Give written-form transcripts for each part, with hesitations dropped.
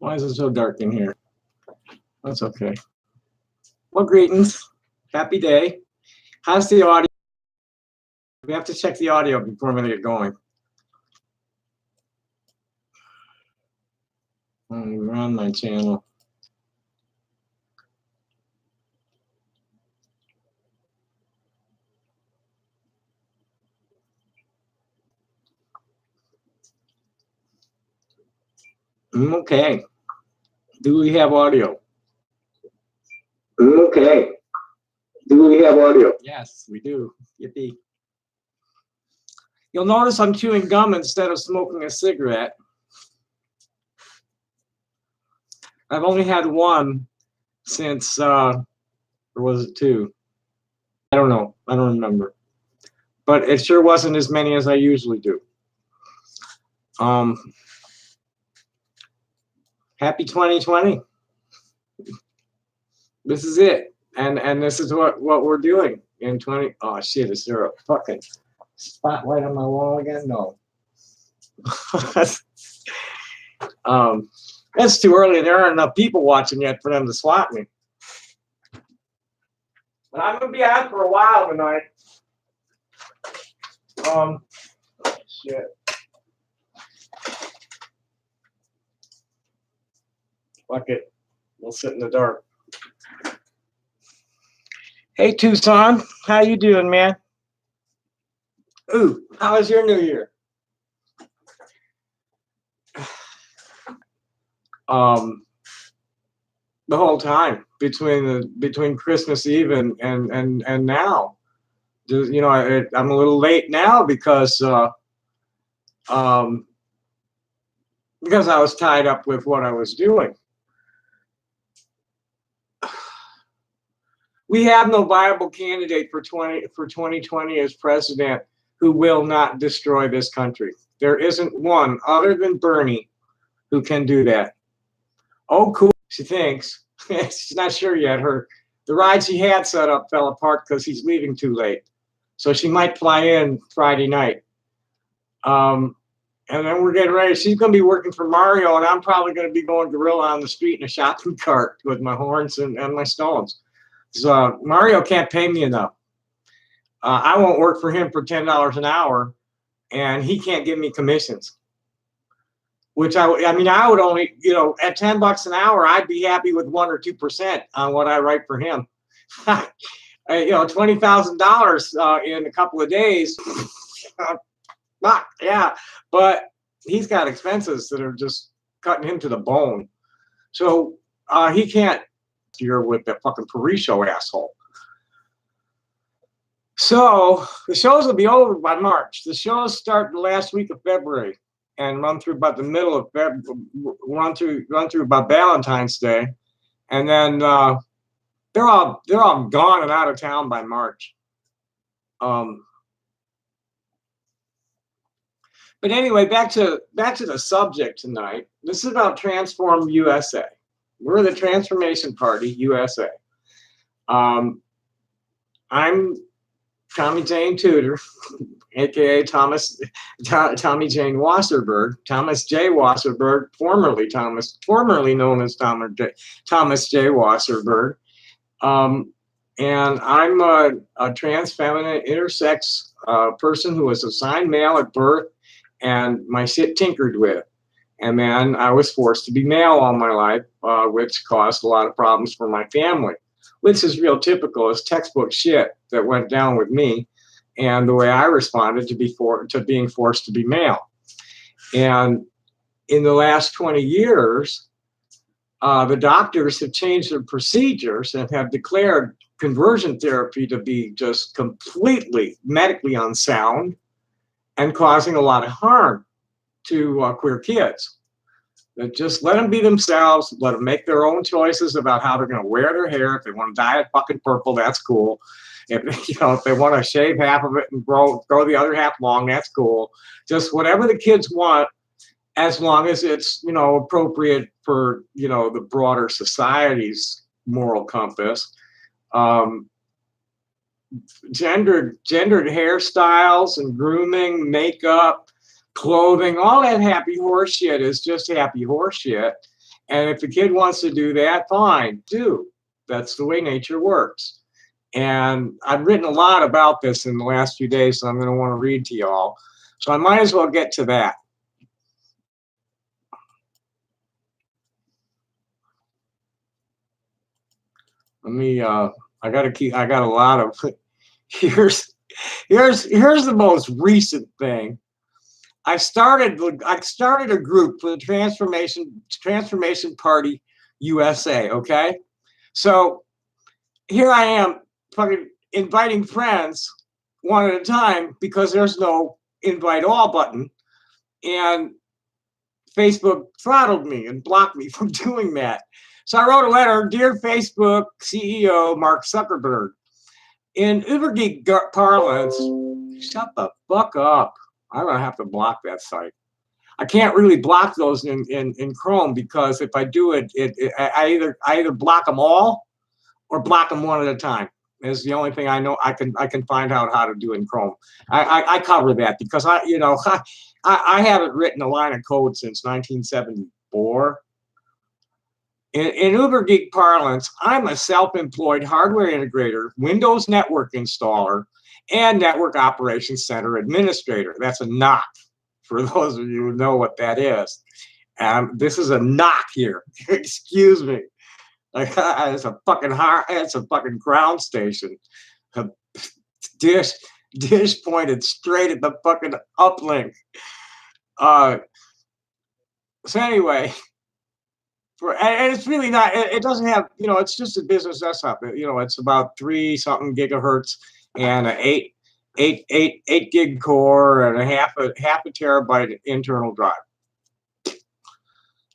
Why is it so dark in here? That's okay. Well, greetings. Happy day. How's the audio? We have to check the audio before we get going. We're on my channel. Okay. Do we have audio? Okay. Do we have audio? Yes, we do. Yippee. You'll notice I'm chewing gum instead of smoking a cigarette. I've only had one since, or was it two? I don't know. I don't remember. But it sure wasn't as many as I usually do. Happy 2020. This is it. And this is what we're doing in 20. Oh shit, is there a fucking spotlight on my wall again? No. It's too early. There aren't enough people watching yet for them to swat me. But I'm gonna be out for a while tonight. Shit. Fuck it. We'll sit in the dark. Hey Tucson, how you doing, man? Ooh, how was your New Year? The whole time between Christmas Eve and now, you know, I'm a little late now because I was tied up with what I was doing. We have no viable candidate for 2020 as president who will not destroy this country. There isn't one other than Bernie who can do that. Oh, cool. She thinks. She's not sure yet. The ride she had set up fell apart because he's leaving too late. So she might fly in Friday night. And then we're getting ready. She's going to be working for Mario, and I'm probably going to be going gorilla on the street in a shopping cart with my horns and my stones. So Mario can't pay me enough. I won't work for him for $10 an hour, and he can't give me commissions. Which I mean, I would only, you know, at $10 an hour, I'd be happy with 1 or 2% on what I write for him. You know, $20,000 in a couple of days. Yeah, but he's got expenses that are just cutting him to the bone. So he can't deal with the fucking Parisho asshole. So the shows will be over by March. The shows start the last week of February and run through about the middle of February, run through about Valentine's Day, and then they're all gone and out of town by March. But anyway, back to the subject tonight. This is about Transform USA. We're the Transformation Party USA. I'm Tommy Jane Tudor, aka Tommy Jane Wasserberg, Thomas J. Wasserberg, formerly known as Thomas J. Wasserberg. And I'm a trans feminine intersex person who was assigned male at birth, and my shit tinkered with. And then I was forced to be male all my life, which caused a lot of problems for my family, which is real typical. It's textbook shit that went down with me and the way I responded to being forced to be male. And in the last 20 years, the doctors have changed their procedures and have declared conversion therapy to be just completely medically unsound and causing a lot of harm to queer kids. That just let them be themselves, let them make their own choices about how they're going to wear their hair. If they want to dye it fucking purple, that's cool. If they want to shave half of it and grow the other half long, that's cool. Just whatever the kids want, as long as it's, you know, appropriate for, you know, the broader society's moral compass. Gendered hairstyles and grooming, makeup, clothing, all that happy horse shit is just happy horse shit. And if the kid wants to do that, fine, do. That's the way nature works. And I've written a lot about this in the last few days, so I'm going to want to read to y'all. So I might as well get to that. Let me, I got a lot of, here's the most recent thing. I started a group for the Transformation Party USA, okay? So here I am fucking inviting friends one at a time because there's no invite all button. And Facebook throttled me and blocked me from doing that. So I wrote a letter, Dear Facebook CEO Mark Zuckerberg. In Ubergeek parlance, shut the fuck up. I'm gonna have to block that site. I can't really block those in Chrome because if I do it, I either block them all or block them one at a time. Is the only thing I know I can find out how to do in Chrome. I cover that because I haven't written a line of code since 1974. In Ubergeek parlance, I'm a self-employed hardware integrator, Windows network installer, and network operations center administrator. That's a knock for those of you who know what that is. This is a knock here. Excuse me. Like it's a fucking ground station. A dish pointed straight at the fucking uplink. So anyway. And it's really not, it doesn't have, it's just a business desktop. It's about 3-something gigahertz and an 8 gig core and a half a terabyte internal drive.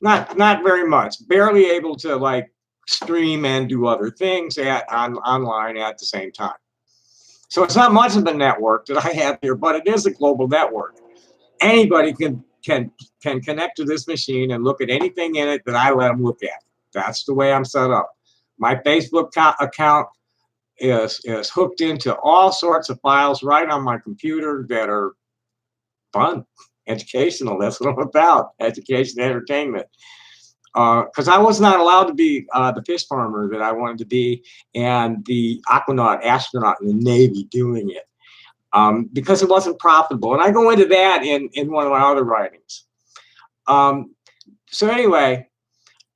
Not very much. Barely able to like stream and do other things online at the same time. So it's not much of a network that I have here, but it is a global network. Anybody can connect to this machine and look at anything in it that I let them look at. That's the way I'm set up. My Facebook account is hooked into all sorts of files right on my computer that are fun, educational. That's what I'm about, education, entertainment. Because I was not allowed to be the fish farmer that I wanted to be and the astronaut in the Navy doing it. Because it wasn't profitable. And I go into that in one of my other writings. So anyway,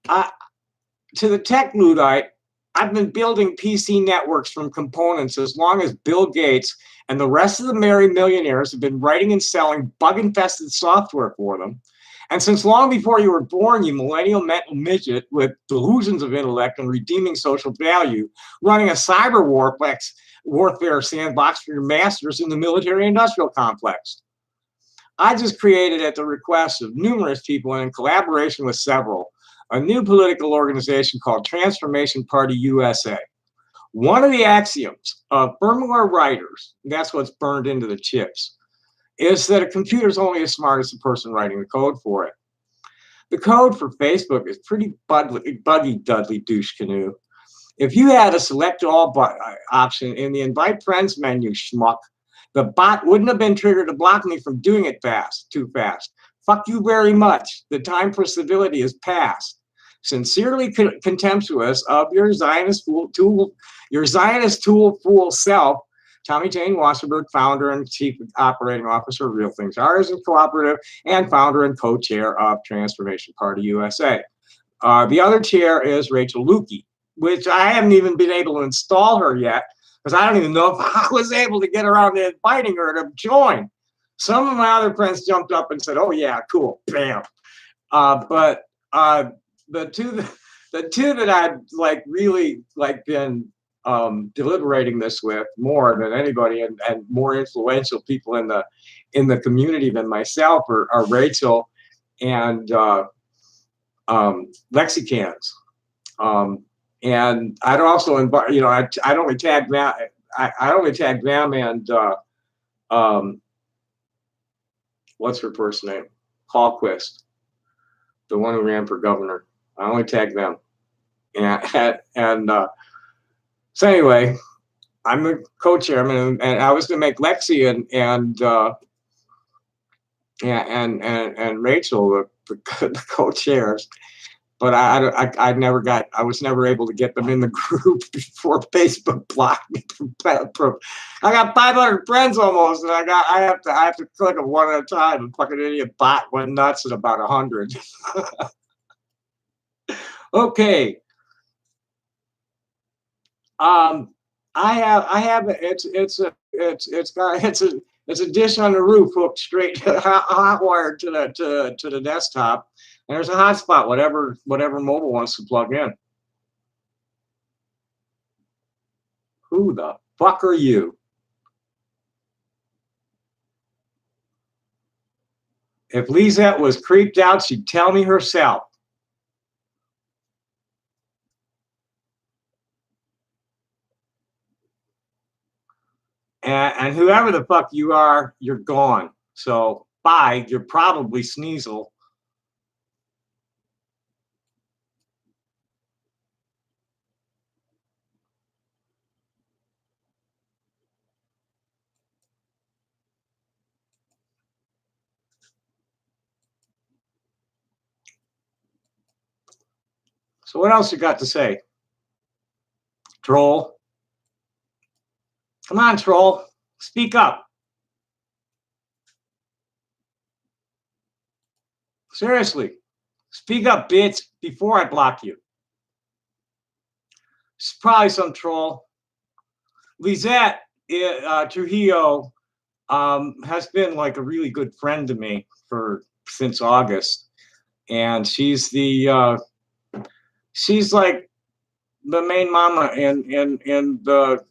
to the tech Luddite, I've been building PC networks from components as long as Bill Gates and the rest of the merry millionaires have been writing and selling bug-infested software for them. And since long before you were born, you millennial mental midget with delusions of intellect and redeeming social value, running a cyber warfare sandbox for your masters in the military-industrial complex. I just created, at the request of numerous people and in collaboration with several, a new political organization called Transformation Party USA. One of the axioms of firmware writers, that's what's burned into the chips, is that a computer is only as smart as the person writing the code for it. The code for Facebook is pretty buggy Dudley douche canoe. If you had a select all option in the invite friends menu, schmuck, the bot wouldn't have been triggered to block me from doing it too fast. Fuck you very much. The time for civility is past. Sincerely contemptuous of your Zionist tool fool self, Tommy Jane Wasserberg, founder and chief operating officer of Real Things Artisan Cooperative and founder and co-chair of Transformation Party USA. The other chair is Rachel Lukey, which I haven't even been able to install her yet because I don't even know if I was able to get around to inviting her to join. Some of my other friends jumped up and said, "Oh yeah, cool, bam." But the two that I've really been deliberating this with more than anybody and more influential people in the community than myself are Rachel and Lexicans. And I'd also invite, I'd only tag them, I only tag them and what's her first name? Hallquist, the one who ran for governor. I only tag them. And so anyway, I'm the co-chairman, and I was going to make Lexi and Rachel the co-chairs. but I never got, I was never able to get them in the group before Facebook blocked me. I got 500 friends almost, and I have to click them one at a time. And fucking idiot bot went nuts at about 100. Okay. I have it's a dish on the roof hooked straight hot wired to the desktop, and there's a hotspot whatever mobile wants to plug in. Who the fuck are you? If Lisette was creeped out, she'd tell me herself. And whoever the fuck you are, you're gone. So bye. You're probably Sneasel. So what else you got to say, troll? Come on, troll. Speak up. Seriously. Speak up, bitch, before I block you. It's probably some troll. Lisette Trujillo has been like a really good friend to me since August, and she's like the main mama in the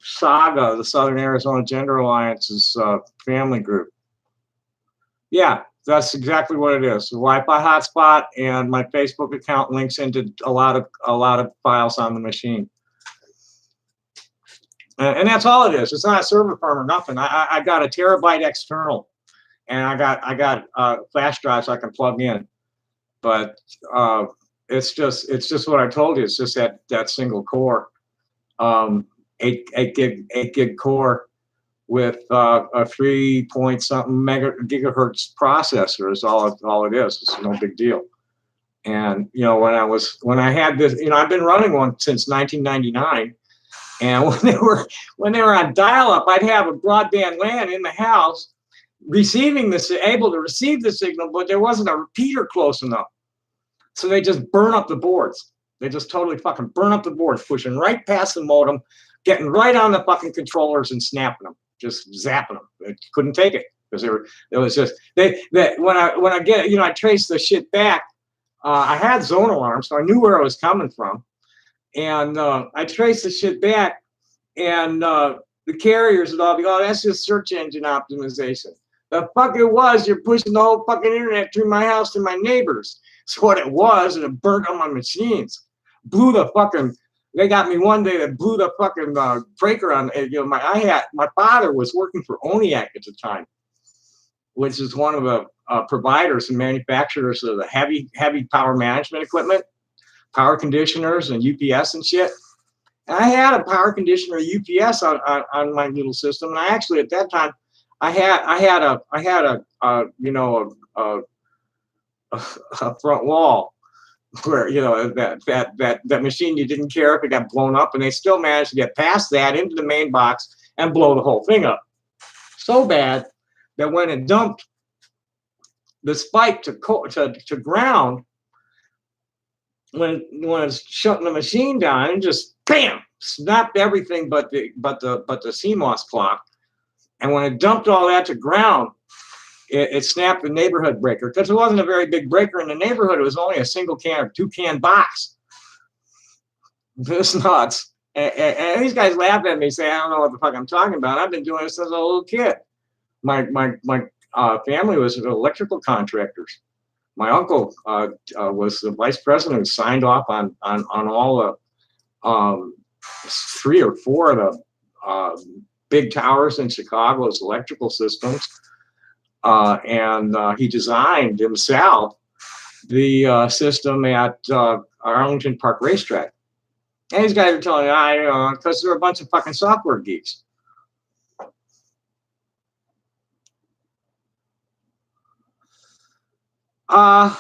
Saga, the Southern Arizona Gender Alliance's family group. Yeah, that's exactly what it is. The Wi-Fi hotspot, and my Facebook account links into a lot of files on the machine. And that's all it is. It's not a server farm or nothing. I got a terabyte external, and I got flash drives I can plug in. But it's just what I told you. It's just that single core, 8 gig core with a 3 point something gigahertz processor is all it is. It's no big deal. And when I had this, I've been running one since 1999. And when they were on dial-up, I'd have a broadband LAN in the house, able to receive the signal, but there wasn't a repeater close enough. So they just burn up the boards. They just totally fucking burn up the boards, pushing right past the modem, getting right on the fucking controllers and snapping them, just zapping them. They couldn't take it because when I get, I traced the shit back. I had zone alarms, so I knew where it was coming from. And I traced the shit back, and the carriers would all be, oh, that's just search engine optimization. The fuck it was, you're pushing the whole fucking internet through my house to my neighbors. That's what it was, and it burnt on my machines. They got me one day that blew the fucking breaker on, my father was working for ONIAC at the time, which is one of the providers and manufacturers of the heavy power management equipment, power conditioners and UPS and shit. And I had a power conditioner UPS on my little system, and I actually at that time I had a front wall where that machine, you didn't care if it got blown up, and they still managed to get past that into the main box and blow the whole thing up. So bad that when it dumped the spike to ground, when it's shutting the machine down, and just bam, snapped everything but the CMOS clock. And when it dumped all that to ground, it snapped the neighborhood breaker, because it wasn't a very big breaker in the neighborhood. It was only a single can or 2 can box. This nuts. And these guys laugh at me, say, I don't know what the fuck I'm talking about. I've been doing this since I was a little kid. My family was electrical contractors. My uncle was the vice president who signed off on all the 3 or 4 of the big towers in Chicago's electrical systems. And he designed himself the system at Arlington Park Racetrack. And these guys are telling me, because they're a bunch of fucking software geeks. I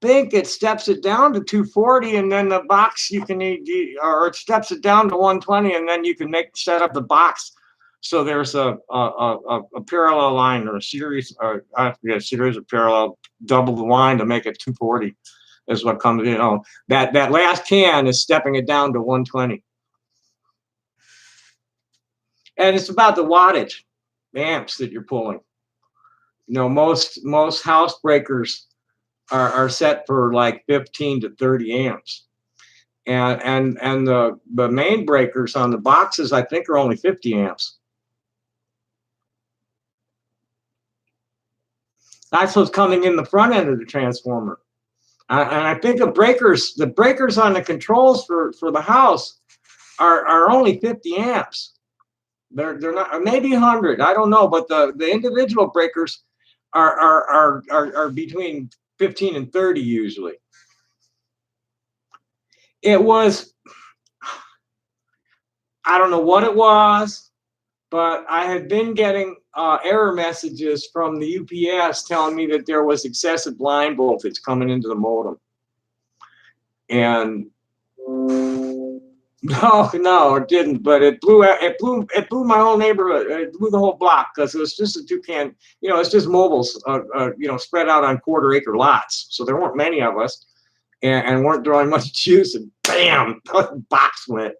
think it steps it down to 240, and then the box you can or it steps it down to 120, and then you can set up the box so there's a parallel line or a series, or I forget, a series of parallel double the line to make it 240 is what comes. That last can is stepping it down to 120, and it's about the wattage, the amps that you're pulling. Most house breakers are set for like 15 to 30 amps, and the main breakers on the boxes I think are only 50 amps. That's what's coming in the front end of the transformer, and I think the breakers on the controls for the house are only 50 amps. They're not, maybe 100, I don't know, but the individual breakers are between 15 and 30 usually. It was, I don't know what it was, but I had been getting error messages from the UPS telling me that there was excessive line voltage coming into the modem. And no, it didn't. But it blew my whole neighborhood. It blew the whole block because it was just a toucan. It's just mobiles, spread out on quarter-acre lots. So there weren't many of us, and weren't drawing much juice. And bam, the box went.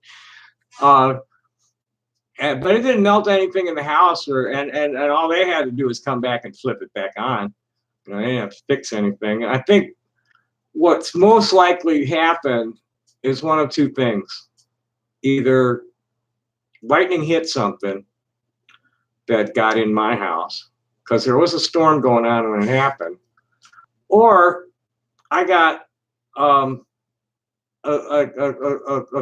But it didn't melt anything in the house, and all they had to do was come back and flip it back on. They didn't have to fix anything. I think what's most likely happened is one of two things. Either lightning hit something that got in my house, because there was a storm going on when it happened, or I got a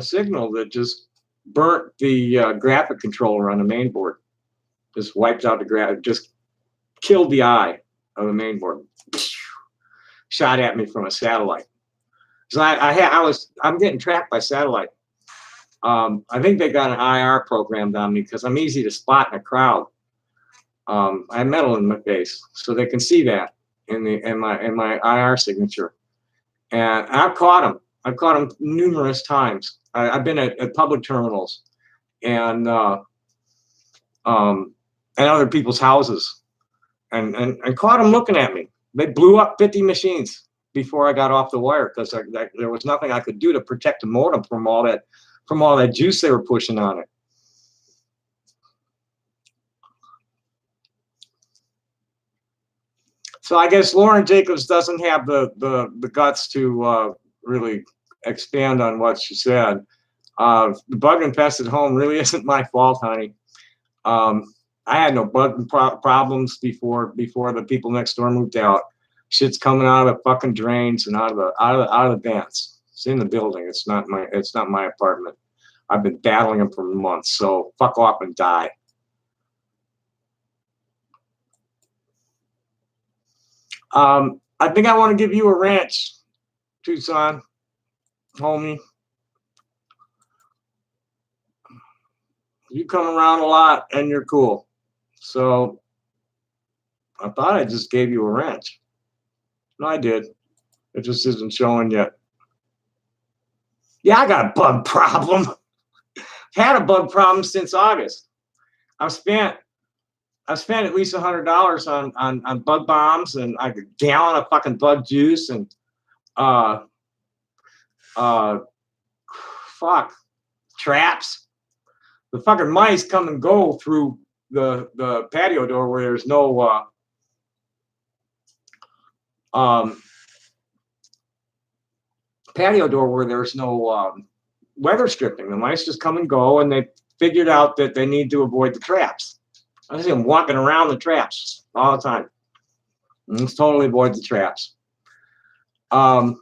signal that just burnt the graphic controller on the main board. Just wiped out the graphic, just killed the eye of the main board. Shot at me from a satellite. So I'm getting tracked by satellite. I think they got an IR programmed on me because I'm easy to spot in a crowd. I have metal in my face, so they can see that in my IR signature. And I've caught them. I've caught them numerous times. I've been at public terminals and other people's houses, and caught them looking at me. They blew up 50 machines before I got off the wire because there was nothing I could do to protect the modem from all that juice they were pushing on it. So I guess Lauren Jacobs doesn't have the guts to really expand on what she said. The bug infested home really isn't my fault, honey. I had no bug problems before the people next door moved out. Shit's coming out of the fucking drains and out of the vents. It's in the building. It's not my apartment. I've been battling them for months. So fuck off and die. I think I want to give you a wrench, Tucson, homie. You come around a lot and you're cool. So I thought I just gave you a wrench. No, I did. It just isn't showing yet. Yeah, I got a bug problem. Had a bug problem since August. I've spent at least $100 on bug bombs and a gallon of fucking bug juice and traps. The fucking mice come and go through the patio door where there's no weather stripping. The mice just come and go, and they figured out that they need to avoid the traps. I see them walking around the traps all the time. And just totally avoid the traps. I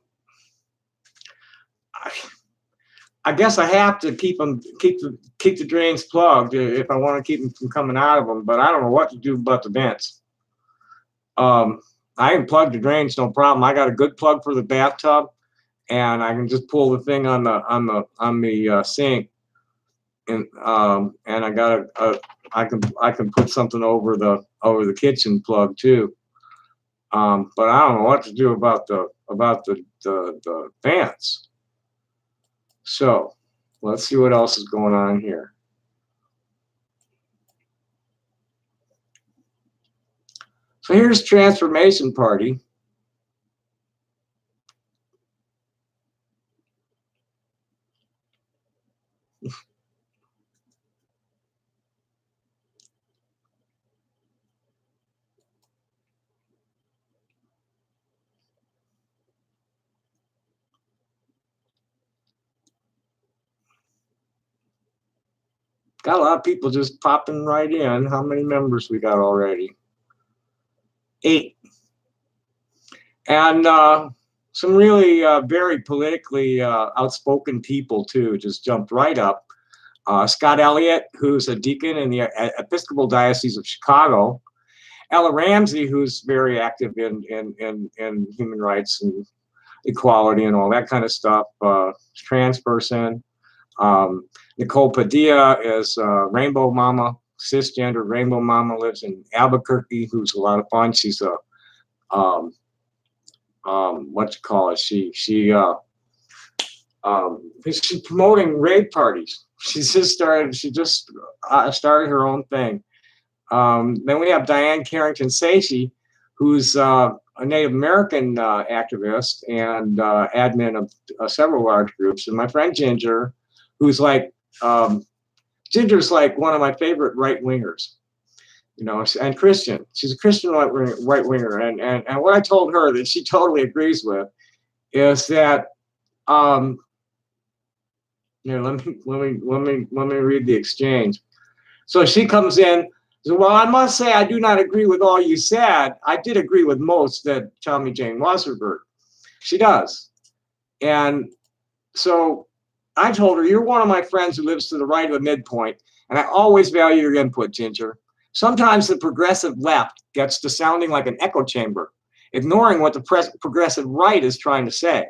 guess I have to keep the drains plugged if I want to keep them from coming out of them. But I don't know what to do about the vents. I can plug the drains, no problem. I got a good plug for the bathtub, and I can just pull the thing on the sink, and I got I can put something over the kitchen plug too. But I don't know what to do about the about the fans. So let's see what else is going on here. So here's Transformation Party. Got a lot of people just popping right in. How many members we got already? 8. And some really very politically outspoken people, too, just jumped right up. Scott Elliott, who's a deacon in the Episcopal Diocese of Chicago. Ella Ramsey, who's very active in human rights and equality and all that kind of stuff. Trans person. Nicole Padilla is Rainbow Mama, cisgender Rainbow Mama, lives in Albuquerque, who's a lot of fun. She's a what you call it? She's promoting raid parties. She just started her own thing. Then we have Diane Carrington Sacey, who's a Native American activist and admin of several large groups, and my friend Ginger, who's like Ginger's like one of my favorite right wingers, you know, and Christian. She's a Christian right winger, and what I told her that she totally agrees with is that let me read the exchange. So she comes in. So, well, I must say I do not agree with all you said. I did agree with most that Tommy Jane Wasserberg. She does. And so I told her, you're one of my friends who lives to the right of the midpoint, and I always value your input, Ginger. Sometimes the progressive left gets to sounding like an echo chamber, ignoring what the progressive right is trying to say.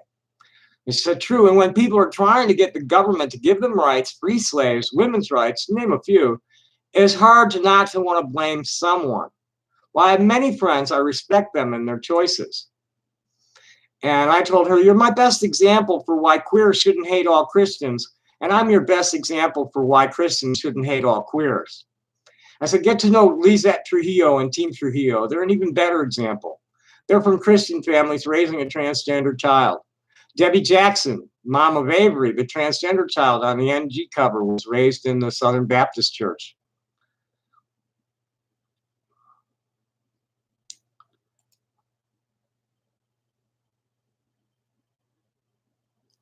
And she said, true, and when people are trying to get the government to give them rights, free slaves, women's rights, to name a few, it's hard to not to want to blame someone. While I have many friends, I respect them and their choices. And I told her, you're my best example for why queers shouldn't hate all Christians, and I'm your best example for why Christians shouldn't hate all queers. I said, get to know Lizette Trujillo and Team Trujillo. They're an even better example. They're from Christian families raising a transgender child. Debbie Jackson, mom of Avery, the transgender child on the NG cover, was raised in the Southern Baptist Church.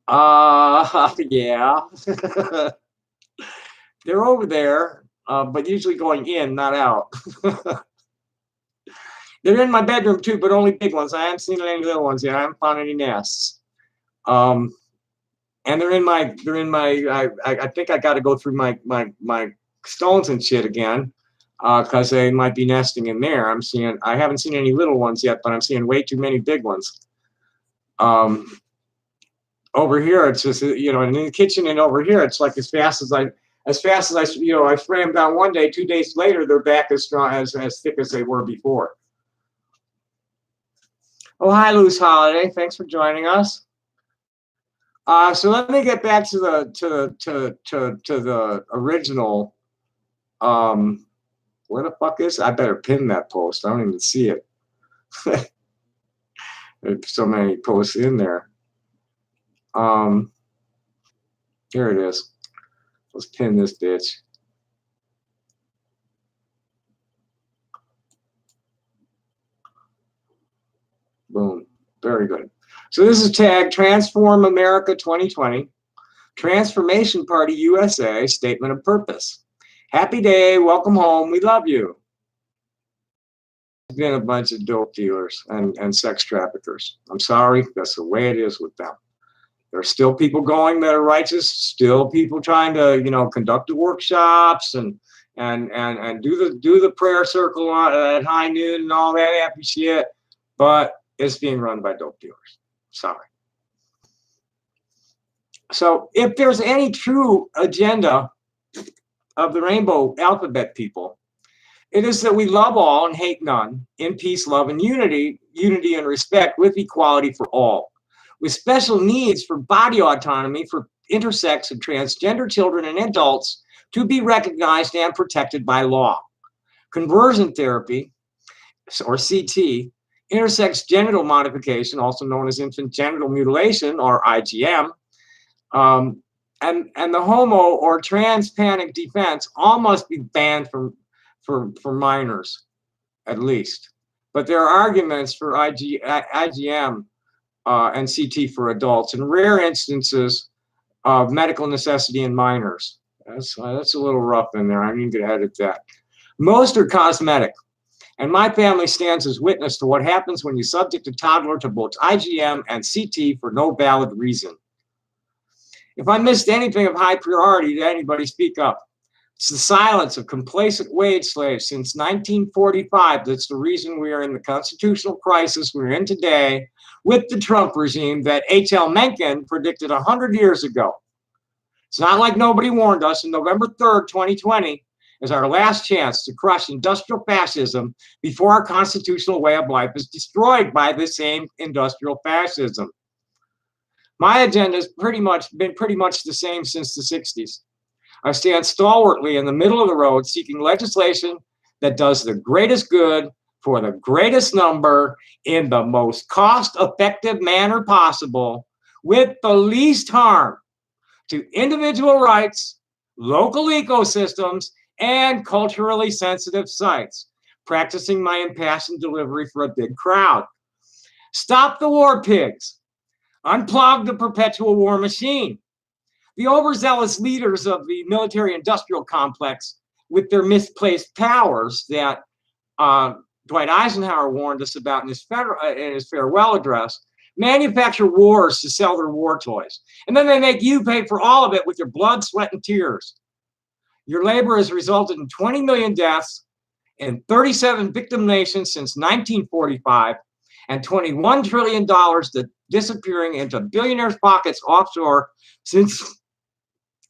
Yeah. They're over there, but usually going in, not out. They're in my bedroom too, but only big ones. I haven't seen any little ones yet. I haven't found any nests. And they're in my. I think I got to go through my stones and shit again, because they might be nesting in there. I haven't seen any little ones yet, but I'm seeing way too many big ones. Over here, it's just, you know, in the kitchen and over here, it's like as fast as I, you know, I spray them down one day, 2 days later, they're back as strong, as thick as they were before. Oh, hi, Luz Holiday. Thanks for joining us. So let me get back to the original. Where the fuck is it? I better pin that post. I don't even see it. There's so many posts in there. Here it is. Let's pin this bitch. Boom. Very good. So this is tagged Transform America 2020, Transformation Party USA, Statement of Purpose. Happy day. Welcome home. We love you. There's been a bunch of dope dealers and sex traffickers. I'm sorry. That's the way it is with them. There are still people going that are righteous, still people trying to, you know, conduct the workshops and do the prayer circle at high noon and all that happy shit, but it's being run by dope dealers. Sorry. So if there's any true agenda of the rainbow alphabet people, It is that we love all and hate none, in peace, love, and unity and respect with equality for all, with special needs for body autonomy for intersex and transgender children and adults to be recognized and protected by law. Conversion therapy, or CT, intersex genital modification, also known as infant genital mutilation, or IGM, and the homo or transpanic defense all must be banned for minors, at least. But there are arguments for IGM and CT for adults in rare instances of medical necessity in minors. That's a little rough in there. I need to edit that. Most are cosmetic. And my family stands as witness to what happens when you subject a toddler to both IGM and CT for no valid reason. If I missed anything of high priority, did anybody speak up? It's the silence of complacent wage slaves since 1945 that's the reason we are in the constitutional crisis we're in today with the Trump regime that H.L. Mencken predicted 100 years ago. It's not like nobody warned us, and November 3rd, 2020 is our last chance to crush industrial fascism before our constitutional way of life is destroyed by the same industrial fascism. My agenda has been pretty much the same since the 60s. I stand stalwartly in the middle of the road seeking legislation that does the greatest good for the greatest number in the most cost-effective manner possible with the least harm to individual rights, local ecosystems, and culturally sensitive sites, practicing my impassioned delivery for a big crowd. Stop the war pigs. Unplug the perpetual war machine. The overzealous leaders of the military-industrial complex with their misplaced powers that Dwight Eisenhower warned us about in his farewell address, manufacture wars to sell their war toys. And then they make you pay for all of it with your blood, sweat, and tears. Your labor has resulted in 20 million deaths in 37 victim nations since 1945 and $21 trillion disappearing into billionaires' pockets offshore since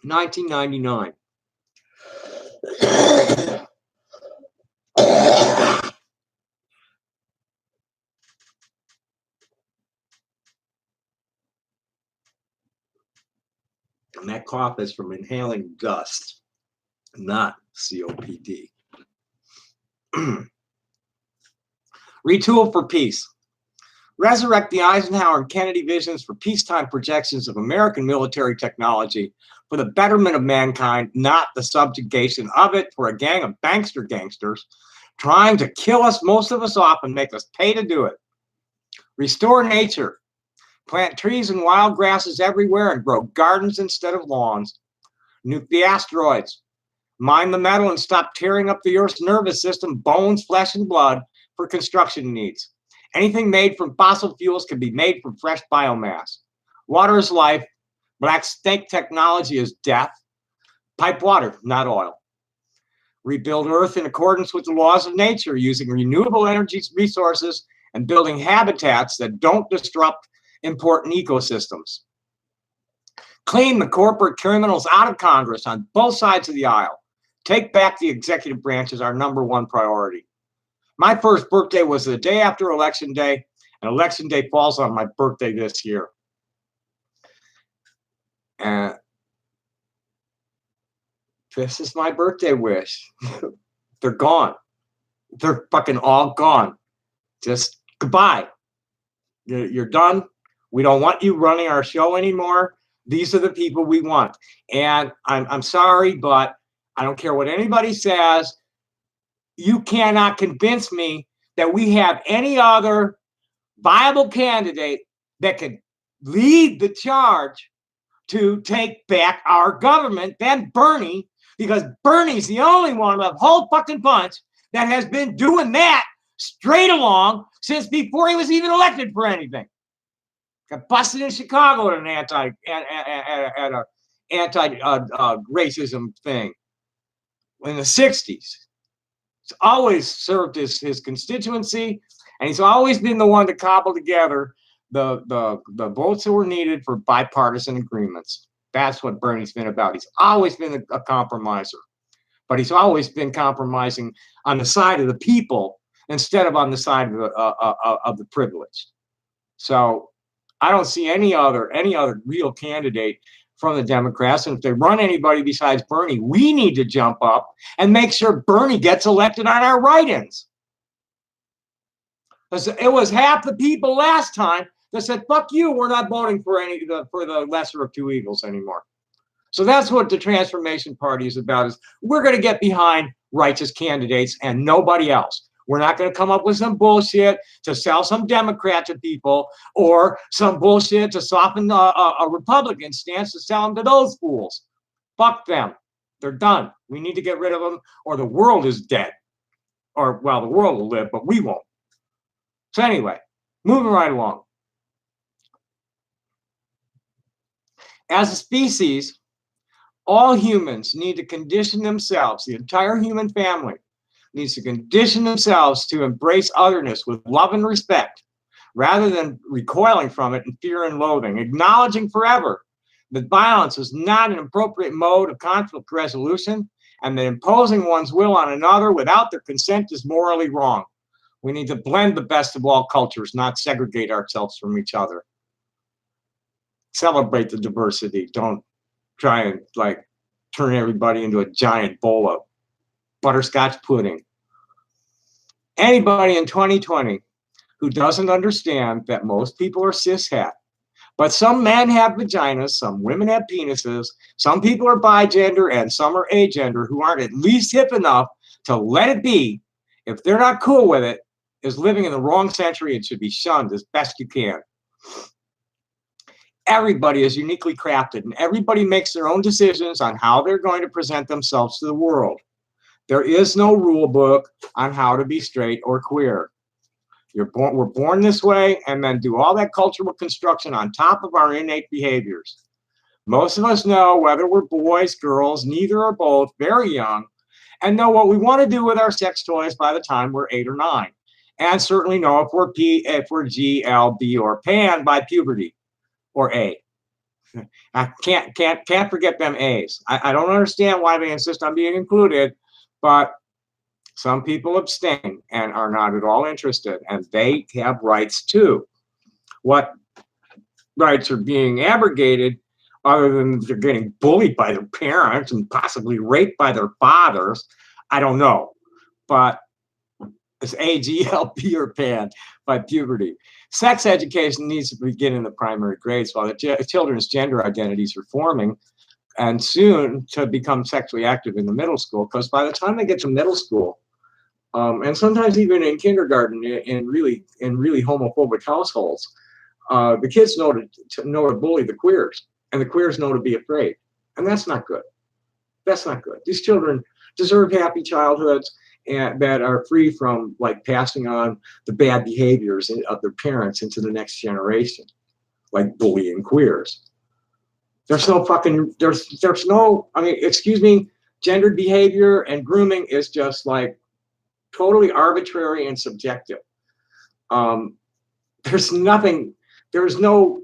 1999. And that cough is from inhaling dust, not COPD. Retool for peace. Resurrect the Eisenhower and Kennedy visions for peacetime projections of American military technology for the betterment of mankind, not the subjugation of it for a gang of gangsters trying to kill us, most of us off, and make us pay to do it. Restore nature. Plant trees and wild grasses everywhere and grow gardens instead of lawns. Nuke the asteroids. Mine the metal and stop tearing up the Earth's nervous system, bones, flesh, and blood for construction needs. Anything made from fossil fuels can be made from fresh biomass. Water is life. Black snake technology is death. Pipe water, not oil. Rebuild Earth in accordance with the laws of nature using renewable energy resources and building habitats that don't disrupt important ecosystems. Clean the corporate criminals out of Congress on both sides of the aisle. Take back the executive branch is our #1 priority. My first birthday was the day after Election Day, and Election Day falls on my birthday this year. And this is my birthday wish. They're gone. They're fucking all gone. Just goodbye. You're done. We don't want you running our show anymore. These are the people we want. And I'm sorry, but I don't care what anybody says. You cannot convince me that we have any other viable candidate that could lead the charge to take back our government than Bernie, because Bernie's the only one of the whole fucking bunch that has been doing that straight along since before he was even elected for anything. Got busted in Chicago at an anti-racism thing in the 60s. He's always served his constituency, and he's always been the one to cobble together the votes that were needed for bipartisan agreements. That's what Bernie's been about. He's always been a compromiser. but he's always been compromising on the side of the people instead of on the side of the privileged. So I don't see any other real candidate from the Democrats. And if they run anybody besides Bernie, we need to jump up and make sure Bernie gets elected on our write-ins. Because it was half the people last time that said, fuck you, we're not voting for the lesser of two evils anymore. So that's what the Transformation Party is about, is we're going to get behind righteous candidates and nobody else. We're not going to come up with some bullshit to sell some Democrat to people, or some bullshit to soften a Republican stance to sell them to those fools. Fuck them. They're done. We need to get rid of them, or the world is dead. Or, well, the world will live, but we won't. So anyway, moving right along. As a species, all humans need to condition themselves, the entire human family needs to condition themselves to embrace otherness with love and respect, rather than recoiling from it in fear and loathing, acknowledging forever that violence is not an appropriate mode of conflict resolution, and that imposing one's will on another without their consent is morally wrong. We need to blend the best of all cultures, not segregate ourselves from each other. Celebrate the diversity. Don't try and turn everybody into a giant bowl of butterscotch pudding. Anybody in 2020 who doesn't understand that most people are cishet, but some men have vaginas, some women have penises, some people are bigender, and some are agender, who aren't at least hip enough to let it be, if they're not cool with it, is living in the wrong century and should be shunned as best you can. Everybody is uniquely crafted, and everybody makes their own decisions on how they're going to present themselves to the world. There is no rule book on how to be straight or queer. We're born this way, and then do all that cultural construction on top of our innate behaviors. Most of us know whether we're boys, girls, neither or both, very young, and know what we want to do with our sex toys by the time we're 8 or 9, and certainly know if we're G, L, B, or pan by puberty, or A. I can't forget them A's. I don't understand why they insist on being included, but some people abstain and are not at all interested, and they have rights too. What rights are being abrogated, other than they're getting bullied by their parents and possibly raped by their fathers, I don't know. But it's A, G, L, P, or PAN by puberty. Sex education needs to begin in the primary grades while the children's gender identities are forming, and soon to become sexually active in the middle school, because by the time they get to middle school, and sometimes even in kindergarten, in really homophobic households, the kids know to bully the queers, and the queers know to be afraid, and that's not good. That's not good. These children deserve happy childhoods and that are free from passing on the bad behaviors of their parents into the next generation, like bullying queers. There's no fucking, there's no, I mean, excuse me, gendered behavior and grooming is just totally arbitrary and subjective. There's no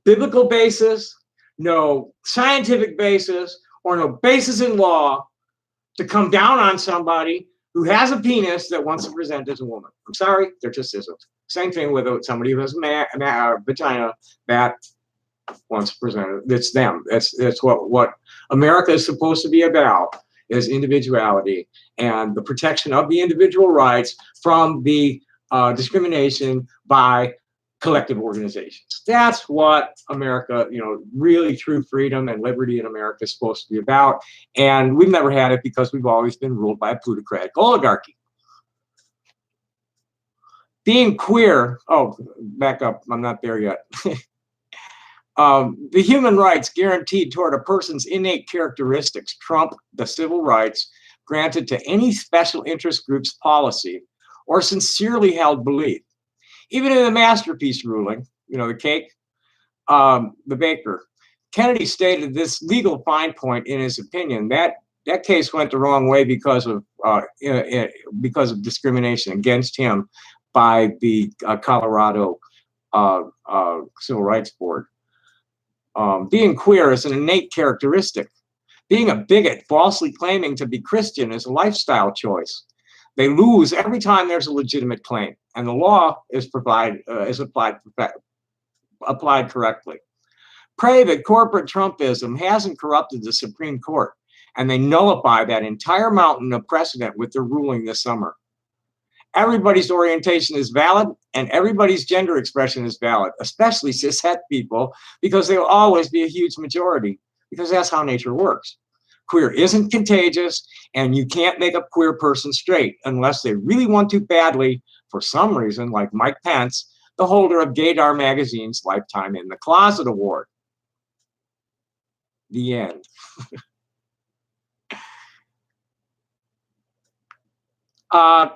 biblical basis, no scientific basis, or no basis in law to come down on somebody who has a penis that wants to present as a woman. I'm sorry, there just isn't. Same thing with somebody who has a vagina that wants to present it. It's them. That's what America is supposed to be about, is individuality and the protection of the individual rights from the discrimination by collective organizations. That's what America, really true freedom and liberty in America is supposed to be about. And we've never had it because we've always been ruled by a plutocratic oligarchy. Being queer, back up, I'm not there yet. The human rights guaranteed toward a person's innate characteristics trump the civil rights granted to any special interest group's policy or sincerely held belief. Even in the masterpiece ruling, the cake, the baker, Kennedy stated this legal fine point in his opinion. That case went the wrong way because of discrimination against him by the Colorado Civil Rights Board. Being queer is an innate characteristic Being a bigot, falsely claiming to be Christian, is a lifestyle choice. They lose every time there's a legitimate claim, and the law is applied correctly. Pray that corporate Trumpism hasn't corrupted the Supreme Court, and they nullify that entire mountain of precedent with their ruling this summer. Everybody's orientation is valid, and everybody's gender expression is valid, especially cishet people, because they will always be a huge majority, because that's how nature works. Queer isn't contagious, and you can't make a queer person straight unless they really want to badly, for some reason, like Mike Pence, the holder of Gaydar Magazine's Lifetime in the Closet Award. The end. I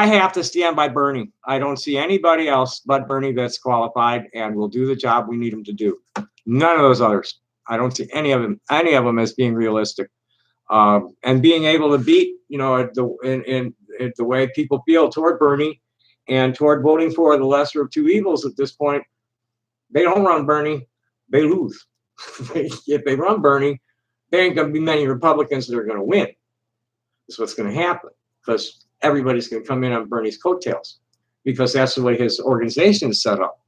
have to stand by Bernie. I don't see anybody else but Bernie that's qualified and will do the job we need him to do. None of those others. I don't see any of them as being realistic, and being able to beat, in the way people feel toward Bernie and toward voting for the lesser of two evils at this point. They don't run Bernie, they lose. If they run Bernie, there ain't going to be many Republicans that are going to win. That's what's going to happen, because everybody's going to come in on Bernie's coattails, because that's the way his organization is set up.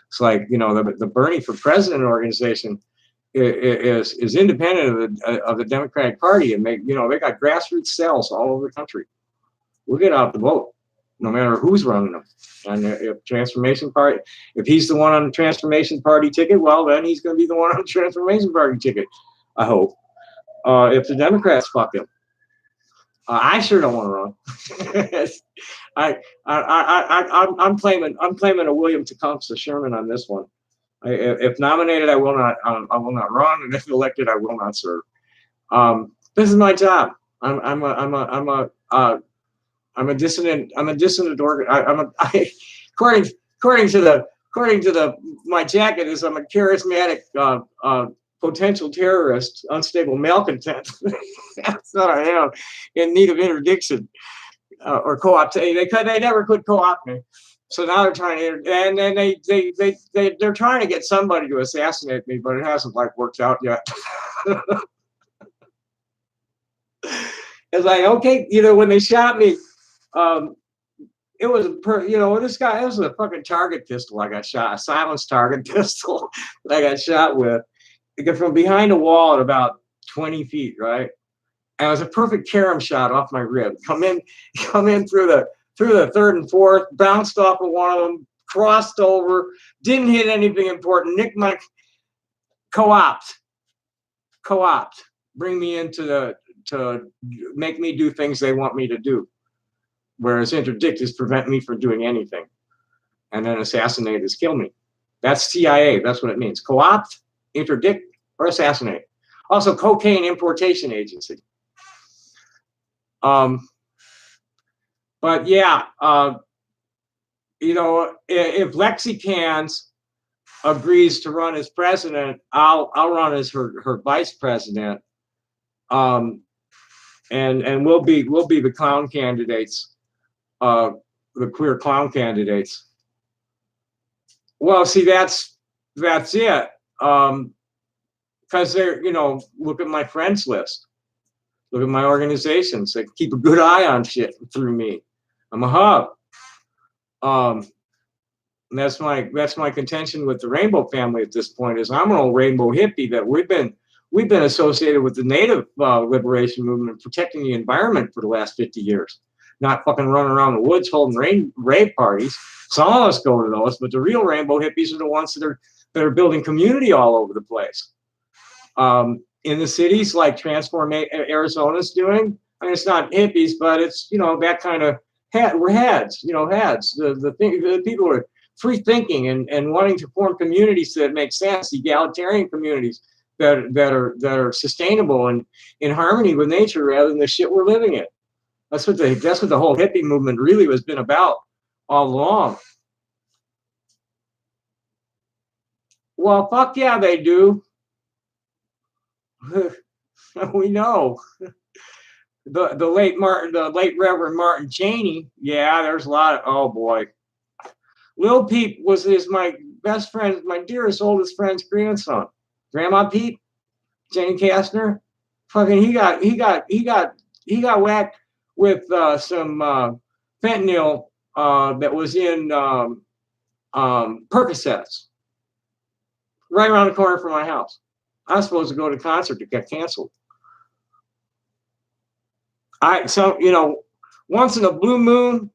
It's like, the Bernie for President organization is independent of the Democratic Party, and they got grassroots cells all over the country. We'll get out the vote, no matter who's running them. And if Transformation Party, if he's the one on the Transformation Party ticket, well, then he's going to be the one on the Transformation Party ticket, I hope. If the Democrats fuck him, I sure don't want to run. I'm claiming a William Tecumseh Sherman on this one. If nominated, I will not run, and if elected, I will not serve. This is my job. I'm a dissident. According to my jacket is I'm a charismatic potential terrorist, unstable malcontent. That's what I am, in need of interdiction or co-opt. They never could co-opt me. So now they're trying to, and then they're trying to get somebody to assassinate me, but it hasn't worked out yet. It's like, okay, when they shot me, it was this guy. It was a fucking target pistol. I got shot, a silenced target pistol that I got shot with, from behind a wall at about 20 feet, right? And it was a perfect carom shot off my rib. Come in through the third and fourth, bounced off of one of them, crossed over, didn't hit anything important. Nick Mike co-opt, bring me to make me do things they want me to do. Whereas interdict is prevent me from doing anything. And then assassinate is kill me. That's CIA, that's what it means. Co-opt, interdict, or assassinate. Also, cocaine importation agency. But yeah, if Lexi Cans agrees to run as president, I'll run as her vice president, and we'll be the clown candidates, the queer clown candidates. Well, see, that's it, because they're look at my friends list. Look at my organizations. They keep a good eye on shit through me. I'm a hub. And that's my contention with the Rainbow family at this point. Is I'm an old rainbow hippie that we've been associated with the Native liberation movement, protecting the environment for the last 50 years. Not fucking running around the woods holding rave parties. Some of us go to those, but the real rainbow hippies are the ones that are building community all over the place. In the cities, like Transform Arizona's doing. I mean, it's not hippies, but it's that kind of we're heads. The people are free thinking and wanting to form communities that make sense, egalitarian communities that are sustainable and in harmony with nature rather than the shit we're living in. That's what the whole hippie movement really has been about all along. Well, fuck yeah, they do. We know. The late Reverend Martin Cheney. Yeah, there's a lot of, oh boy. Lil Peep is my best friend, my dearest oldest friend's grandson. Grandma Peep, Jenny Kastner, fucking he got whacked with some fentanyl that was in Percocets right around the corner from my house. I was supposed to go to a concert that got canceled. Once in a blue moon,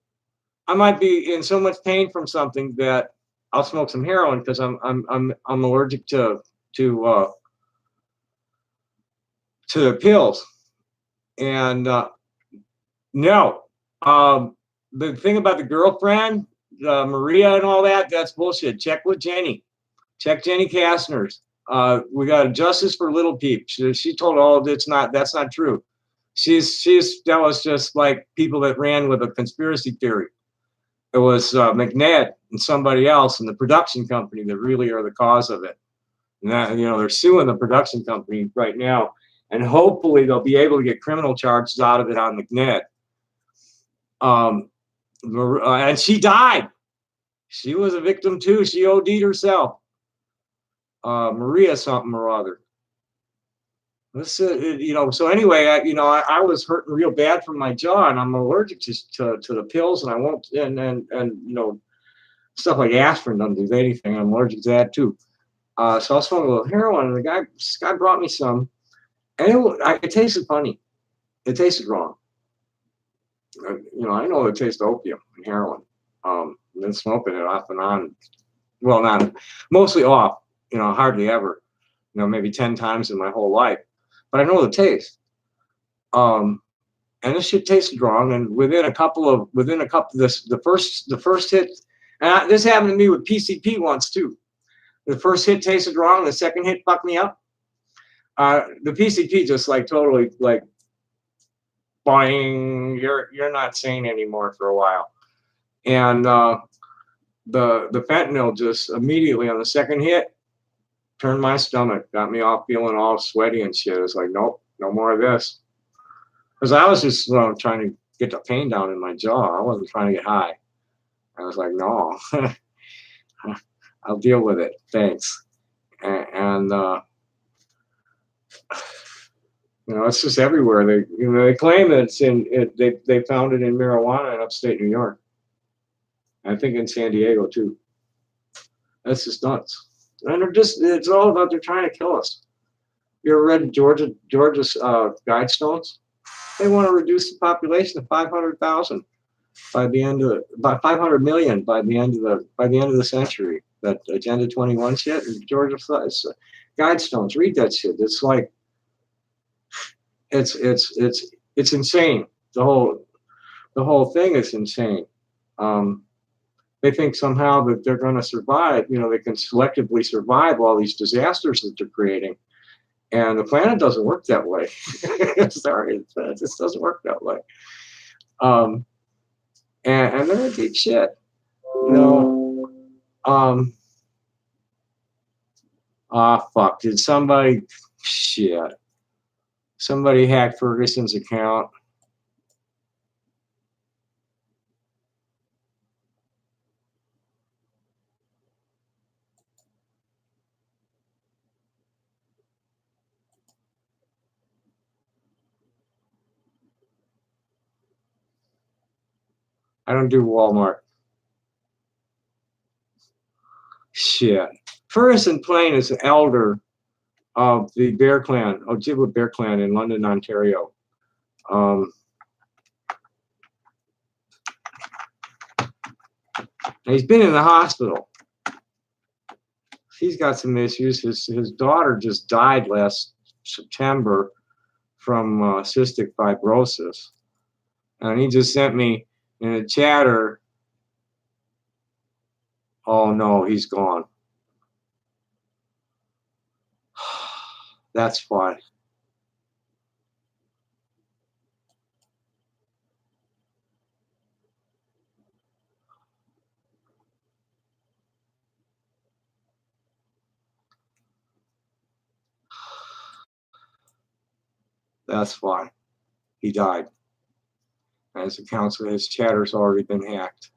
I might be in so much pain from something that I'll smoke some heroin because I'm allergic to the pills. And no, the thing about the girlfriend, Maria, and all that's bullshit. Check with Jenny. Check Jenny Kastner's. We got justice for little peep. She told all that's not true. That was just like people that ran with a conspiracy theory. It was McNabb and somebody else in the production company that really are the cause of it. And that, they're suing the production company right now, and hopefully they'll be able to get criminal charges out of it on McNabb. And she died. She was a victim too. She OD'd herself. Maria something or other. So anyway, I was hurting real bad from my jaw, and I'm allergic to the pills, and I won't, and stuff like aspirin doesn't do anything. I'm allergic to that too. So I was smoking a little heroin, and this guy brought me some, and it tasted funny. It tasted wrong. I know the taste of opium and heroin. Been smoking it off and on. Well, not mostly off. Hardly ever. Maybe 10 times in my whole life. But I know the taste. And this shit tasted wrong. And within a couple the first hit, and this happened to me with PCP once too. The first hit tasted wrong. The second hit fucked me up. The PCP just like totally like, boing, you're not sane anymore for a while. And the fentanyl just immediately on the second hit turned my stomach, got me all feeling all sweaty and shit. It's like, nope, no more of this. Because I was just trying to get the pain down in my jaw. I wasn't trying to get high. I was like, no, I'll deal with it. Thanks. And it's just everywhere. They claim that it's they found it in marijuana in upstate New York. I think in San Diego too. That's just nuts. And it's all about they're trying to kill us. You ever read Georgia's Guidestones? They want to reduce the population to 500,000 by 500 million by the end of the century. That Agenda 21 shit and Georgia Guidestones. Read that shit. It's like it's insane. The whole thing is insane. They think somehow that they're going to survive. They can selectively survive all these disasters that they're creating. And the planet doesn't work that way. Sorry, it just doesn't work that way. And they're gonna deep shit. Fuck. Did somebody hack Ferguson's account? I don't do Walmart. Shit. Ferguson Plain is an elder of the Bear Clan, Ojibwa Bear Clan in London, Ontario. He's been in the hospital. He's got some issues. His daughter just died last September from cystic fibrosis. And he just sent me in a chatter, oh no, he's gone. That's why. That's why he died. As a counselor, his chatter's already been hacked.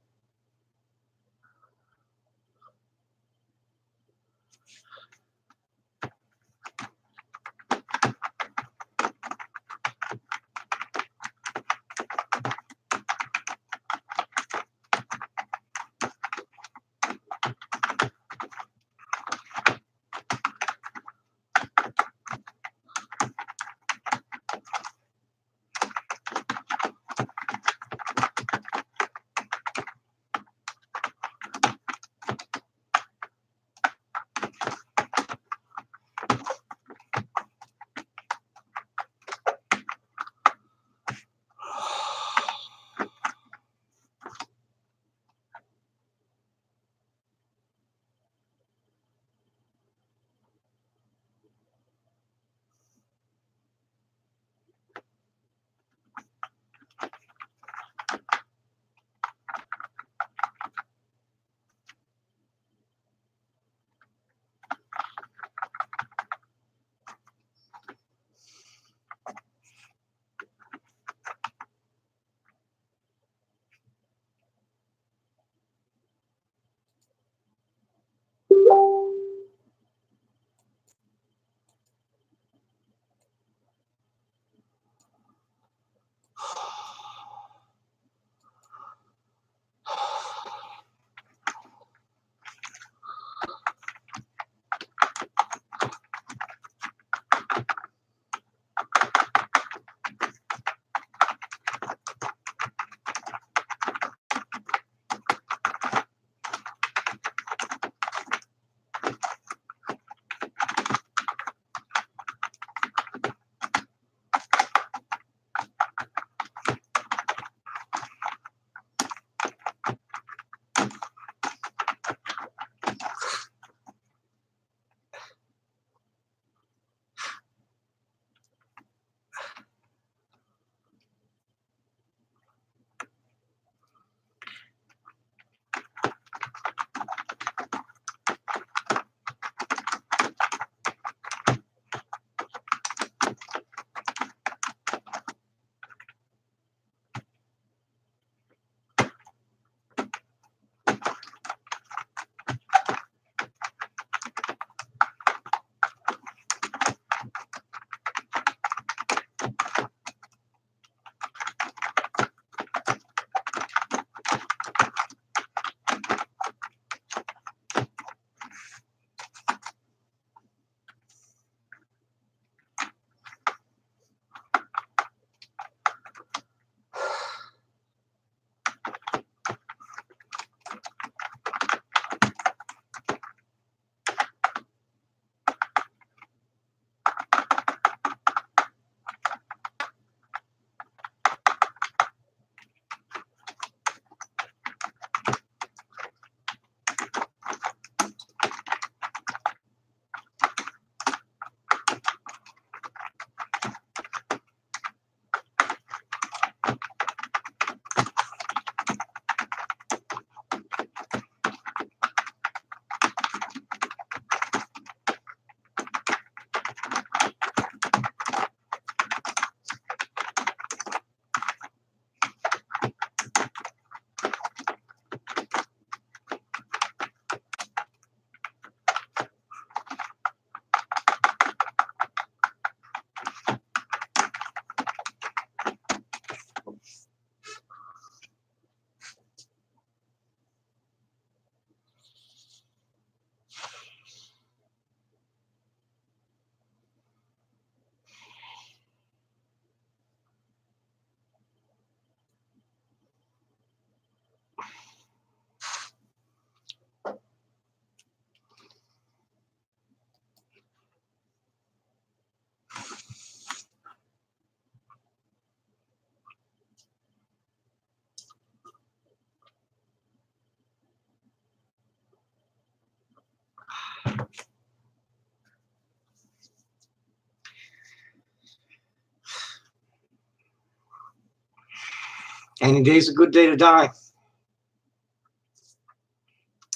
Any day's a good day to die.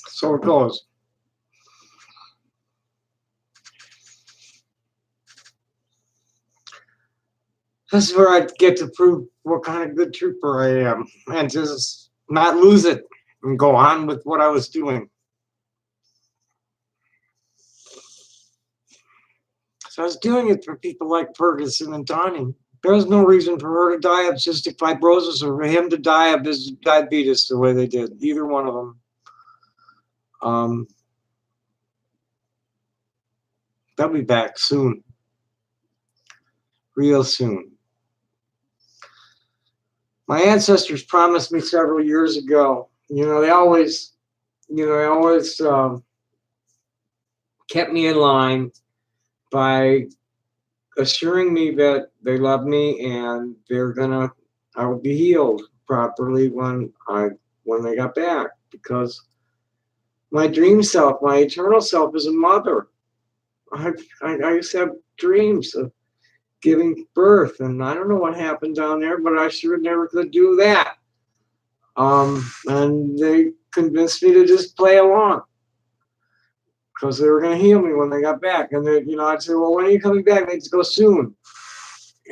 So it goes. This is where I get to prove what kind of good trooper I am, and just not lose it and go on with what I was doing. So I was doing it for people like Ferguson and Donnie. There was no reason for her to die of cystic fibrosis or for him to die of his diabetes the way they did, either one of them. They'll be back soon, real soon. My ancestors promised me several years ago. They always kept me in line by assuring me that they love me and I would be healed properly when they got back, because my dream self, my eternal self, is a mother. I used to have dreams of giving birth, and I don't know what happened down there, but I sure never could do that. And they convinced me to just play along because they were going to heal me when they got back. And I'd say, well, when are you coming back? They'd go soon.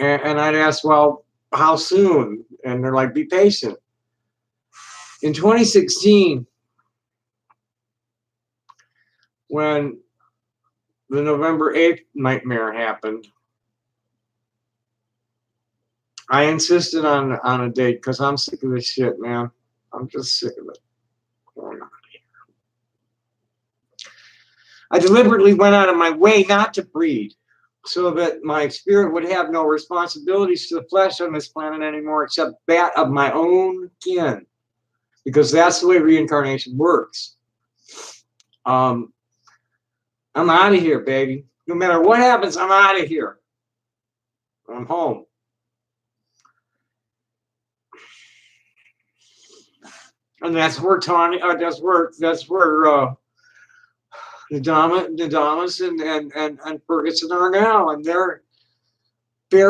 And I'd ask, well, how soon? And they're like, be patient. In 2016, when the November 8th nightmare happened, I insisted on a date because I'm sick of this shit, man. I'm just sick of it going on here. I deliberately went out of my way not to breed, so that my spirit would have no responsibilities to the flesh on this planet anymore except that of my own kin, because that's the way reincarnation works. I'm out of here, baby. No matter what happens, I'm out of here. I'm home. And that's where Nadamas and Ferguson are now, and they're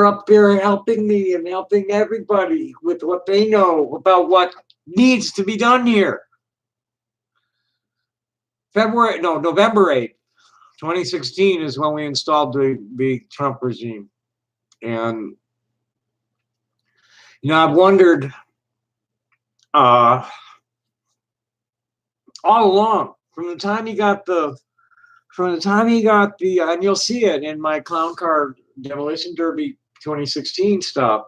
up there helping me and helping everybody with what they know about what needs to be done here. November 8th, 2016 is when we installed the Trump regime. And I've wondered all along, from the time he got the, and you'll see it in my Clown Car Demolition Derby 2016 stuff,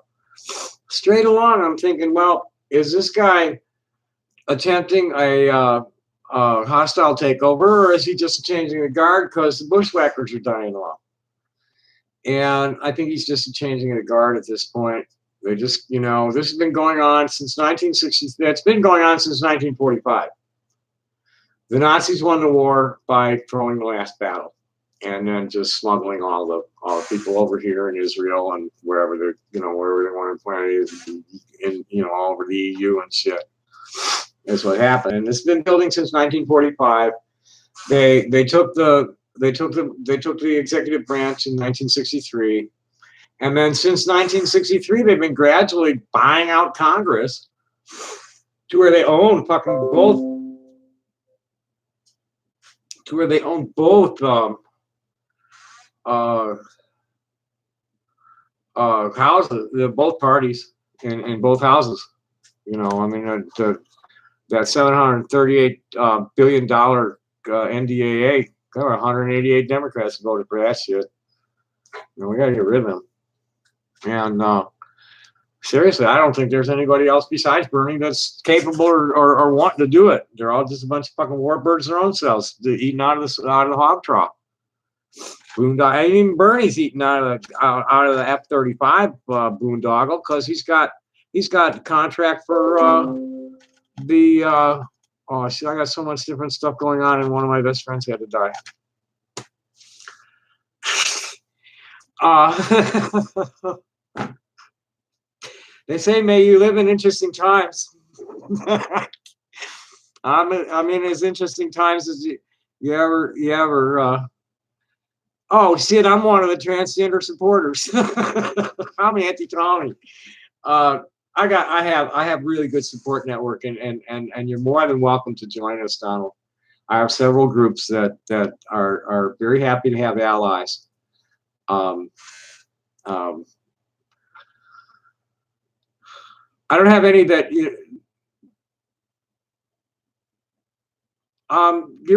straight along, I'm thinking, well, is this guy attempting a hostile takeover, or is he just changing the guard because the bushwhackers are dying off? And I think he's just changing the guard at this point. They just, this has been going on since 1960. It's been going on since 1945. The Nazis won the war by throwing the last battle, and then just smuggling all the people over here in Israel and wherever they want to plant it, in all over the EU and shit. That's what happened, and it's been building since 1945. They took the executive branch in 1963, and then since 1963 they've been gradually buying out Congress to where they own both houses, both parties in both houses. That $738 billion NDAA, there were 188 Democrats voted for that shit. We got to get rid of them. And seriously, I don't think there's anybody else besides Bernie that's capable or wanting to do it. They're all just a bunch of fucking warbirds their own selves, eating out of the hog trough. Even Bernie's eating out of the F-35 boondoggle, because he's got a contract for I got so much different stuff going on, and one of my best friends had to die. They say, may you live in interesting times. I'm in as interesting times as you ever. Oh shit! I'm one of the transgender supporters. I'm anti-Tommy. I have really good support network, and you're more than welcome to join us, Donald. I have several groups that are very happy to have allies. Um, um, I don't have any that you're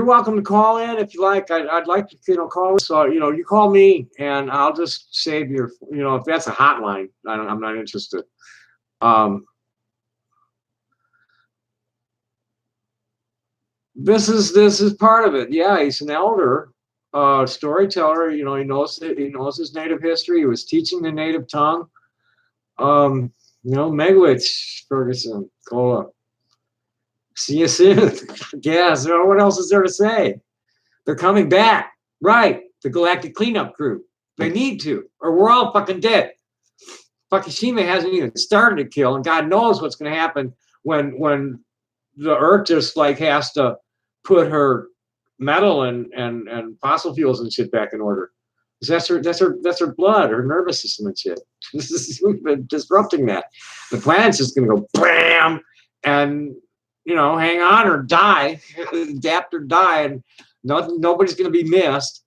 welcome to call in if you like. I'd like to, call. So, you call me and I'll just save your, if that's a hotline, I'm not interested. This is part of it. Yeah, he's an elder, storyteller. He knows his native history. He was teaching the native tongue. Megwitch, Ferguson, Cola. See you soon. Yeah, so what else is there to say? They're coming back. Right. The Galactic Cleanup Crew. They need to, or we're all fucking dead. Fukushima hasn't even started to kill, and God knows what's going to happen when the Earth just like has to put her metal and fossil fuels and shit back in order. That's her blood, her nervous system and shit. This is disrupting that. The planet's just going to go bam, and hang on or die, adapt or die, and nobody's going to be missed.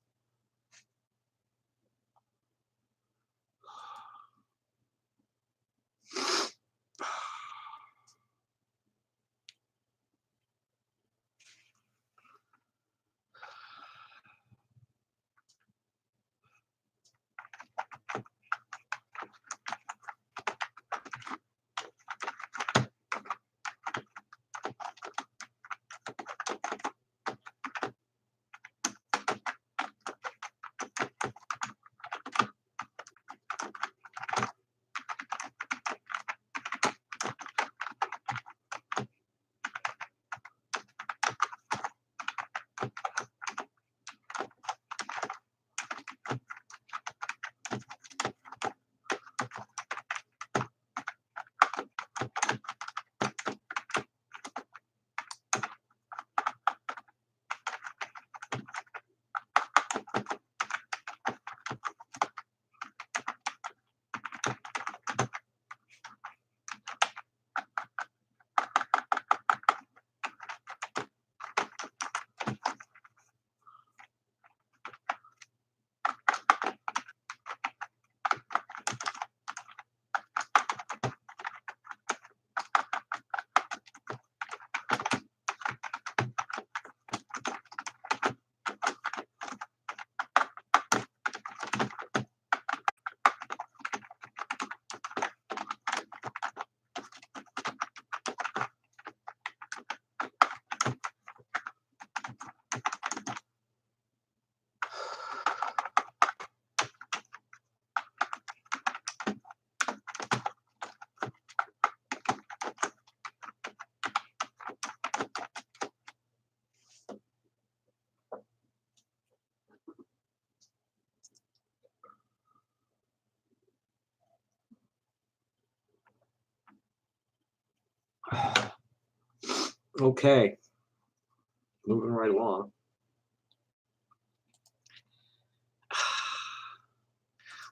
Okay, moving right along.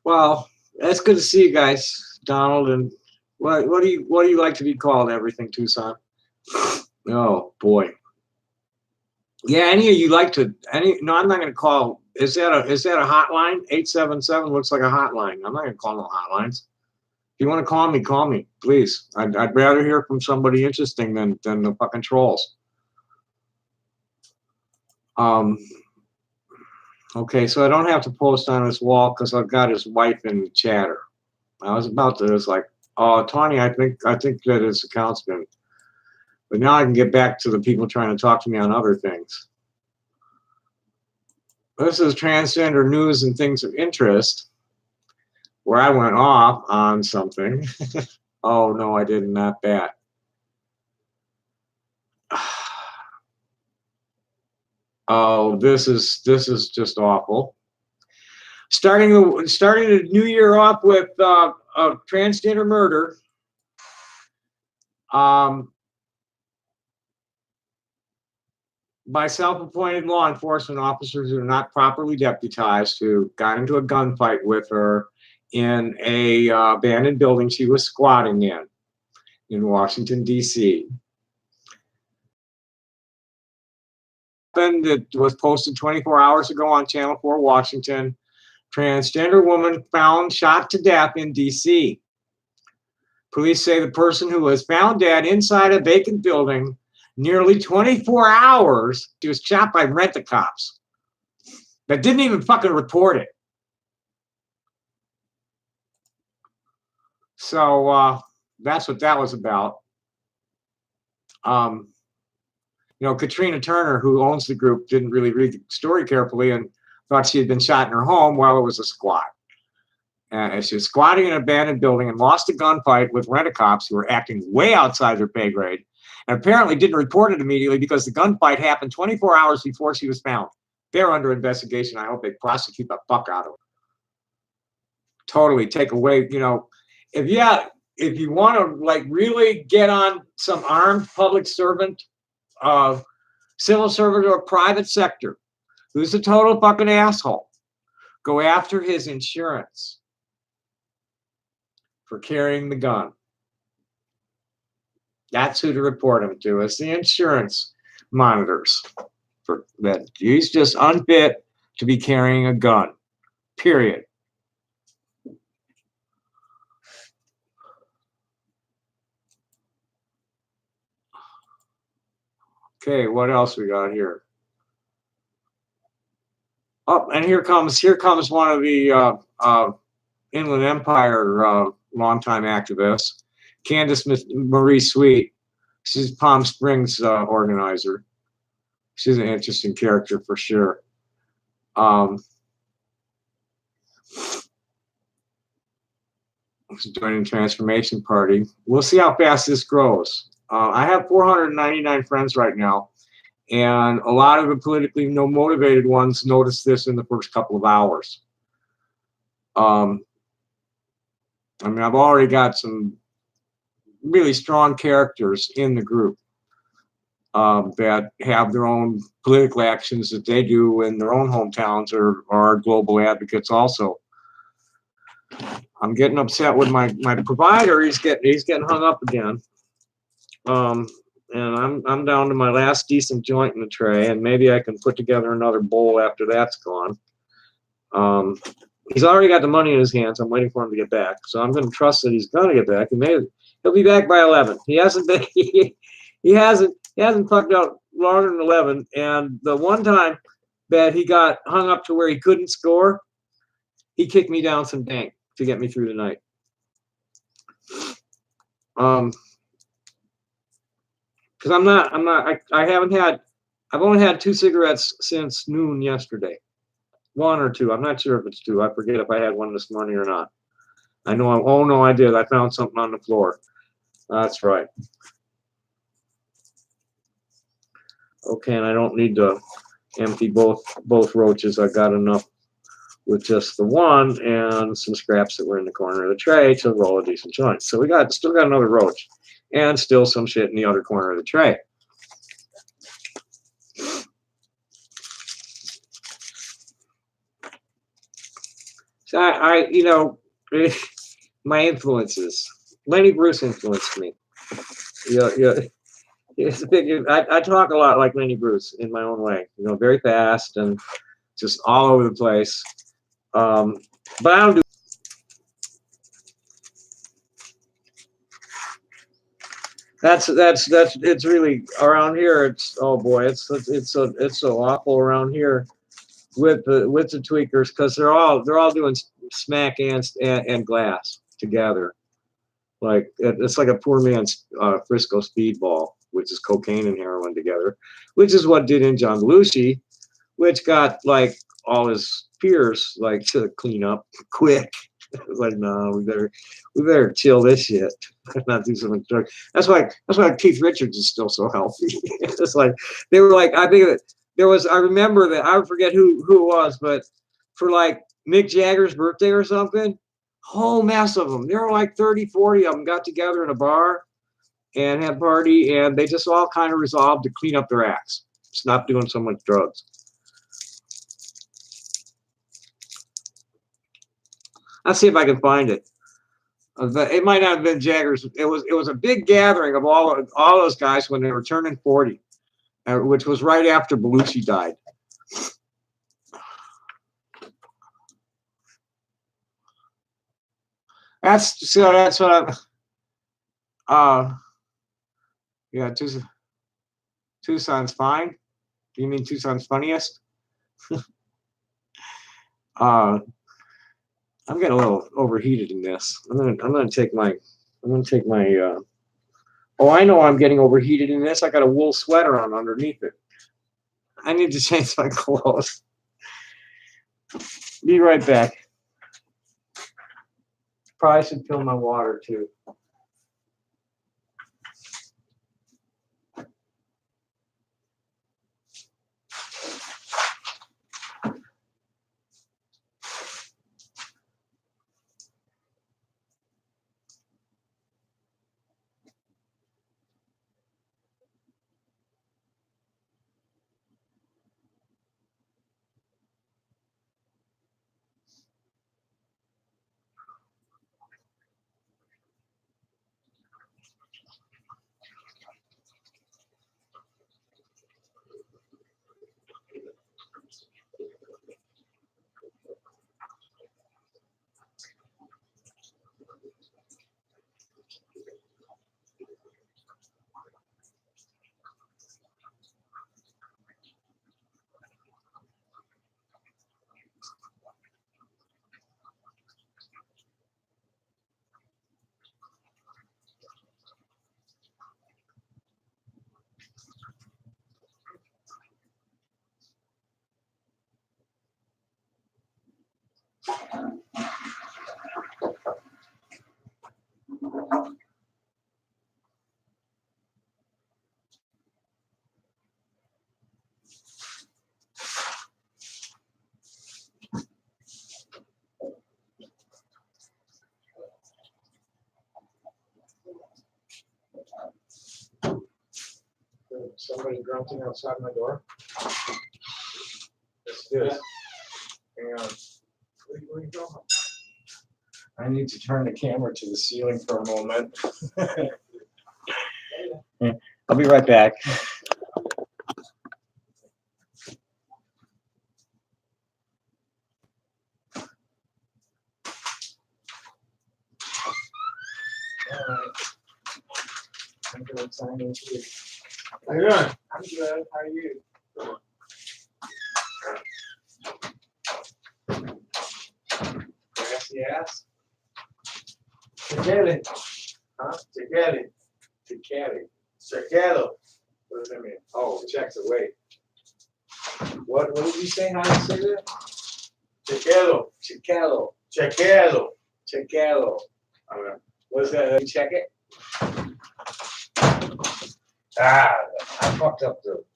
Well, that's good to see you guys, Donald. And what do you like to be called? Everything, Tucson. Oh boy. Yeah, any of you like to? No, I'm not going to call. Is that a hotline? 877 looks like a hotline. I'm not going to call no hotlines. If you want to call me, please. I'd rather hear from somebody interesting than the fucking trolls. Okay, so I don't have to post on his wall because I've got his wife in the chatter. I was about to. It's like, oh, Tony, I think that his account's been. But now I can get back to the people trying to talk to me on other things. This is transgender news and things of interest, where I went off on something. Oh no, I did not that. Oh, this is just awful. Starting the new year off with a transgender murder. By self-appointed law enforcement officers who are not properly deputized, who got into a gunfight with her in a abandoned building she was squatting in. in Washington, D.C. That was posted 24 hours ago on Channel 4 Washington. Transgender woman found shot to death in D.C. Police say the person who was found dead inside a vacant building nearly 24 hours was shot by rent-a-cops that didn't even fucking report it. So that's what that was about. Katrina Turner, who owns the group, didn't really read the story carefully and thought she had been shot in her home while it was a squat. And she was squatting in an abandoned building and lost a gunfight with rent-a-cops who were acting way outside their pay grade, and apparently didn't report it immediately because the gunfight happened 24 hours before she was found. They're under investigation. I hope they prosecute the fuck out of them. Totally take away, if you want to like really get on some armed public servant, civil servant or private sector who's a total fucking asshole, go after his insurance for carrying the gun. That's who to report him to. It's the insurance monitors for that. He's just unfit to be carrying a gun. Period. Okay, what else we got here? Oh, and here comes one of the Inland Empire longtime activists, Candace Marie Sweet. She's Palm Springs organizer. She's an interesting character for sure. Joining Transformation Party. We'll see how fast this grows. I have 499 friends right now, and a lot of the politically motivated ones noticed this in the first couple of hours. I've already got some really strong characters in the group that have their own political actions that they do in their own hometowns or are global advocates also. I'm getting upset with my provider. He's getting hung up again. And I'm down to my last decent joint in the tray, and maybe I can put together another bowl after that's gone. He's already got the money in his hands. I'm waiting for him to get back, so I'm going to trust that he's going to get back. He'll be back by 11. He hasn't been, he hasn't fucked out longer than 11. And the one time that he got hung up to where he couldn't score, he kicked me down some dank to get me through the night. Because I've only had 2 cigarettes since noon yesterday. 1 or 2. I'm not sure if it's 2. I forget if I had one this morning or not. I know. Oh no, I did. I found something on the floor. That's right. Okay, and I don't need to empty both roaches. I got enough with just the one and some scraps that were in the corner of the tray to roll a decent joint. So we still got another roach and still some shit in the other corner of the tray. So my influences. Lenny Bruce influenced me. I talk a lot like Lenny Bruce in my own way. Very fast and just all over the place. But I don't do. That's it's really around here. It's oh boy, it's so awful around here with the tweakers because they're all doing smack and glass together. Like it's like a poor man's Frisco speedball, which is cocaine and heroin together, which is what did in John Belushi, which got like all his peers like to clean up quick. It's like, no, we better chill this shit. Not do something drug. That's why Keith Richards is still so healthy. It's like they were like, I think there was, I remember that, I forget who it was, but for like Mick Jagger's birthday or something, whole mess of them. There were like 30, 40 of them got together in a bar and had a party, and they just all kind of resolved to clean up their acts, stop doing so much drugs. I'll see if I can find it. It might not have been Jaggers. It was a big gathering of all those guys when they were turning 40, which was right after Belushi died. That's what yeah, Tucson's fine. You mean Tucson's funniest? I'm getting a little overheated in this. I'm gonna take my oh, I know I'm getting overheated in this. I got a wool sweater on underneath it. I need to change my clothes. Be right back. Probably should fill my water too. Somebody grunting outside my door. Yes, it is. Hang on. Where are you going? I need to turn the camera to the ceiling for a moment. I'll be right back. All right. I'm going to sign in too. How you doing? I'm good. How are you? Grassy ass? Tequila. Huh? Tequila. Tequila. Tequila. What does that mean? Oh, checks the weight. What did you say? How do you say that? Tequila. Tequila. Tequila. Tequila. What is that? You check it? I fucked up too.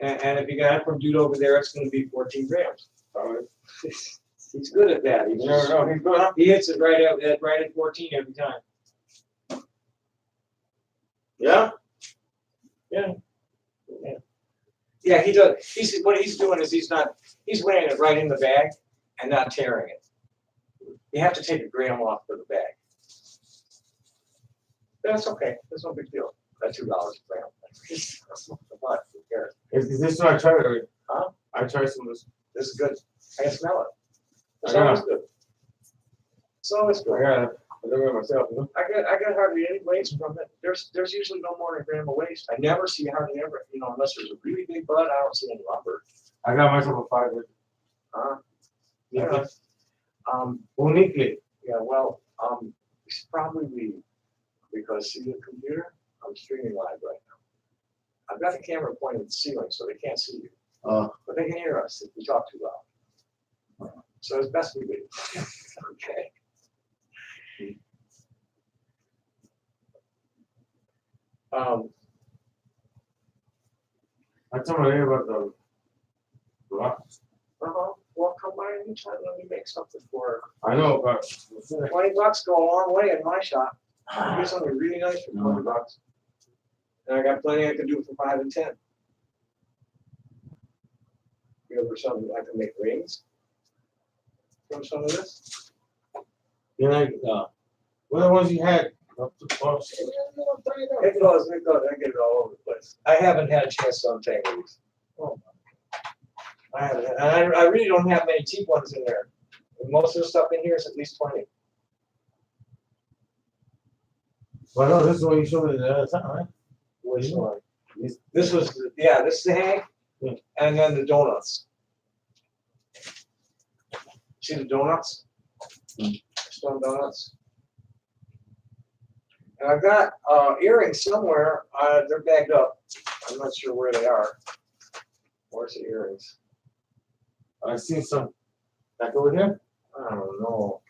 And if you got it from dude over there, it's going to be 14 grams. He's good at that. He's good. He hits it right at 14 every time. Yeah. Yeah. Yeah. Yeah. He does. What he's doing is he's weighing it right in the bag and not tearing it. You have to take a gram off for the bag. That's okay. That's no big deal. That's $2 a gram. That's not a lot. Who cares? Is this one I tried already? Huh? I tried some of this. This is good. I can smell it. It's I know. always good. It's always good. I do it myself. You know? I get hardly any waste from it. There's usually no more than a gram of waste. I never see hardly ever, unless there's a really big bud, I don't see any lumber. I got myself a 5. Yeah. Uniquely. Yeah, well, it's probably weed. Because see the computer? I'm streaming live right now. I've got the camera pointed at the ceiling so they can't see you. But they can hear us if we talk too loud. So it's best we do. Okay. I told my neighbor about the rocks. Well, come by anytime. Let me make something for her. I know, but $20 go a long way in my shop. I get something really nice for $20. And I got plenty I can do for 5 and 10. For something I can make rings from some of this. You know, what are the ones you had? Up to close. It goes, I get it all over the place. I haven't had a chance to untangle these. Oh. I haven't, and I really don't have many cheap ones in there. Most of the stuff in here is at least 20. Well, no, this is what you showed me the other time, right? Which one? This was, yeah, this is the hang, Yeah. and then the donuts. See the donuts? Stone donuts. And I've got earrings somewhere. They're bagged up. I'm not sure where they are. Where's the earrings? I see some back over here. I don't know.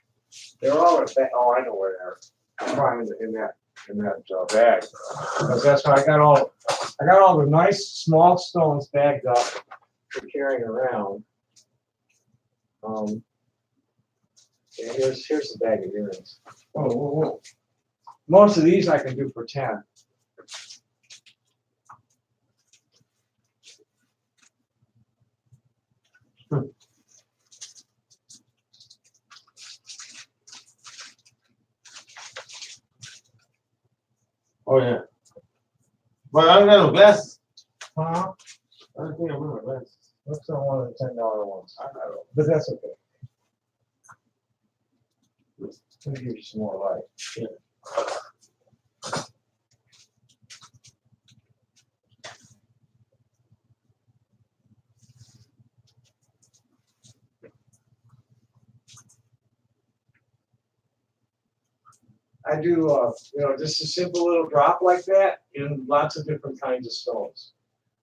They're all in back. Oh, I know where they are. I'm probably in that bag. Because that's why I got all the nice small stones bagged up for carrying around. And here's the bag of earrings. Oh, whoa, whoa. Most of these I can do for 10. Oh yeah. But I don't got no glasses. Huh? I don't think I wear my glasses. Looks like one of the $10 ones. I don't know, but that's okay. It's gonna give you some more light. Yeah. I do, just a simple little drop like that in lots of different kinds of stones.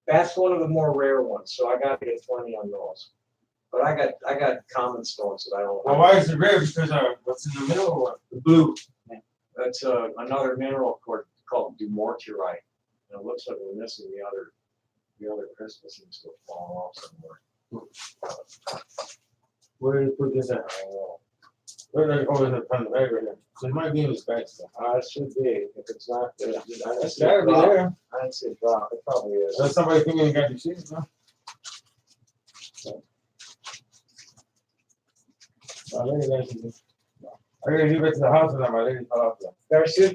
That's one of the more rare ones, so I gotta get 20 on those. But I got common stones that I don't. Well, why is it red? Because what's in the middle or what? The blue. That's another mineral called dumortierite. And it looks like we're missing the other crystal seems to have fallen off somewhere. Where do you put this at? I don't know. Where did I go in the front of the bag right now? So it might be in this bag still. It should be. If it's not, I didn't It's see gotta a be drop. there. I didn't see a drop. It probably is. Unless somebody came in and got the shoes, no? My lady likes it. I gotta leave it to the house and my lady fell off there. There should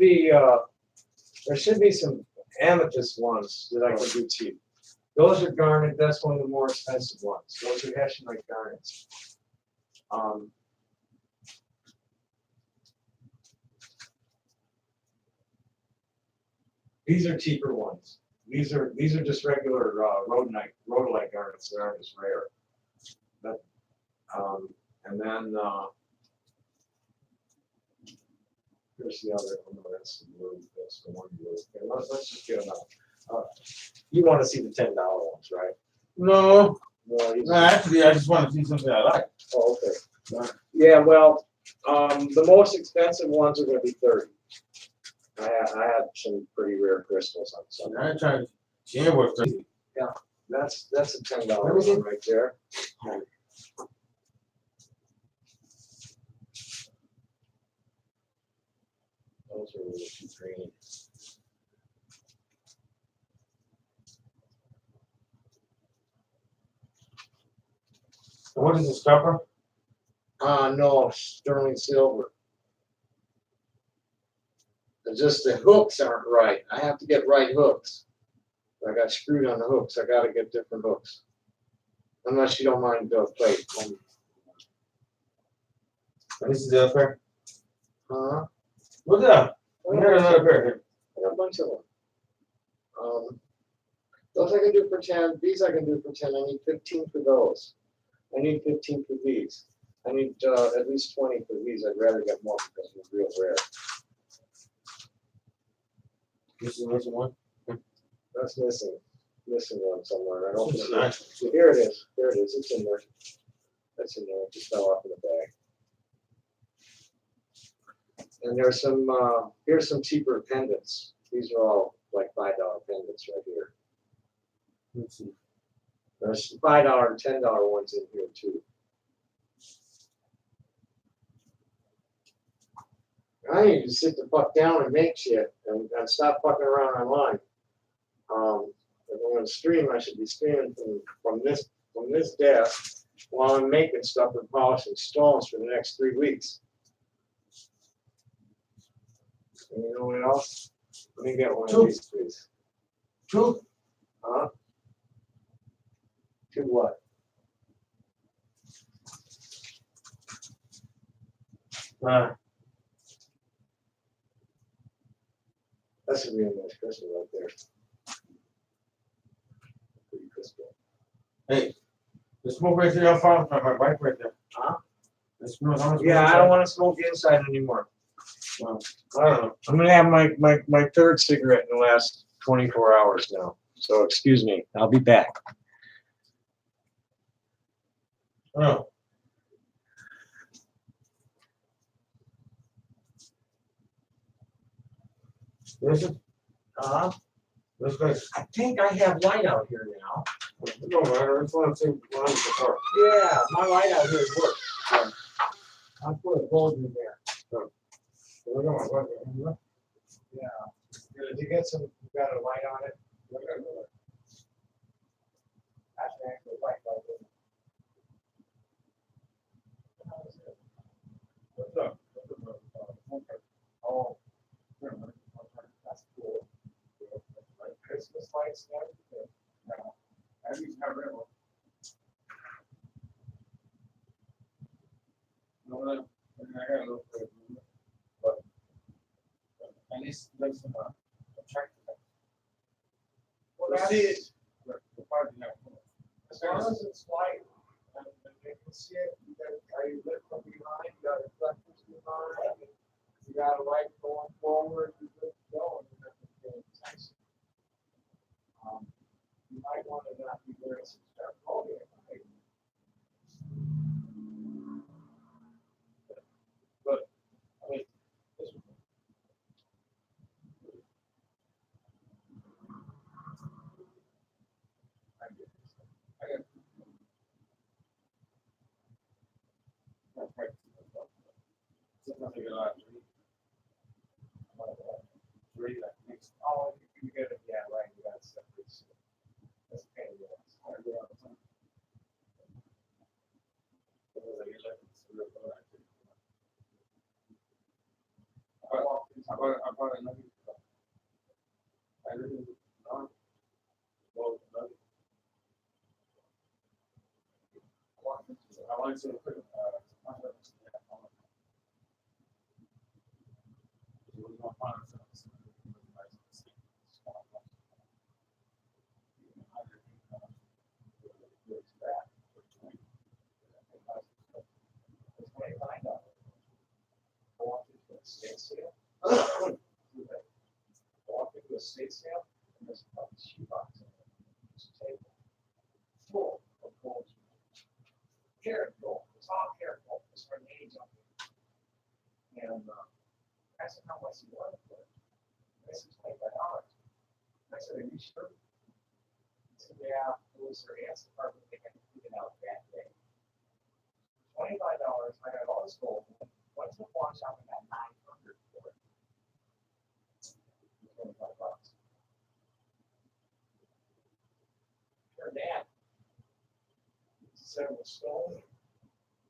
be some amethyst ones that I can do cheap. Those are garnet. That's one of the more expensive ones. Those are Hessianite garnets. These are cheaper ones. These are just regular rhodolite garnets that aren't as rare. But and then here's the other. Oh no, that's the blue. That's the one blue. Okay, let's just get them out. You want to see the $10 ones, right? No, No, no, actually, I just want to see something I like. Oh, okay. Yeah, well, the most expensive ones are going to be 30. I have some pretty rare crystals on some. I ain't trying to share with them. That's a $10 Let me see. one right there. Those are a little too green. What is this, copper? No, sterling silver. It's just the hooks aren't right. I have to get right hooks. I got screwed on the hooks. I got to get different hooks. Unless you don't mind the plate. This is the other pair. What's up? I We got another pair here. got a bunch of them. Those I can do for 10. These I can do for 10. I need 15 for those. I need 15 for these. I need at least 20 for these. I'd rather get more because they're real rare. This is missing one. That's missing one somewhere. I don't This is see it. nice. So here it is. There it is. It's in there. That's in there. It just fell off in the bag. And there's some. Here's some cheaper pendants. These are all like $5 pendants right here. Let's see. There's $5 and $10 ones in here too. I need to sit the fuck down and make shit and stop fucking around online. If I'm gonna stream, I should be streaming from this desk while I'm making stuff and polishing stones for the next 3 weeks. Anyone else? Let me get one Two. of these, please. Two. Huh? To what? That's a really nice crystal right there. Pretty crystal. Hey, the smoke right there, I found from my bike right there. Huh? The smoke, how much Yeah, I don't want to smoke inside anymore. Well, I don't know. I'm gonna have my third cigarette in the last 24 hours now. So excuse me. I'll be back. oh. This is, Uh-huh. this guy's, I think I have light out here now. no matter, it's one of the same lines before. Yeah, my light out here works. I'll put a bulb in there. Look at my bike. Yeah. Did you get some, you got a light on it? That's actually light right there. What's up? Oh. That's cool. Like Christmas lights and everything. I used to have red one. No, I got a little bit. But at least there's some attractive. Well, The that's, seats, the party now. as long as it's light, and they can see it, you got, you lit from behind, you got reflectors behind, and you got a light going forward, you're good to go, and you're not gonna get nice. You might want to not be wearing some stuff, oh, yeah, right. But, I mean, this one. I get this. I got. That's right. Sometimes I get a lot of read. Read that next. Oh, you get it, yeah, right, you got separate. That's pain, yeah. I do all the time. Because I get like it's a real good idea. I bought another. I really not. Well, another. I wanted to put State sale. Walk into a state sale, and there's a shoebox in there. There's a table full of gold. Carrot gold, it's all carrot gold, it's her name's on it. And I said, how much you want for it? And they said, $25. I said, are you sure? He said, yeah, it was her aunt's apartment, they had to pick it out that day. $25, I got all this gold, went to the pawn shop and got $900 for it. $25. Her dad said it was stolen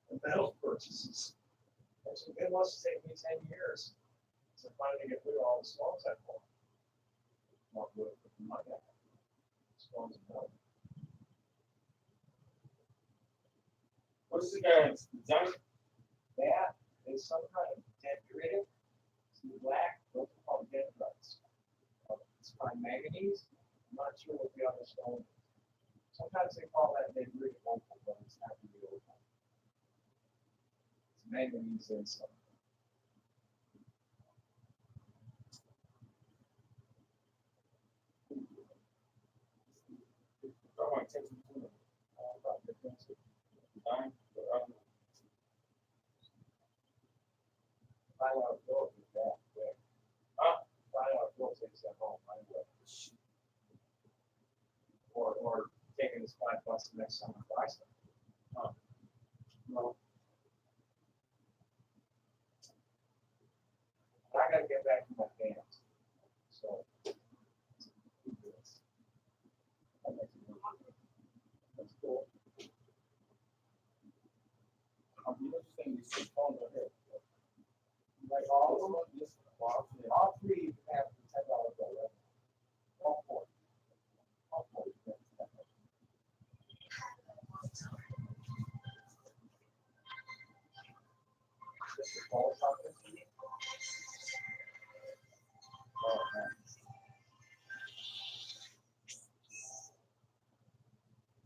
and metal purchases. I said, it must take me 10 years to finally get rid of all the stones I bought. Not good for the money I had. Stones and metal. what's the guy's design? That is some kind of dendritic. It's black, those are called dendrites. It's by manganese. I'm not sure what the other stone is. Sometimes they call that dendritic opal, but it's not really opal. It's manganese in some. I want to take some to about the design. Find out gold is that quick. Find out gold takes that home right away. Or taking this $5 the next time I buy something. No. I gotta get back to my pants. So. That's cool. I'm interested in these phones right here. Like all of them? This one, wow, yeah. All three you can have for $10 bill, right? All four. All four. Just the ball socket. Oh, man.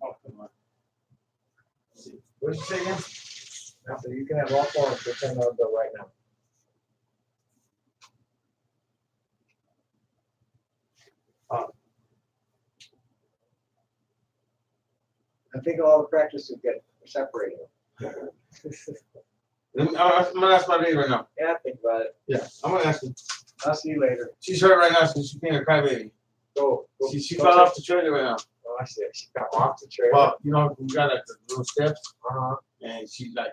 Oh, come on. What did you say again? So you can have all four for $10 bill right now. I think all the practice will get separated. I'm gonna ask my lady right now. Yeah, think about it. Yeah, I'm gonna ask her. I'll see you later. She's hurt right now, so she's being a crybaby. Go. She go fell check- off the trailer right now. Oh, I see. She got off the trailer. Well, you know, we got like the little steps, Uh-huh. and she like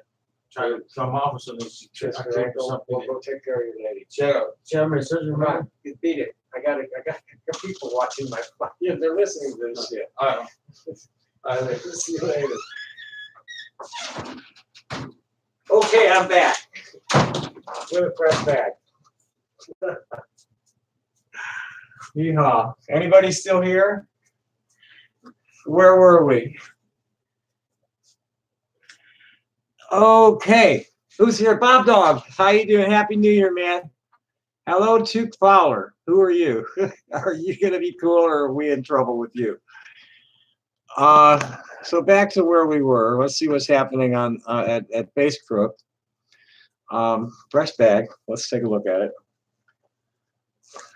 trying to come off or something. She tripped Just or go, something. go take care of your lady. She had my surgery, Come man. on, you beat it. I got people watching my. Yeah, they're listening to this shit. All right. All right. See you later. Okay, I'm back with a fresh bag. Yeehaw. Anybody still here? Where were we? Okay. Who's here? Bob Dog. How you doing? Happy New Year, man. Hello, Tuke Fowler. Who are you? Are you going to be cool or are we in trouble with you? So back to where we were. Let's see what's happening on at Base Crook. Fresh bag. Let's take a look at it.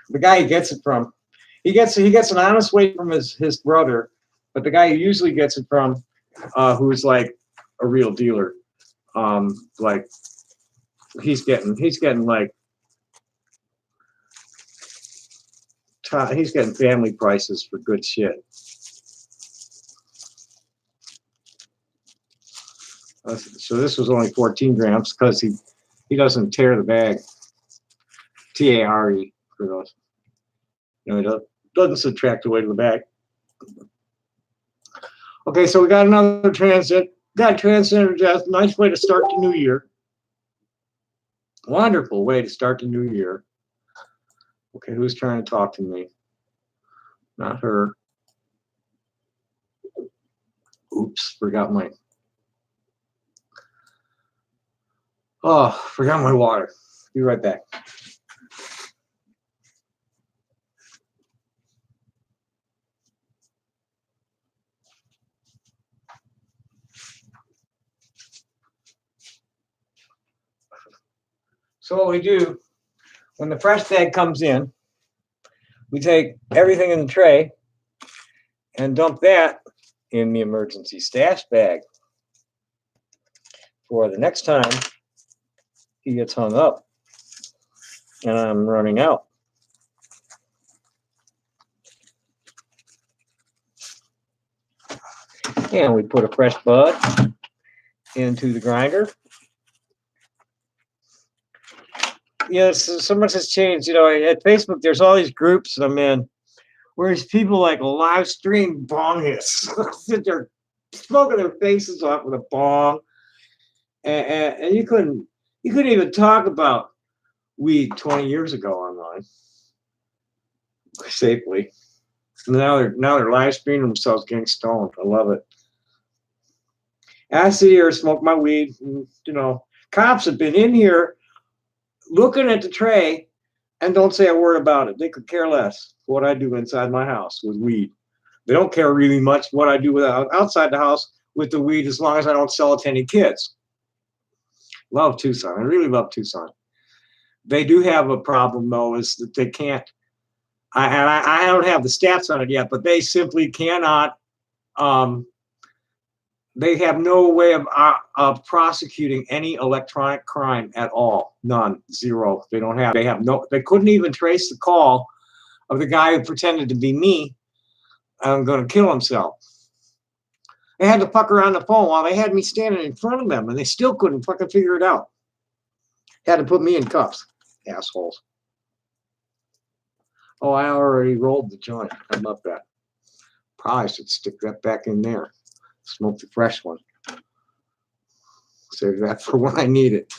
The guy he gets it from, he gets an honest weight from his brother, but the guy who usually gets it from, who's like a real dealer, like he's getting like he's getting family prices for good shit. So this was only 14 grams because he doesn't tear the bag. T-A-R-E for those. You know, it doesn't subtract the weight of the bag. Okay, so we got another transit. Got transgender death. Nice way to start the new year. Wonderful way to start the new year. Okay, who's trying to talk to me? Not her. Oops, forgot my. Oh, forgot my water. Be right back. So what we do, when the fresh bag comes in, we take everything in the tray and dump that in the emergency stash bag for the next time he gets hung up and I'm running out. And we put a fresh bud into the grinder. Yes, so much has changed. You know, at Facebook, there's all these groups that I'm in, where there's people like live stream bong hits, sit there smoking their faces off with a bong, and you couldn't even talk about weed 20 years ago online safely. Now they're live streaming themselves getting stoned. I love it. And I sit here, smoke my weed. And, you know, cops have been in here looking at the tray and don't say a word about it. They could care less what I do inside my house with weed. They don't care really much what I do outside the house with the weed as long as I don't sell it to any kids. Love Tucson. I really love Tucson. They do have a problem, though, is that they can't, I don't have the stats on it yet, but they simply cannot, they have no way of prosecuting any electronic crime at all. None. Zero. They couldn't even trace the call of the guy who pretended to be me and going to kill himself. They had to fuck around the phone while they had me standing in front of them, and they still couldn't fucking figure it out. Had to put me in cuffs. Assholes. Oh, I already rolled the joint. I love that. Probably should stick that back in there. Smoke the fresh one. Save that for when I need it.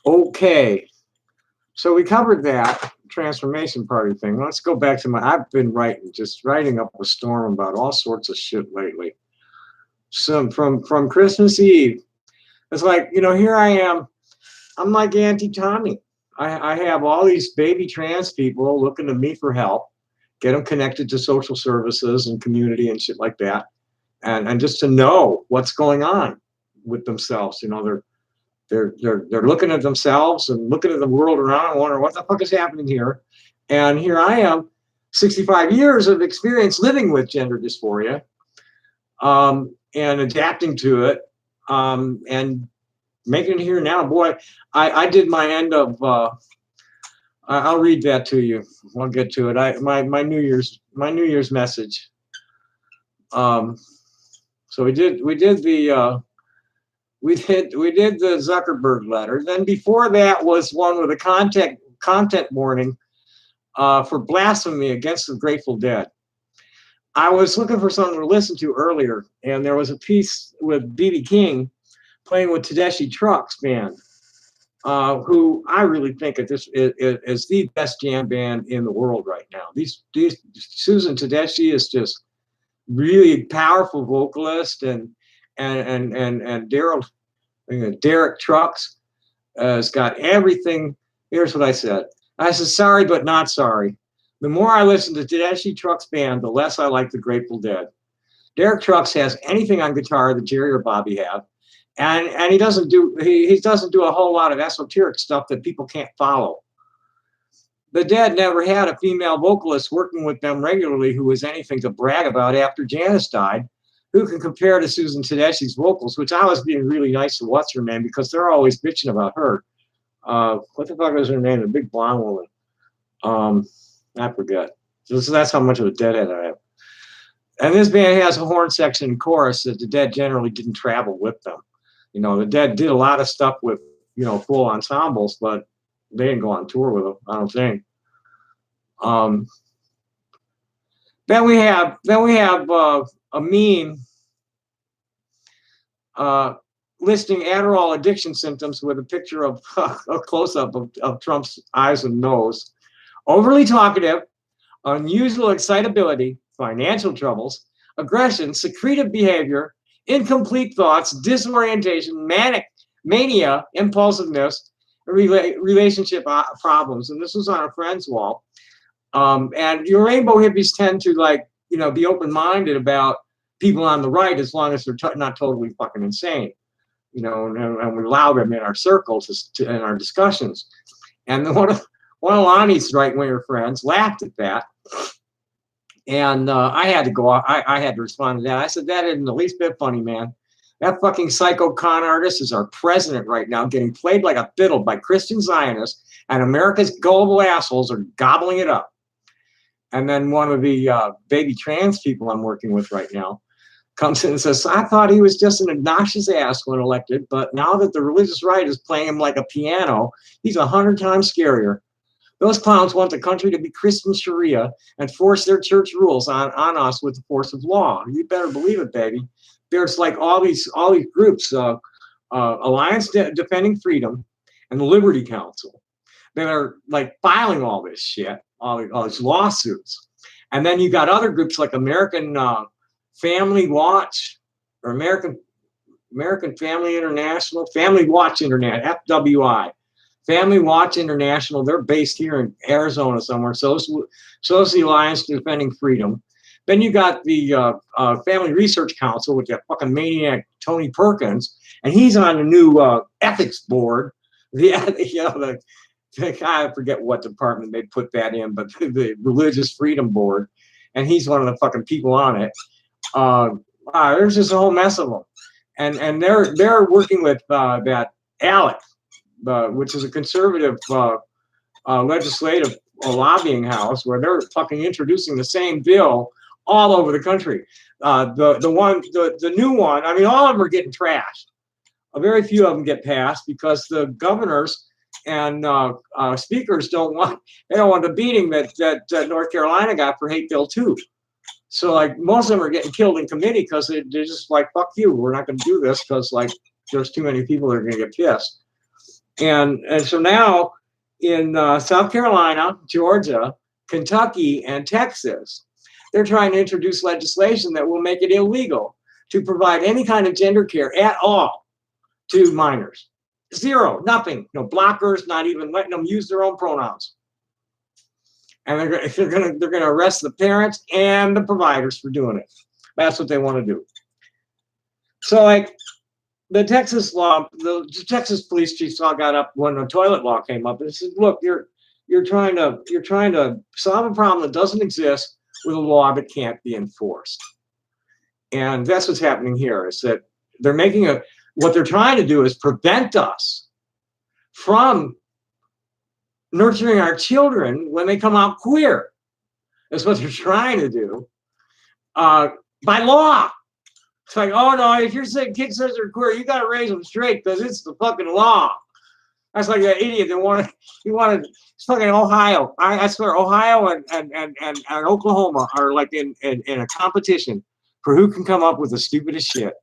Okay. So we covered that transformation party thing. Let's go back to I've been writing up a storm about all sorts of shit lately. So from Christmas Eve, it's like, here I am. I'm like Auntie Tommy. I have all these baby trans people looking to me for help, get them connected to social services and community and shit like that. And just to know what's going on with themselves. They're looking at themselves and looking at the world around and wondering what the fuck is happening here. And here I am, 65 years of experience living with gender dysphoria, and adapting to it, and making it here now. Boy, I did my end of. I'll read that to you. I'll get to it. My New Year's message. So we did the Zuckerberg letter. Then before that was one with a content warning for blasphemy against the Grateful Dead. I was looking for something to listen to earlier, and there was a piece with B.B. King playing with Tedeschi Trucks Band, who I really think is the best jam band in the world right now. These Susan Tedeschi is just really powerful vocalist, and Derek Trucks has got everything. Here's what I said. I said, sorry, but not sorry. The more I listen to Tedeschi Trucks Band, the less I like the Grateful Dead. Derek Trucks has anything on guitar that Jerry or Bobby have. And he doesn't do a whole lot of esoteric stuff that people can't follow. The Dead never had a female vocalist working with them regularly who was anything to brag about after Janis died, who can compare to Susan Tedeschi's vocals, which I was being really nice to what's her name because they're always bitching about her. What the fuck is her name? The big blonde woman. I forget. So that's how much of a Deadhead I have. And this band has a horn section and chorus that the Dead generally didn't travel with them. The Dead did a lot of stuff with, full ensembles, but they didn't go on tour with them, I don't think. Then we have a meme listing Adderall addiction symptoms with a picture of a close-up of Trump's eyes and nose. Overly talkative, unusual excitability, financial troubles, aggression, secretive behavior, incomplete thoughts, disorientation, mania, impulsiveness, relationship problems. And this was on a friend's wall. And your rainbow hippies tend to be open-minded about people on the right as long as they're not totally fucking insane. And we allow them in our circles in our discussions. And one of Lonnie's right-winger friends laughed at that. And I had to go off. I had to respond to that. I said, that isn't the least bit funny, man. That fucking psycho con artist is our president right now, getting played like a fiddle by Christian Zionists, and America's gullible assholes are gobbling it up. And then one of the baby trans people I'm working with right now comes in and says, I thought he was just an obnoxious ass when elected, but now that the religious right is playing him like a piano, he's 100 times scarier. Those clowns want the country to be Christian Sharia and force their church rules on us with the force of law. You better believe it, baby. There's like all these groups, Alliance Defending Freedom and the Liberty Council, that are like filing all this shit, all these lawsuits. And then you got other groups like American Family Watch or American Family International, Family Watch Internet, FWI. Family Watch International, they're based here in Arizona somewhere. So is the Alliance Defending Freedom. Then you got the Family Research Council with that fucking maniac Tony Perkins, and he's on the new ethics board. I forget what department they put that in, but the Religious Freedom Board, and he's one of the fucking people on it. There's just a whole mess of them, and they're working with that ALEC. Which is a conservative legislative lobbying house where they're fucking introducing the same bill all over the country. The new one, I mean, all of them are getting trashed. Very few of them get passed because the governors and speakers don't want the beating that North Carolina got for Hate Bill 2. So like most of them are getting killed in committee because they're just like, fuck you, we're not going to do this because like there's too many people that are going to get pissed. And so now in South Carolina, Georgia, Kentucky, and Texas. They're trying to introduce legislation that will make it illegal to provide any kind of gender care at all to minors. Zero, nothing, no blockers, not even letting them use their own pronouns. And they're gonna arrest the parents and the providers for doing it. That's what they want to do. So like the Texas law, the Texas police chiefs all got up when the toilet law came up and said, "Look, you're trying to solve a problem that doesn't exist with a law that can't be enforced." And that's what's happening here. Is that they're making what they're trying to do is prevent us from nurturing our children when they come out queer. That's what they're trying to do by law. It's like, oh no, if your kid says they're queer, you got to raise them straight because it's the fucking law. That's like that idiot that it's fucking Ohio. I swear, Ohio and Oklahoma are like in a competition for who can come up with the stupidest shit.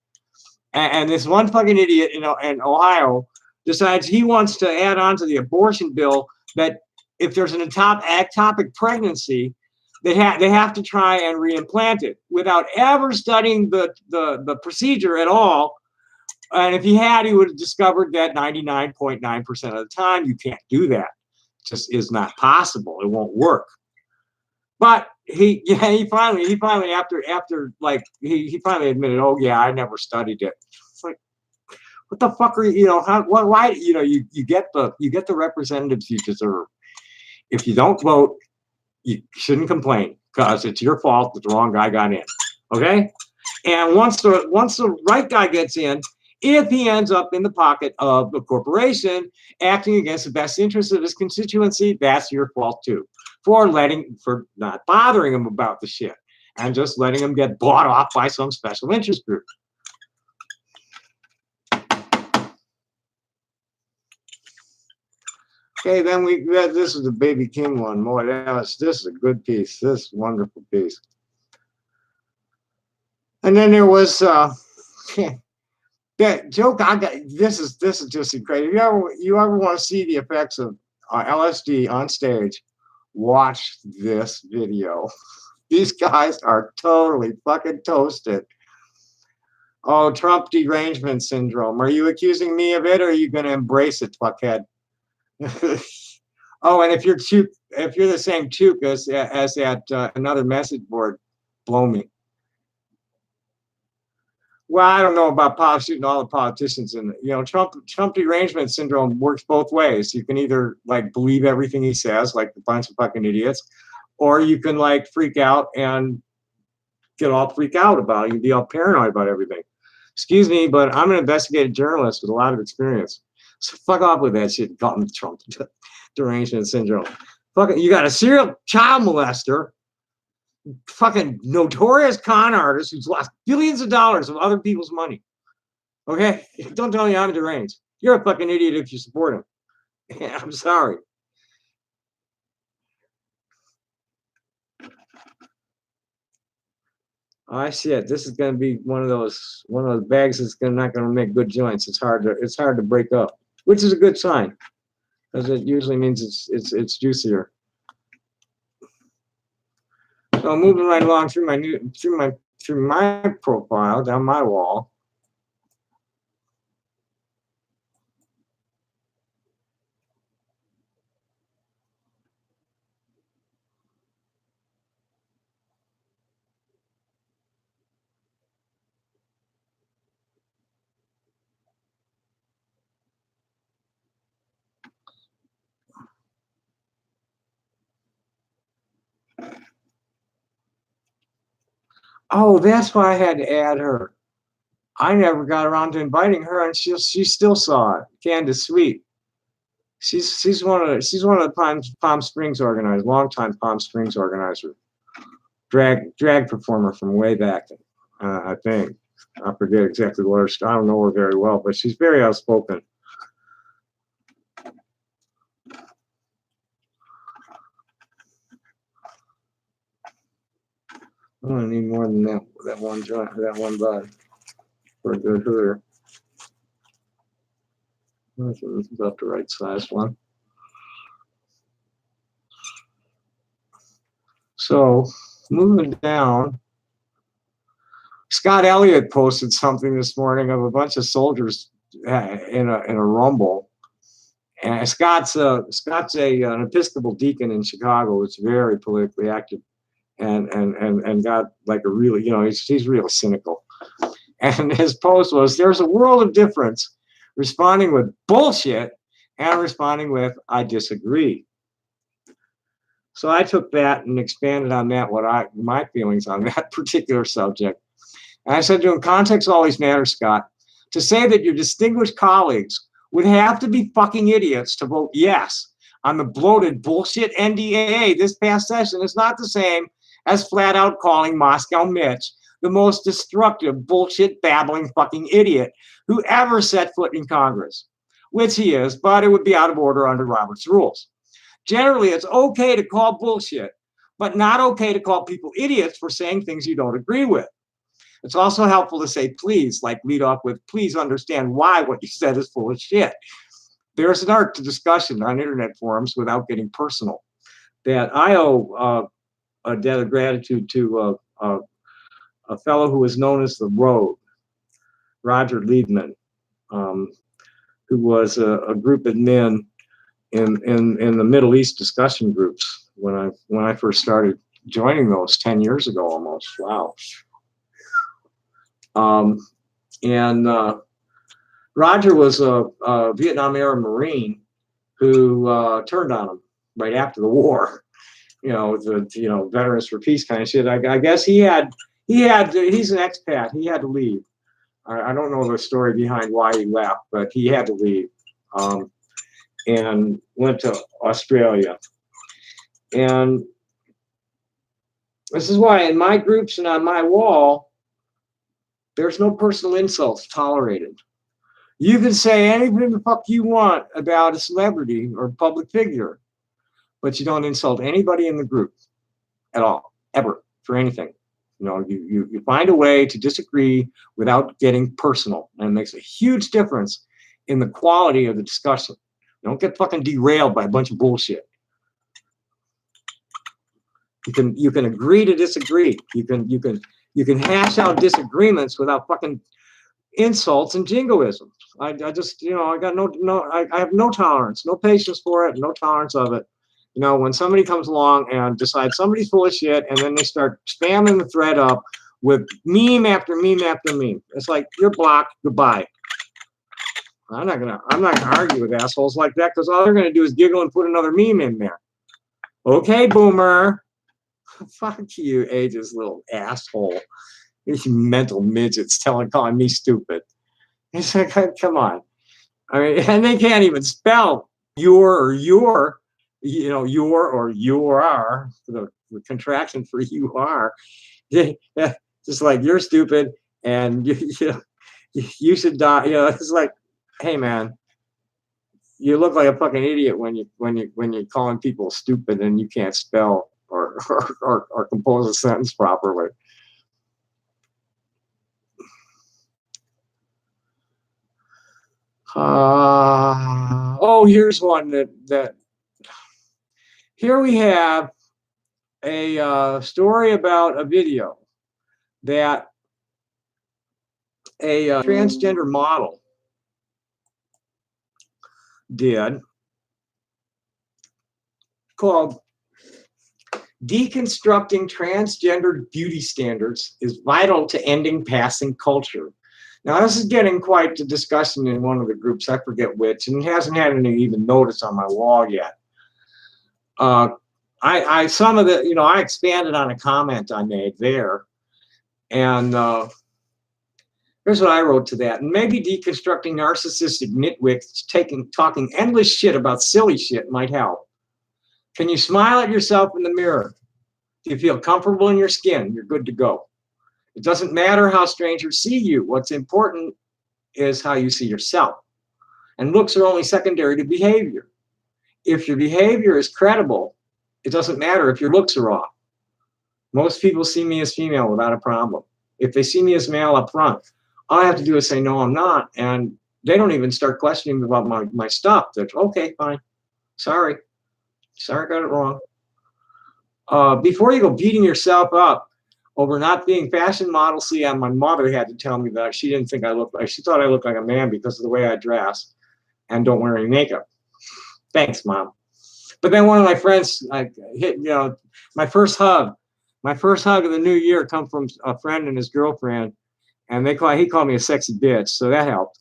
And this one fucking idiot in Ohio decides he wants to add on to the abortion bill that if there's an ectopic pregnancy, they have to try and reimplant it without ever studying the procedure at all. And if he had, he would have discovered that 99.9% of the time you can't do that. It just is not possible. It won't work. But he finally admitted, oh yeah, I never studied it. It's like, what the fuck are you? Why? You get the representatives you deserve. If you don't vote, you shouldn't complain because it's your fault that the wrong guy got in. Okay? And once the right guy gets in, if he ends up in the pocket of a corporation acting against the best interest of his constituency, that's your fault too. For not bothering him about the shit and just letting him get bought off by some special interest group. Okay, then this is the Baby King one. Boy, this is a good piece. This is a wonderful piece. And then there was that joke I got. This is just incredible. You ever want to see the effects of LSD on stage? Watch this video. These guys are totally fucking toasted. Oh, Trump derangement syndrome. Are you accusing me of it, or are you going to embrace it, fuckhead? Oh, and if you're the same chook as at another message board, blow me. Well, I don't know about shooting all the politicians, and Trump derangement syndrome works both ways. You can either like believe everything he says, like a bunch of fucking idiots, or you can like freak out and get all freaked out about it. You be all paranoid about everything. Excuse me, but I'm an investigative journalist with a lot of experience. So fuck off with that shit. Call Trump derangement syndrome. Fucking, you got a serial child molester, fucking notorious con artist who's lost billions of dollars of other people's money. Okay? Don't tell me I'm deranged. You're a fucking idiot if you support him. I'm sorry. Oh shit! This is gonna be one of those bags that's not gonna make good joints. It's hard to break up, which is a good sign, because it usually means it's juicier. So moving right along through my profile down my wall. Oh, that's why I had to add her. I never got around to inviting her, and she still saw it. Candace Sweet. She's one of the Palm Springs organizers, longtime Palm Springs organizer, drag performer from way back. I think I forget exactly what her. I don't know her very well, but she's very outspoken. I'm gonna need more than that one joint, that one bud for a good hooter. This is about the right size one. So moving down, Scott Elliott posted something this morning of a bunch of soldiers in a rumble. And Scott's an Episcopal deacon in Chicago. It's very politically active, and got like a really, he's really cynical. And his post was, "There's a world of difference responding with bullshit and responding with I disagree." So I took that and expanded on that, my feelings on that particular subject. And I said to him, "Context always matters, Scott. To say that your distinguished colleagues would have to be fucking idiots to vote yes on the bloated bullshit NDAA this past session is not the same as flat out calling Moscow Mitch the most destructive, bullshit, babbling fucking idiot who ever set foot in Congress," which he is, but it would be out of order under Robert's rules. Generally, it's okay to call bullshit, but not okay to call people idiots for saying things you don't agree with. It's also helpful to say please, like lead off with, "Please understand why what you said is full of shit." There's an art to discussion on internet forums without getting personal. That I owe a debt of gratitude to a fellow who was known as the Road, Roger Liebman, who was a group admin in the Middle East discussion groups when I first started joining those 10 years ago almost. Wow. And Roger was a Vietnam era Marine who turned on him right after the war. The Veterans for Peace kind of shit. I guess he's an expat. He had to leave. I don't know the story behind why he left, but he had to leave and went to Australia. And this is why in my groups and on my wall, there's no personal insults tolerated. You can say anything the fuck you want about a celebrity or public figure, but you don't insult anybody in the group at all, ever, for anything. You find a way to disagree without getting personal, and it makes a huge difference in the quality of the discussion. You don't get fucking derailed by a bunch of bullshit. You can agree to disagree. You can hash out disagreements without fucking insults and jingoisms. I just, I got I have no tolerance, no patience for it, no tolerance of it. When somebody comes along and decides somebody's full of shit, and then they start spamming the thread up with meme after meme after meme, it's like, you're blocked, goodbye. I'm not gonna argue with assholes like that, because all they're gonna do is giggle and put another meme in there. Okay, boomer. Fuck you, ageist little asshole. These mental midgets calling me stupid. It's like, come on. I mean, and they can't even spell your, you are, the contraction for you are. Just like, you're stupid and you should die. It's like, hey man, you look like a fucking idiot when you're calling people stupid and you can't spell or compose a sentence properly. Here's one that here we have a story about a video that a transgender model did called "Deconstructing Transgender Beauty Standards is Vital to Ending Passing Culture." Now, this is getting quite a discussion in one of the groups, I forget which, and it hasn't had any even notice on my wall yet. I expanded on a comment I made there, and here's what I wrote to that. "And maybe deconstructing narcissistic nitwits talking endless shit about silly shit might help. Can you smile at yourself in the mirror? Do you feel comfortable in your skin? You're good to go. It doesn't matter how strangers see you. What's important is how you see yourself. And looks are only secondary to behavior. If your behavior is credible, it doesn't matter if your looks are off. Most people see me as female without a problem. If they see me as male up front, all I have to do is say, no, I'm not. And they don't even start questioning about my stuff. They're okay, fine. Sorry, I got it wrong. Before you go beating yourself up over not being fashion model, see, my mother had to tell me that she didn't think I looked like, she thought I looked like a man because of the way I dress and don't wear any makeup. Thanks, Mom. But then one of my friends, my first hug of the new year come from a friend and his girlfriend, and he called me a sexy bitch, so that helped.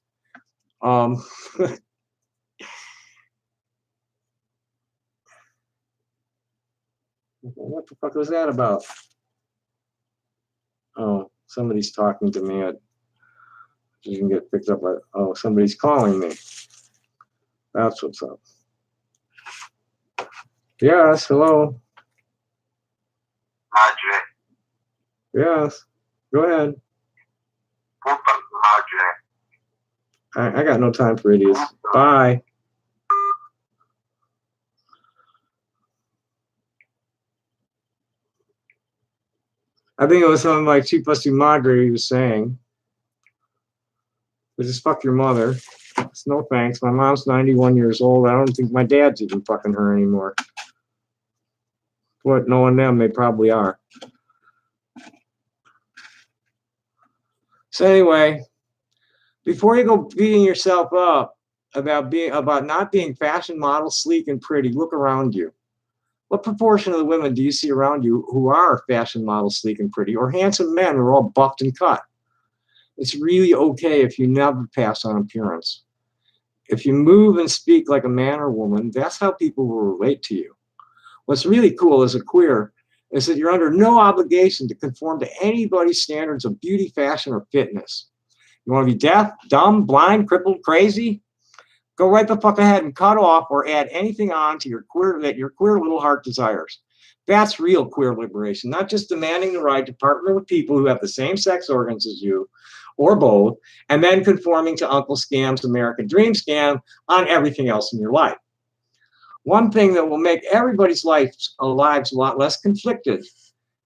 What the fuck was that about? Oh, somebody's talking to me. You can get picked up by, oh, somebody's calling me. That's what's up. Yes, hello. Madre. Yes, go ahead. Puta madre. I got no time for idiots. Bye. I think it was something like 2 + 2 Madre he was saying. But just fuck your mother. It's no thanks. My mom's 91 years old. I don't think my dad's even fucking her anymore. What, knowing them, they probably are. So anyway, before you go beating yourself up about not being fashion model, sleek and pretty, look around you. What proportion of the women do you see around you who are fashion model, sleek and pretty, or handsome men who are all buffed and cut? It's really okay if you never pass on appearance. If you move and speak like a man or woman, that's how people will relate to you. What's really cool as a queer is that you're under no obligation to conform to anybody's standards of beauty, fashion, or fitness. You want to be deaf, dumb, blind, crippled, crazy? Go right the fuck ahead and cut off or add anything on to your queer little heart desires. That's real queer liberation, not just demanding the right to partner with people who have the same sex organs as you, or both, and then conforming to Uncle Scam's American Dream scam on everything else in your life. One thing that will make everybody's lives a lot less conflicted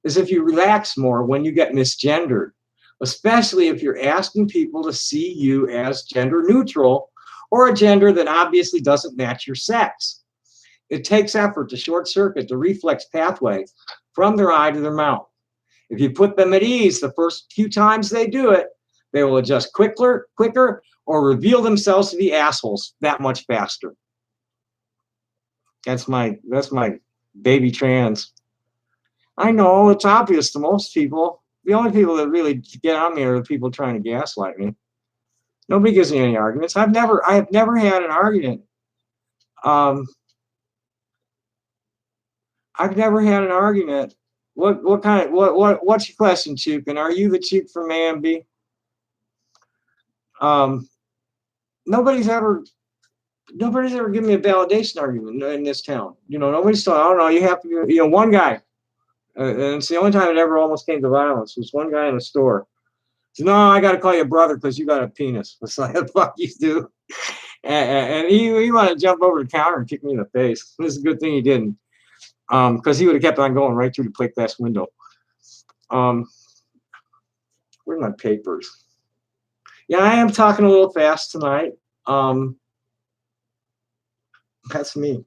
is if you relax more when you get misgendered, especially if you're asking people to see you as gender neutral or a gender that obviously doesn't match your sex. It takes effort to short circuit the reflex pathway from their eye to their mouth. If you put them at ease the first few times they do it, they will adjust quicker, or reveal themselves to be assholes that much faster. That's my baby trans. I know it's obvious to most people. The only people that really get on me are the people trying to gaslight me. Nobody gives me any arguments. I have never had an argument. I've never had an argument. What's your question, Chuck? And are you the Chuck from AMB? Nobody's ever given me a validation argument in this town. Nobody's thought, oh no, you have to, one guy, and it's the only time it ever almost came to violence, was one guy in a store. He said, no, I got to call you brother because you got a penis. It's like, the fuck you do? And he wanted to jump over the counter and kick me in the face. It's a good thing he didn't, because he would have kept on going right through the plate glass window. Where's my papers? Yeah, I am talking a little fast tonight. That's me.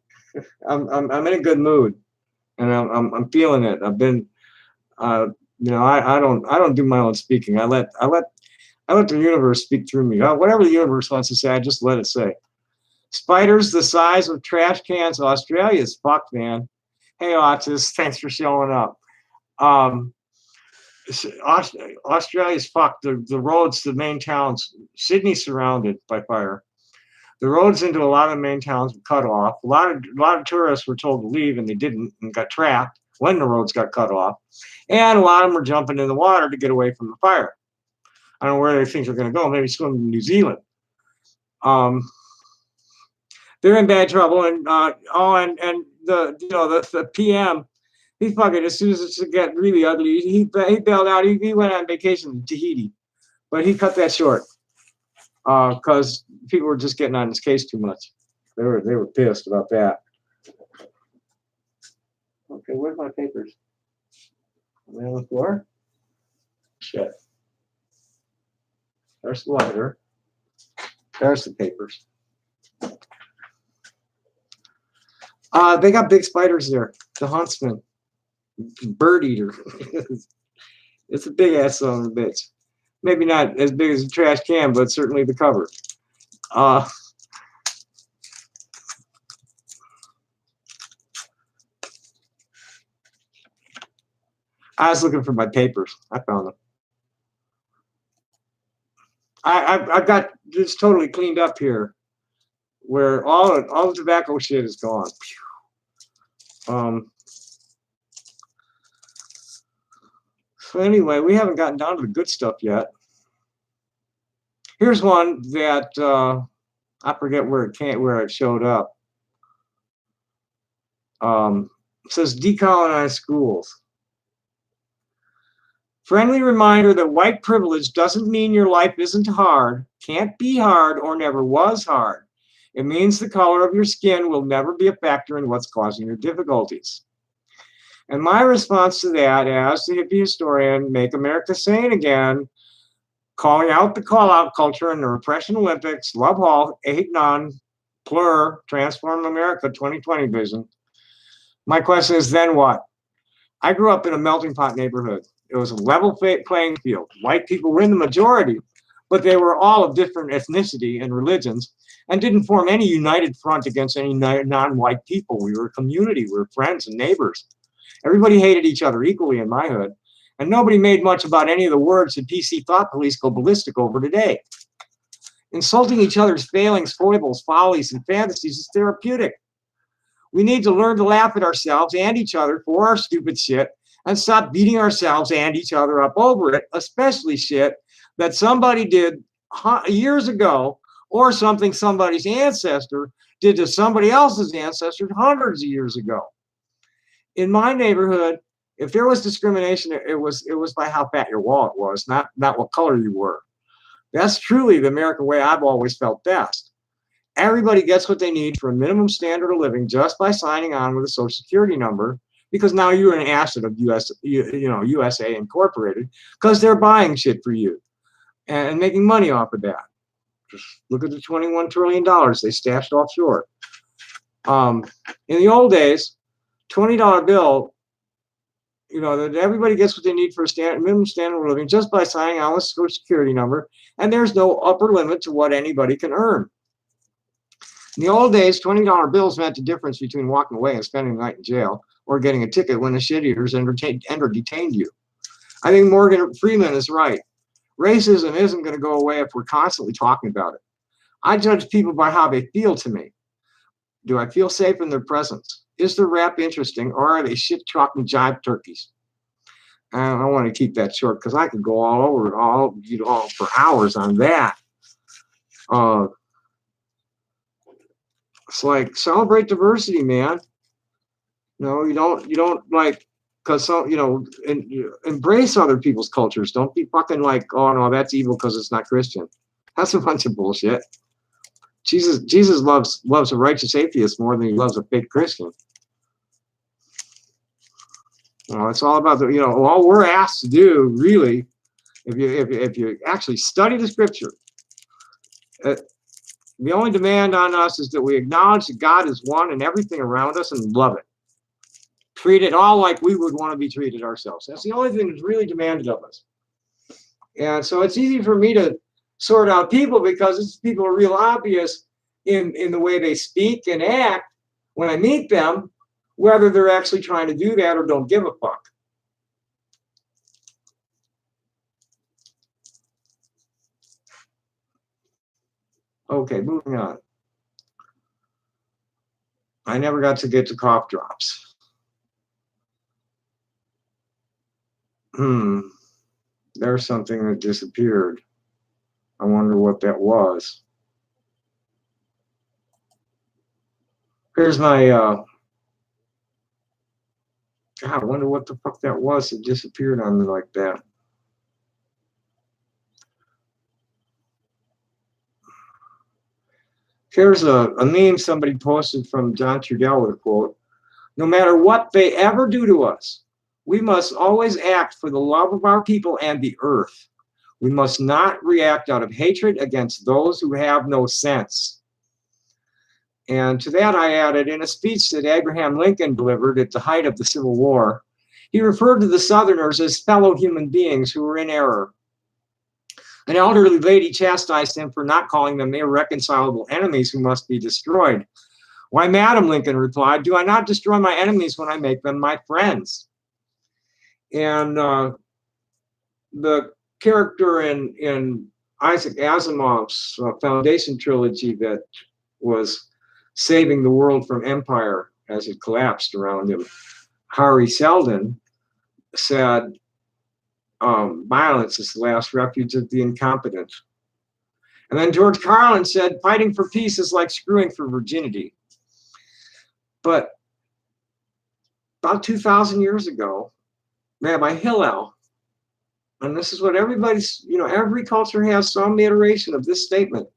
I'm in a good mood, and I'm feeling it. I've been, I don't do my own speaking. I let the universe speak through me. Whatever the universe wants to say, I just let it say. Spiders the size of trash cans. Australia is fucked, man. Hey, Otis, thanks for showing up. Australia's fucked. The roads, the main towns, Sydney's surrounded by fire. The roads into a lot of the main towns were cut off. A lot of tourists were told to leave, and they didn't, and got trapped when the roads got cut off. And a lot of them were jumping in the water to get away from the fire. I don't know where they think they're going to go. Maybe swim to New Zealand. They're in bad trouble, and the PM, he fucking, as soon as it got really ugly, he bailed out. He went on vacation to Tahiti, but he cut that short because people were just getting on his case too much. They were pissed about that. Okay, where's my papers? Am I on the floor? Shit. There's the lighter. There's the papers. They got big spiders there. The huntsman. bird eater. It's a big ass son of a bitch. Maybe not as big as a trash can, but certainly the cover. I was looking for my papers. I found them. I've got this totally cleaned up here, where all the tobacco shit is gone. So anyway, we haven't gotten down to the good stuff yet. Here's one that I forget where it showed up. It says decolonize schools. Friendly reminder that white privilege doesn't mean your life isn't hard, can't be hard, or never was hard. It means the color of your skin will never be a factor in what's causing your difficulties. And my response to that, as the hippie historian, make America sane again, calling out the call-out culture in the Repression Olympics, love all, hate none, plur, transform America 2020 vision. My question is, then what? I grew up in a melting pot neighborhood. It was a level playing field. White people were in the majority, but they were all of different ethnicity and religions and didn't form any united front against any non-white people. We were a community. We were friends and neighbors. Everybody hated each other equally in my hood, and nobody made much about any of the words that PC thought police go ballistic over today. Insulting each other's failings, foibles, follies, and fantasies is therapeutic. We need to learn to laugh at ourselves and each other for our stupid shit and stop beating ourselves and each other up over it, especially shit that somebody did years ago or something somebody's ancestor did to somebody else's ancestor hundreds of years ago. In my neighborhood, if there was discrimination, it was by how fat your wallet was, not what color you were. That's truly the American way I've always felt best. Everybody gets what they need for a minimum standard of living just by signing on with a social security number, because now you're an asset of USA Incorporated, because they're buying shit for you and making money off of that. Just look at the $21 trillion they stashed offshore. In the old days, $20 bill, that everybody gets what they need for a minimum standard of living just by signing on with a social security number, and there's no upper limit to what anybody can earn. In the old days, $20 bills meant the difference between walking away and spending the night in jail or getting a ticket when the shit eaters detained you. I think Morgan Freeman is right. Racism isn't going to go away if we're constantly talking about it. I judge people by how they feel to me. Do I feel safe in their presence? Is their rap interesting, or are they shit-talking jive turkeys? I want to keep that short because I could go all for hours on that. It's like, celebrate diversity, man. You don't like, because embrace other people's cultures. Don't be fucking like, oh no, that's evil because it's not Christian. That's a bunch of bullshit. Jesus loves a righteous atheist more than he loves a fake Christian. It's all about all we're asked to do, really, if you actually study the scripture. The only demand on us is that we acknowledge that God is one in everything around us and love it. Treat it all like we would want to be treated ourselves. That's the only thing that's really demanded of us. And so it's easy for me to sort out people because people are real obvious in the way they speak and act when I meet them, whether they're actually trying to do that or don't give a fuck. Okay, moving on. I never got to get to cough drops. There's something that disappeared. I wonder what that was. Here's my, God, I wonder what the fuck that was that disappeared on me like that. Here's a meme somebody posted from John Trudell with a quote. No matter what they ever do to us, we must always act for the love of our people and the earth. We must not react out of hatred against those who have no sense. And to that I added, in a speech that Abraham Lincoln delivered at the height of the Civil War, He referred to the Southerners as fellow human beings who were in error. An elderly lady chastised him for not calling them irreconcilable enemies who must be destroyed. Why, madam, Lincoln replied, do I not destroy my enemies when I make them my friends? And the character in Isaac Asimov's Foundation trilogy that was saving the world from empire as it collapsed around him, Hari Seldon, said, violence is the last refuge of the incompetent. And then George Carlin said, fighting for peace is like screwing for virginity. But about 2,000 years ago, Rabbi Hillel, and this is what everybody's, every culture has some iteration of this statement.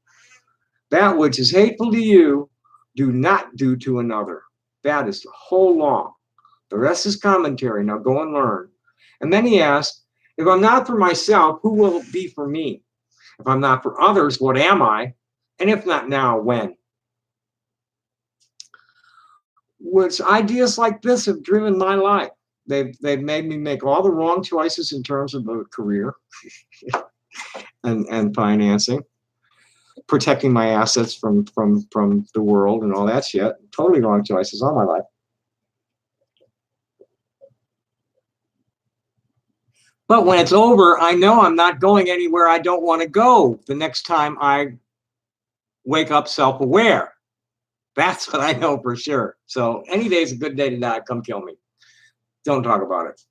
That which is hateful to you, do not do to another. That is the whole law. The rest is commentary. Now go and learn. And then he asked, if I'm not for myself, who will it be for me? If I'm not for others, what am I? And if not now, when? Which ideas like this have driven my life. They've made me make all the wrong choices in terms of a career and financing, protecting my assets from the world and all that shit. Totally wrong choices all my life. But when it's over, I know I'm not going anywhere I don't want to go the next time I wake up self-aware. That's what I know for sure. So any day's a good day to die. Come kill me. Don't talk about it.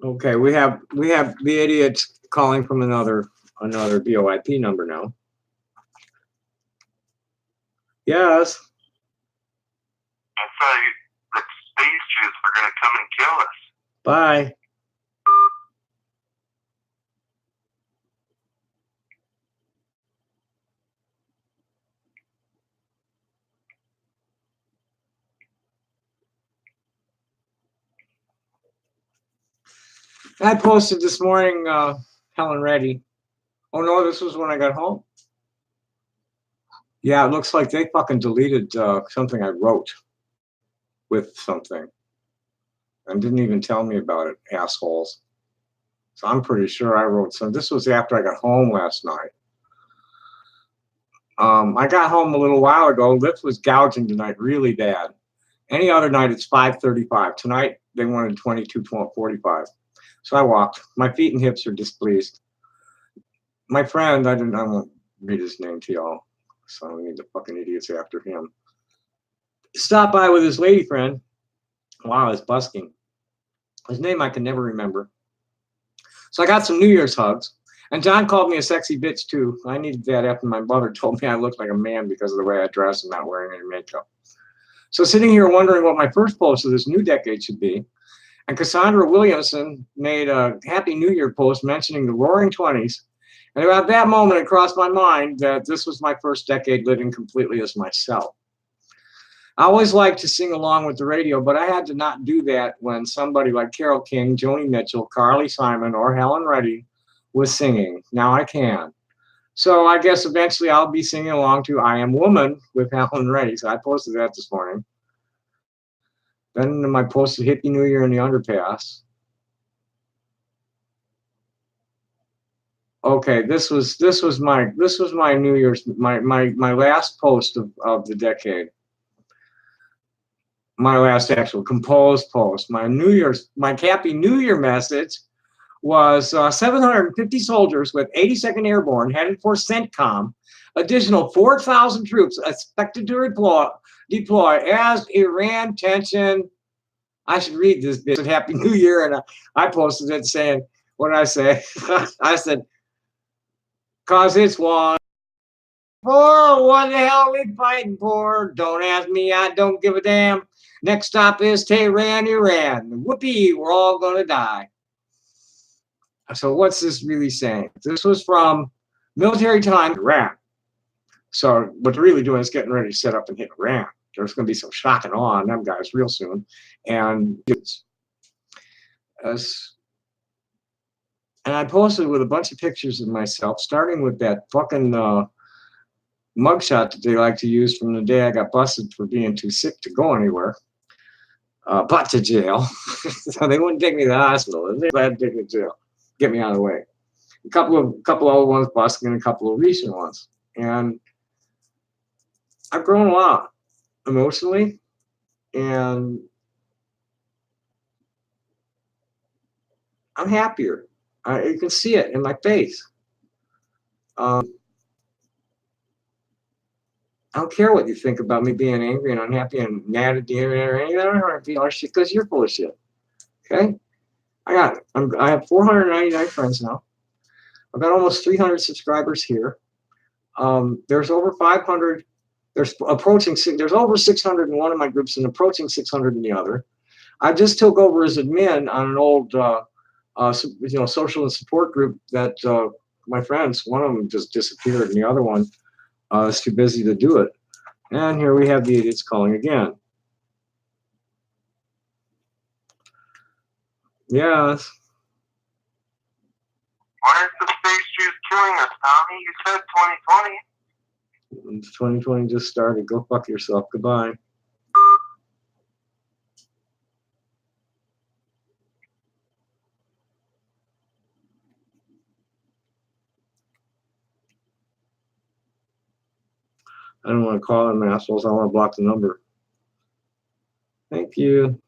Okay, we have the idiots calling from another VoIP number now. Yes. I say the species are going to come and kill us. Bye. I posted this morning, Helen Reddy. Oh no, this was when I got home. Yeah, it looks like they fucking deleted something I wrote with something and didn't even tell me about it, assholes. So I'm pretty sure I wrote some. This was after I got home last night. I got home a little while ago. Lyft was gouging tonight really bad. Any other night it's 5:35. Tonight they wanted 22:45. So I walked. My feet and hips are displeased. My friend, I won't read his name to y'all. So I don't need the fucking idiots after him. Stopped by with his lady friend while I was busking. His name I can never remember. So I got some New Year's hugs. And John called me a sexy bitch too. I needed that after my mother told me I looked like a man because of the way I dress and not wearing any makeup. So sitting here wondering what my first post of this new decade should be, and Cassandra Williamson made a Happy New Year post mentioning the Roaring 20s. And about that moment, it crossed my mind that this was my first decade living completely as myself. I always liked to sing along with the radio, but I had to not do that when somebody like Carole King, Joni Mitchell, Carly Simon, or Helen Reddy was singing. Now I can. So I guess eventually I'll be singing along to I Am Woman with Helen Reddy. So I posted that this morning. Then I posted Hippie New Year in the Underpass. Okay, this was my New Year's, my last post of the decade. My last actual composed post. My Happy New Year message was 750 soldiers with 82nd Airborne headed for CENTCOM. Additional 4,000 troops expected to deploy as Iran tension. I should read this bit. Happy New Year, and I posted it saying, what did I say? I said, cause it's one. For what the hell are we fighting for? Don't ask me, I don't give a damn. Next stop is Tehran, Iran. Whoopee, we're all gonna die. So what's this really saying? This was from Military Times, Iran. So what they're really doing is getting ready to set up and hit Iran. There's going to be some shock and awe on them guys real soon. And I posted with a bunch of pictures of myself, starting with that fucking mugshot that they like to use from the day I got busted for being too sick to go anywhere, but to jail. So they wouldn't take me to the hospital. They had to take me to jail, get me out of the way. A couple of old ones busted and a couple of recent ones. And I've grown a lot emotionally, and I'm happier. You can see it in my face. I don't care what you think about me being angry and unhappy and mad at the internet or anything. I don't want to be all shit because you're full of shit. Okay? I have 499 friends now. I've got almost 300 subscribers here. There's over 500. There's over 600 in one of my groups and approaching 600 in the other. I just took over as admin on an old, social and support group that my friends, one of them just disappeared and the other one is too busy to do it. And here we have the idiots calling again. Yes. Why is the space juice killing us, Tommy? You said 2020. 2020 just started. Go fuck yourself. Goodbye. I don't want to call them assholes. I want to block the number. Thank you.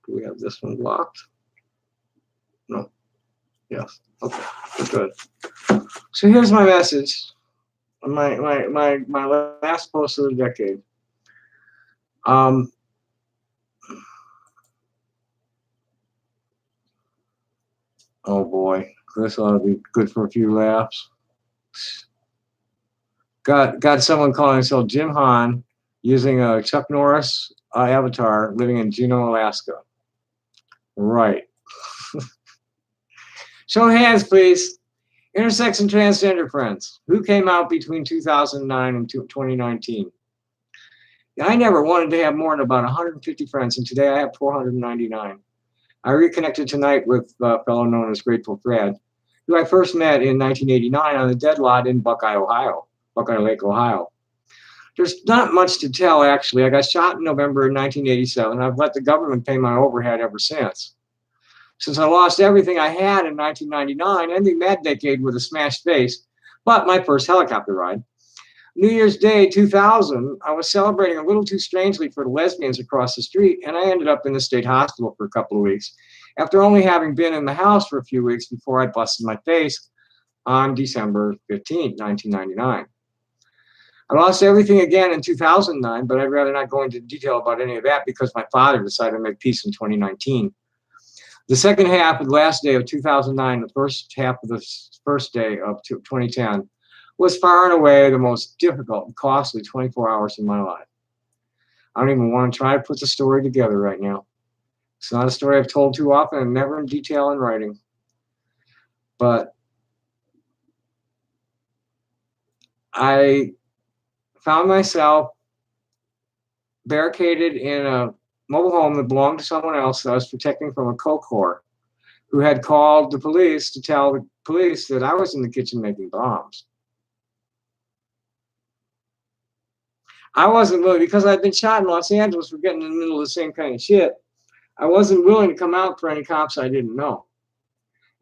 Do we have this one blocked? No. Yes. Okay. Good. So here's my message. My last post of the decade. Oh boy, this ought to be good for a few laughs. Got someone calling himself Jim Hahn using a Chuck Norris avatar living in Juneau, Alaska. Right. Show of hands, please. Intersex and transgender friends. Who came out between 2009 and 2019? I never wanted to have more than about 150 friends, and today I have 499. I reconnected tonight with a fellow known as Grateful Fred, who I first met in 1989 on the dead lot in Buckeye Lake, Ohio. There's not much to tell, actually. I got shot in November 1987. I've let the government pay my overhead ever since. Since I lost everything I had in 1999, ending that decade with a smashed face, but my first helicopter ride. New Year's Day 2000, I was celebrating a little too strangely for the lesbians across the street, and I ended up in the state hospital for a couple of weeks, after only having been in the house for a few weeks before I busted my face on December 15, 1999. I lost everything again in 2009, but I'd rather not go into detail about any of that because my father decided to make peace in 2019. The second half of the last day of 2009, the first half of the first day of 2010, was far and away the most difficult and costly 24 hours in my life. I don't even want to try to put the story together right now. It's not a story I've told too often and never in detail in writing. But I found myself barricaded in a mobile home that belonged to someone else that I was protecting from a coke whore who had called the police to tell the police that I was in the kitchen making bombs. I wasn't willing, because I'd been shot in Los Angeles for getting in the middle of the same kind of shit. I wasn't willing to come out for any cops I didn't know.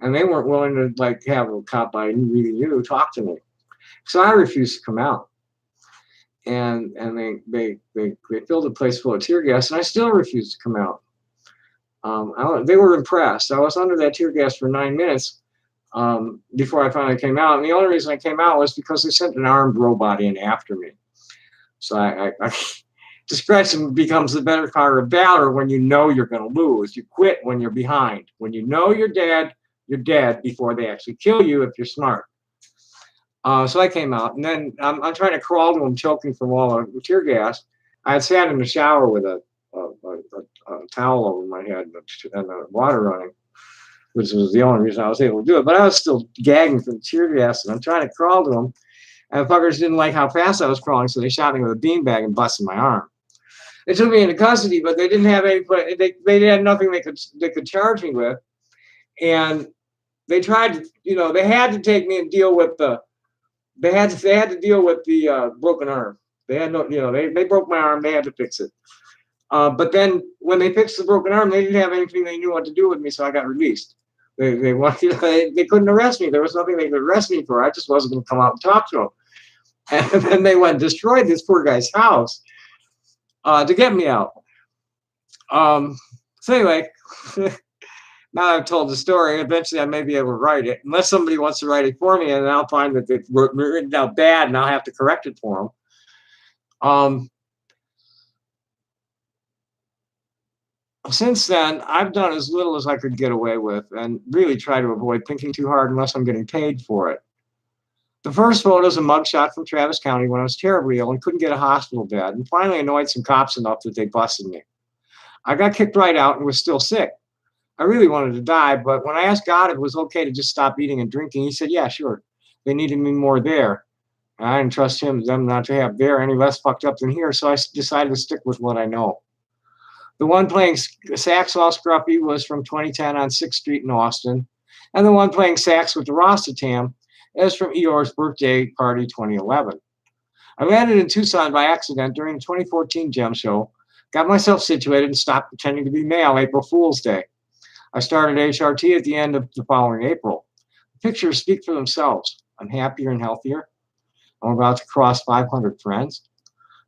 And they weren't willing to have a cop I really knew talk to me. So I refused to come out. And they filled the place full of tear gas, and I still refused to come out. They were impressed. I was under that tear gas for 9 minutes before I finally came out. And the only reason I came out was because they sent an armed robot in after me. So I discretion becomes the better part of valor when you know you're going to lose. You quit when you're behind. When you know you're dead before they actually kill you if you're smart. So I came out, and then I'm trying to crawl to them, choking from all the tear gas. I had sat in the shower with a towel over my head and the water running, which was the only reason I was able to do it. But I was still gagging from the tear gas, and I'm trying to crawl to them. And the fuckers didn't like how fast I was crawling, so they shot me with a beanbag and busted my arm. They took me into custody, but they didn't have any. They had nothing they could charge me with, and they tried to, they had to take me and deal with the. They had to deal with the broken arm. They had no, they broke my arm. They had to fix it. But then when they fixed the broken arm, they didn't have anything they knew what to do with me, so I got released. They wanted, they couldn't arrest me. There was nothing they could arrest me for. I just wasn't going to come out and talk to them. And then they went and destroyed this poor guy's house to get me out. So anyway, now I've told the story. Eventually, I may be able to write it, unless somebody wants to write it for me, and I'll find that they've written down bad, and I'll have to correct it for them. Since then, I've done as little as I could get away with, and really try to avoid thinking too hard unless I'm getting paid for it. The first photo is a mugshot from Travis County when I was terribly ill and couldn't get a hospital bed, and finally annoyed some cops enough that they busted me. I got kicked right out and was still sick. I really wanted to die, but when I asked God if it was okay to just stop eating and drinking, he said, yeah, sure. They needed me more there. And I didn't trust them not to have there any less fucked up than here, so I decided to stick with what I know. The one playing sax while scruffy was from 2010 on 6th Street in Austin, and the one playing sax with the Rostatam is from Eeyore's birthday party 2011. I landed in Tucson by accident during the 2014 Gem Show, got myself situated, and stopped pretending to be male April Fool's Day. I started HRT at the end of the following April. The pictures speak for themselves. I'm happier and healthier. I'm about to cross 500 friends.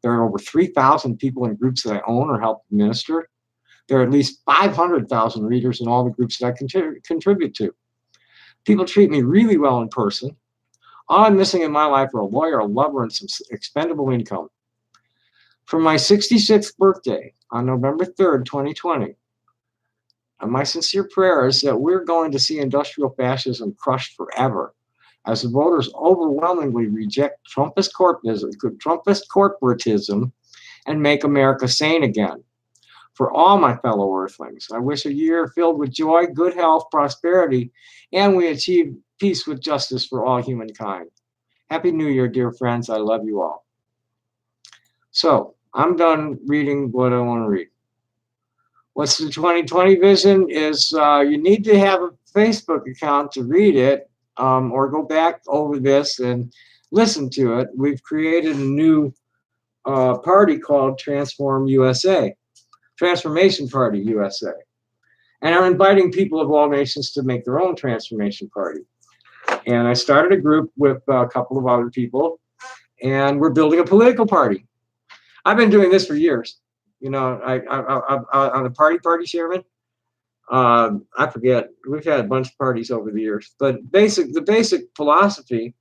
There are over 3,000 people in groups that I own or help administer. There are at least 500,000 readers in all the groups that I contribute to. People treat me really well in person. All I'm missing in my life are a lawyer, a lover, and some expendable income. For my 66th birthday on November 3rd, 2020, and my sincere prayer is that we're going to see industrial fascism crushed forever, as the voters overwhelmingly reject Trumpist corporatism and make America sane again. For all my fellow Earthlings, I wish a year filled with joy, good health, prosperity, and we achieve peace with justice for all humankind. Happy New Year, dear friends. I love you all. So I'm done reading what I want to read. What's the 2020 vision is you need to have a Facebook account to read it, or go back over this and listen to it. We've created a new party called Transformation Party USA. And I'm inviting people of all nations to make their own transformation party. And I started a group with a couple of other people, and we're building a political party. I've been doing this for years. I'm a party chairman. I forget. We've had a bunch of parties over the years, but the basic philosophy,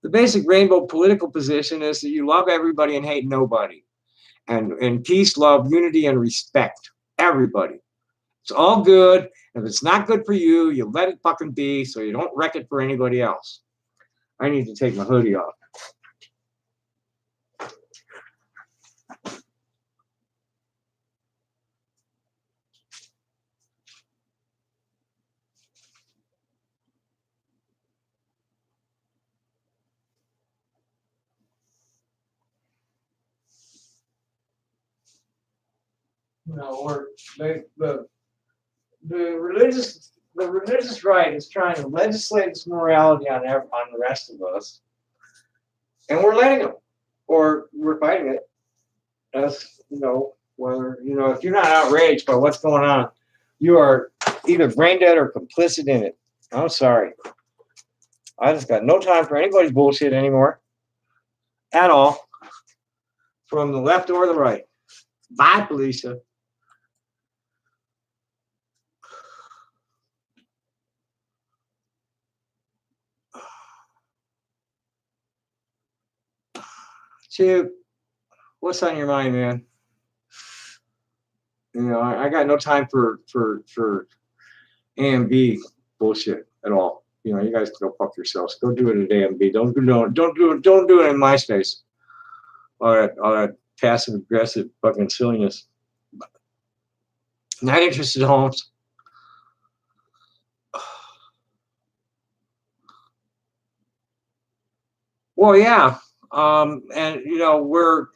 the basic rainbow political position is that you love everybody and hate nobody, and peace, love, unity, and respect everybody. It's all good. If it's not good for you, you let it fucking be, so you don't wreck it for anybody else. I need to take my hoodie off. The religious right is trying to legislate this morality on the rest of us, and we're letting them, or we're fighting it. That's whether if you're not outraged by what's going on, you are either brain dead or complicit in it. I'm sorry. I just got no time for anybody's bullshit anymore, at all, from the left or the right. Bye, Felicia. Chip, what's on your mind, man? I got no time for A and B bullshit at all. You guys can go fuck yourselves. Go do it at A and B. Don't do it in MySpace. All that passive aggressive fucking silliness. Not interested, Holmes. Well, yeah. And we're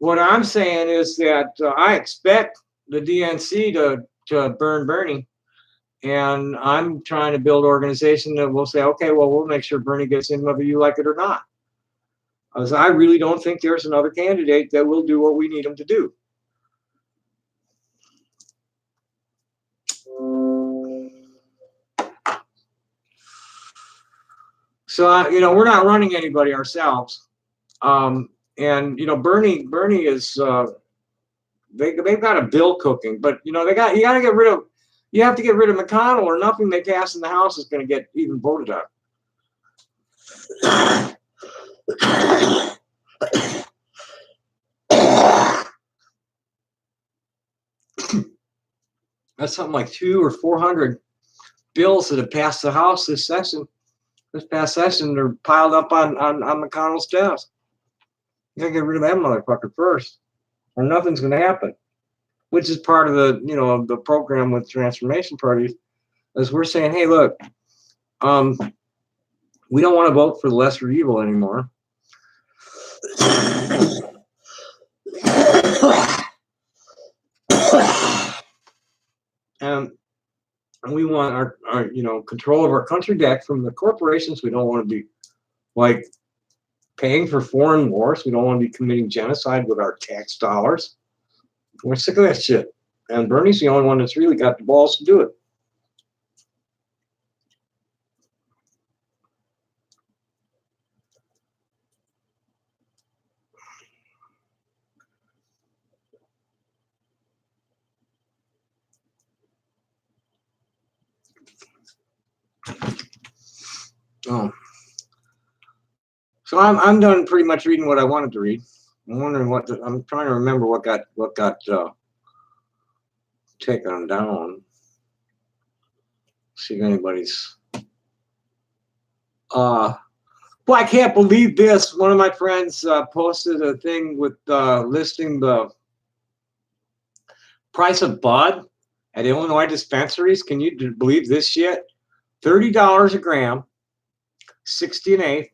what I'm saying is that I expect the DNC to burn Bernie. And I'm trying to build an organization that will say, okay, well, we'll make sure Bernie gets in whether you like it or not. Because I really don't think there's another candidate that will do what we need him to do. So, we're not running anybody ourselves. And, Bernie is, they've got a bill cooking, but, you have to get rid of McConnell or nothing they pass in the House is going to get even voted on. That's something like 200 or 400 bills that have passed the House this past session. They're piled up on McConnell's desk. You gotta get rid of that motherfucker first, or nothing's gonna happen. Which is part of the the program with transformation parties, is we're saying, hey, look, we don't want to vote for the lesser evil anymore. And we want our control of our country back from the corporations. We don't want to be like paying for foreign wars. We don't want to be committing genocide with our tax dollars. We're sick of that shit. And Bernie's the only one that's really got the balls to do it. Oh. So I'm done pretty much reading what I wanted to read. I'm wondering I'm trying to remember what got taken down. See if anybody's. Well, I can't believe this. One of my friends posted a thing with listing the price of bud at Illinois dispensaries. Can you believe this shit? $30 a gram, 60 an eighth,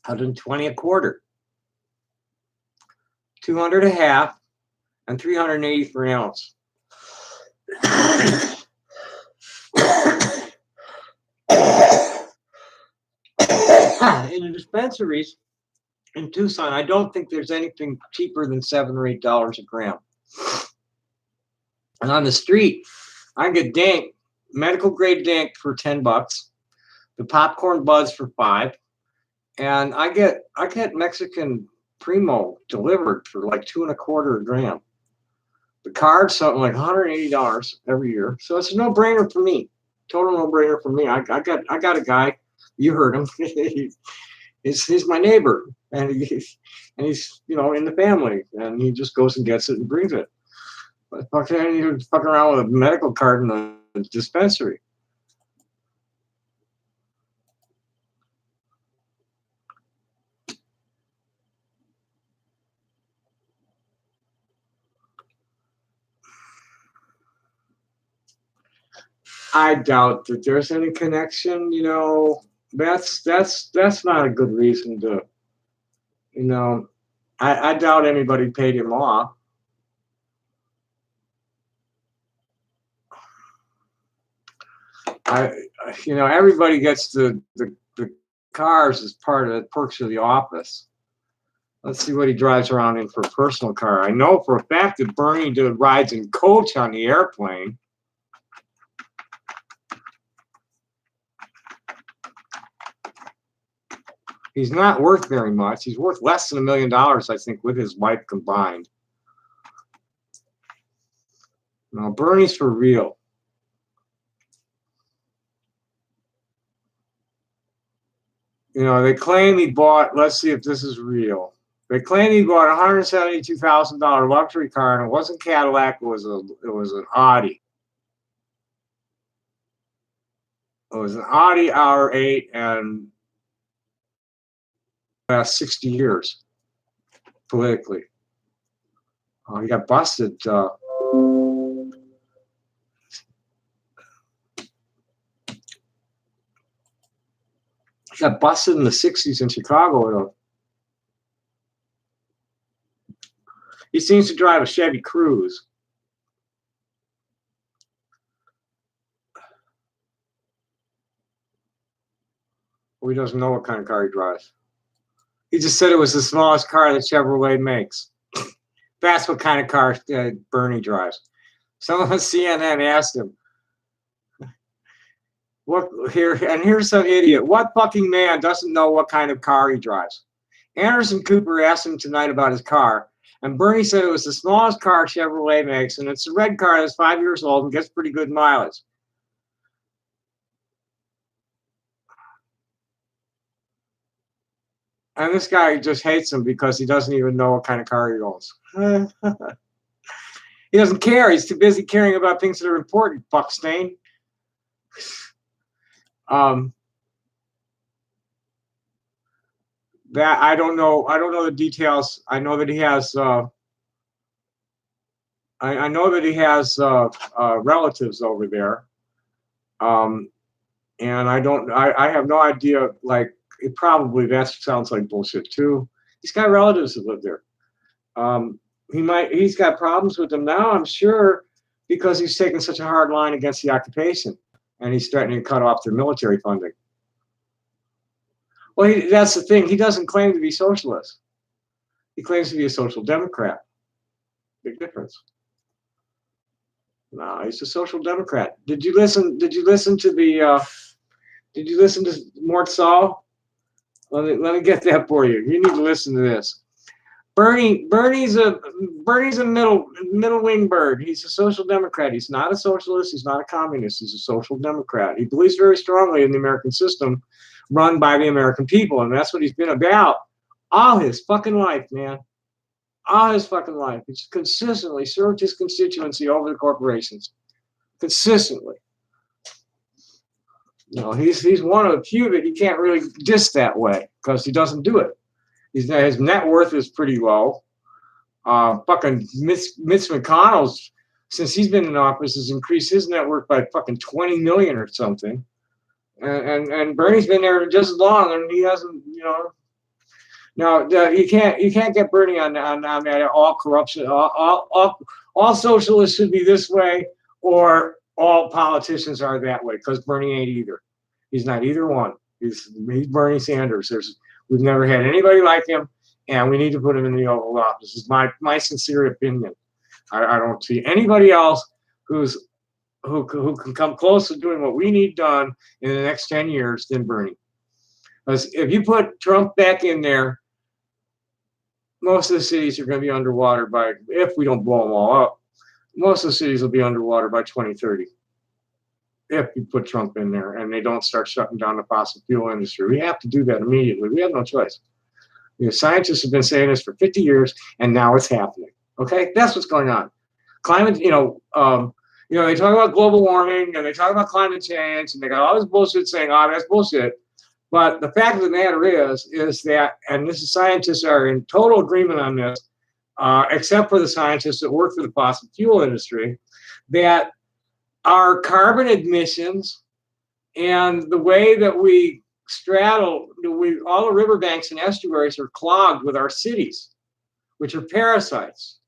120 a quarter, 200 a half, and 380 for an ounce. In the dispensaries in Tucson, I don't think there's anything cheaper than $7 or $8 a gram. And on the street, I get dank, medical grade dank for $10, the popcorn buds for $5, and I get Mexican Primo delivered for like $2.25 a gram. The card's something like $180 every year, so it's a no-brainer for me. Total no-brainer for me. I got a guy. You heard him. He's my neighbor, and he's in the family, and he just goes and gets it and brings it. But fucking, you're fucking around with a medical card in the dispensary. I doubt that there's any connection. That's not a good reason to. I doubt anybody paid him off. Everybody gets the cars as part of the perks of the office. Let's see what he drives around in for a personal car. I know for a fact that Bernie did rides in coach on the airplane. He's not worth very much. He's worth less than $1 million, I think, with his wife combined. No, Bernie's for real. They claim he bought, let's see if this is real. They claim he bought a $172,000 luxury car, and it wasn't Cadillac, it was an Audi. It was an Audi R8, and last 60 years politically. He got busted. He got busted in the 60s in Chicago He seems to drive a Chevy Cruze. Well, he doesn't know what kind of car he drives. He just said it was the smallest car that Chevrolet makes. That's what kind of car Bernie drives. Someone on CNN asked him, "What here?" And here's some idiot. What fucking man doesn't know what kind of car he drives? Anderson Cooper asked him tonight about his car, and Bernie said it was the smallest car Chevrolet makes, and it's a red car that's 5 years old and gets pretty good mileage. And this guy just hates him because he doesn't even know what kind of car he owns. He doesn't care. He's too busy caring about things that are important, fuck Sane. That I don't know the details. I know that he has I know that he has relatives over there. And I have no idea, like, probably that sounds like bullshit too. He's got relatives that live there. He's got problems with them now, I'm sure, because he's taken such a hard line against the occupation, and he's threatening to cut off their military funding. Well, that's the thing. He doesn't claim to be socialist. He claims to be a social democrat. Big difference. No, he's a social democrat. Did you listen to Mort Saul? Let me get that for you. You need to listen to this. Bernie's a middle wing bird. He's a social democrat. He's not a socialist. He's not a communist. He's a social democrat. He believes very strongly in the American system run by the American people, and that's what he's been about all his fucking life, man. All his fucking life. He's consistently served his constituency over the corporations. Consistently. You know, he's one of the few that you can't really diss that way because he doesn't do it. His net worth is pretty low. Fucking Mitch McConnell's, since he's been in office, has increased his net worth by fucking 20 million or something. And Bernie's been there just as long, and he hasn't, you know. No, you can't get Bernie on that. All corruption, all socialists should be this way, or all politicians are that way. Because Bernie ain't either. He's not either one. He's Bernie Sanders. We've never had anybody like him, and we need to put him in the Oval Office. This is my sincere opinion. I don't see anybody else who can come close to doing what we need done in the next 10 years than Bernie. Because if you put Trump back in there, most of the cities are going to be underwater if we don't blow them all up, most of the cities will be underwater by 2030. If you put Trump in there and they don't start shutting down the fossil fuel industry. We have to do that immediately. We have no choice. You know, scientists have been saying this for 50 years, and now it's happening. Okay? That's what's going on. Climate, they talk about global warming, and they talk about climate change, and they got all this bullshit saying, oh, that's bullshit. But the fact of the matter is that, and this is, scientists are in total agreement on this, except for the scientists that work for the fossil fuel industry, that our carbon emissions and the way that we straddle, all the riverbanks and estuaries are clogged with our cities, which are parasites.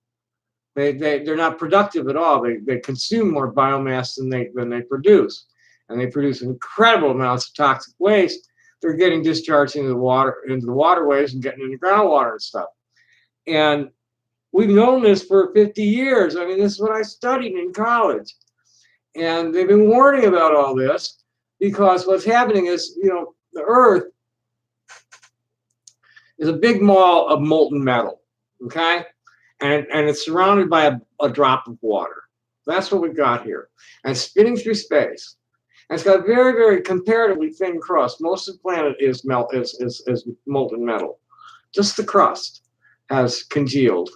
They're not productive at all. They consume more biomass than they produce, and they produce incredible amounts of toxic waste. They're getting discharged into the waterways and getting into groundwater and stuff. And we've known this for 50 years. I mean, this is what I studied in college. And they've been warning about all this because what's happening is, the Earth is a big ball of molten metal, okay? And it's surrounded by a drop of water. That's what we've got here. And it's spinning through space. And it's got a very, very comparatively thin crust. Most of the planet is molten metal. Just the crust has congealed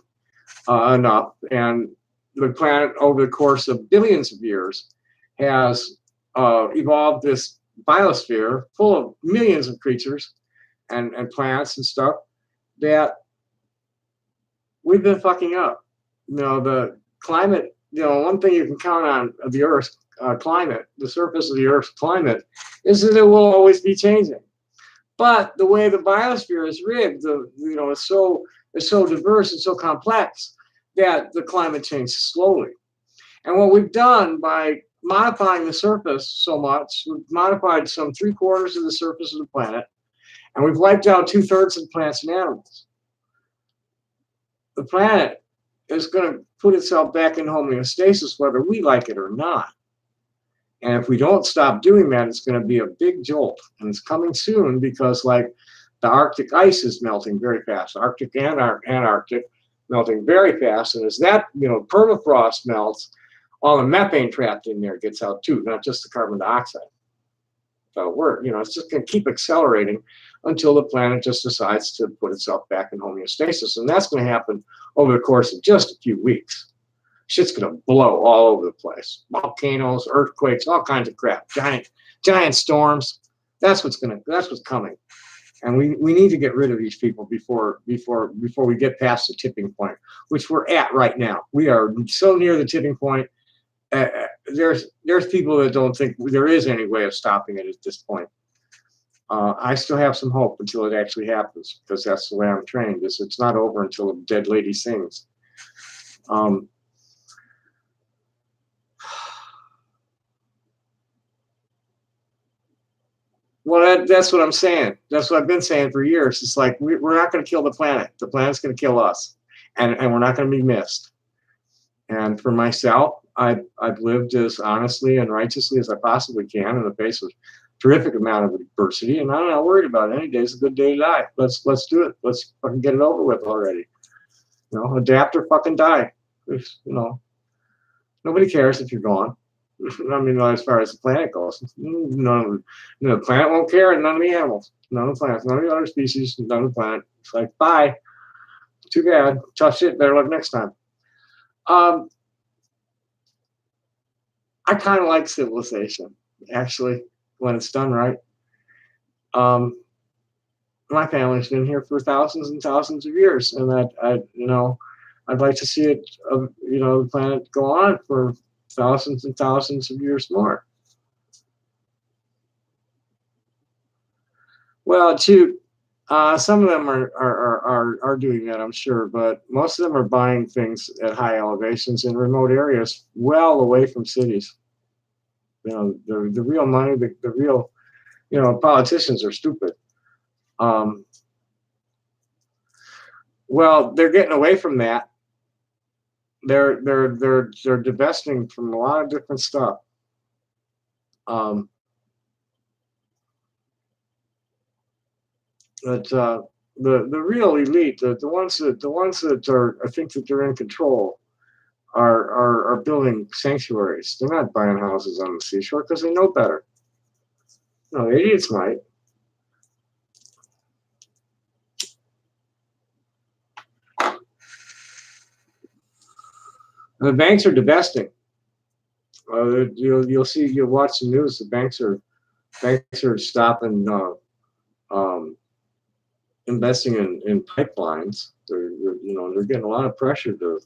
enough. And the planet, over the course of billions of years, has evolved this biosphere full of millions of creatures and plants and stuff that we've been fucking up. The climate, one thing you can count on of the Earth's climate, the surface of the Earth's climate, is that it will always be changing. But the way the biosphere is rigged, it's so diverse and so complex that the climate changes slowly. And what we've done by modifying the surface so much, we've modified some 3/4 of the surface of the planet, and we've wiped out 2/3 of the plants and animals. The planet is going to put itself back in homeostasis whether we like it or not. And if we don't stop doing that, it's going to be a big jolt. And it's coming soon because, like, the Arctic ice is melting very fast. Arctic and Antarctic melting very fast. And as that, permafrost melts, all the methane trapped in there gets out too, not just the carbon dioxide. So it's just going to keep accelerating until the planet just decides to put itself back in homeostasis. And that's going to happen over the course of just a few weeks. Shit's going to blow all over the place. Volcanoes, earthquakes, all kinds of crap. Giant storms. That's what's coming. And we need to get rid of these people before we get past the tipping point, which we're at right now. We are so near the tipping point. There's people that don't think there is any way of stopping it at this point. I still have some hope until it actually happens, because that's the way I'm trained. It's not over until a dead lady sings. Well, that's what I'm saying. That's what I've been saying for years. It's like we're not going to kill the planet. The planet's going to kill us, and we're not going to be missed. And for myself, I've lived as honestly and righteously as I possibly can in the face of a terrific amount of adversity, and I'm not worried about it. Any day's a good day to die. Let's do it. Let's fucking get it over with already. Adapt or fucking die. Nobody cares if you're gone. I mean, as far as the planet goes, the planet won't care, and none of the animals, none of the plants, none of the other species, none of the planet. It's like, bye. Too bad. Tough shit. Better luck next time. I kind of like civilization, actually, when it's done right. My family's been here for thousands and thousands of years, and I'd like to see it, the planet go on for thousands and thousands of years more. Well, some of them are doing that, I'm sure, but most of them are buying things at high elevations in remote areas, well away from cities. The real money, the real, politicians are stupid. Well, they're getting away from that. They're divesting from a lot of different stuff. But the real elite, the ones that are, I think that they're in control, are building sanctuaries. They're not buying houses on the seashore because they know better. No, the idiots might. The banks are divesting. You'll watch the news. The banks are stopping investing in pipelines. They're getting a lot of pressure to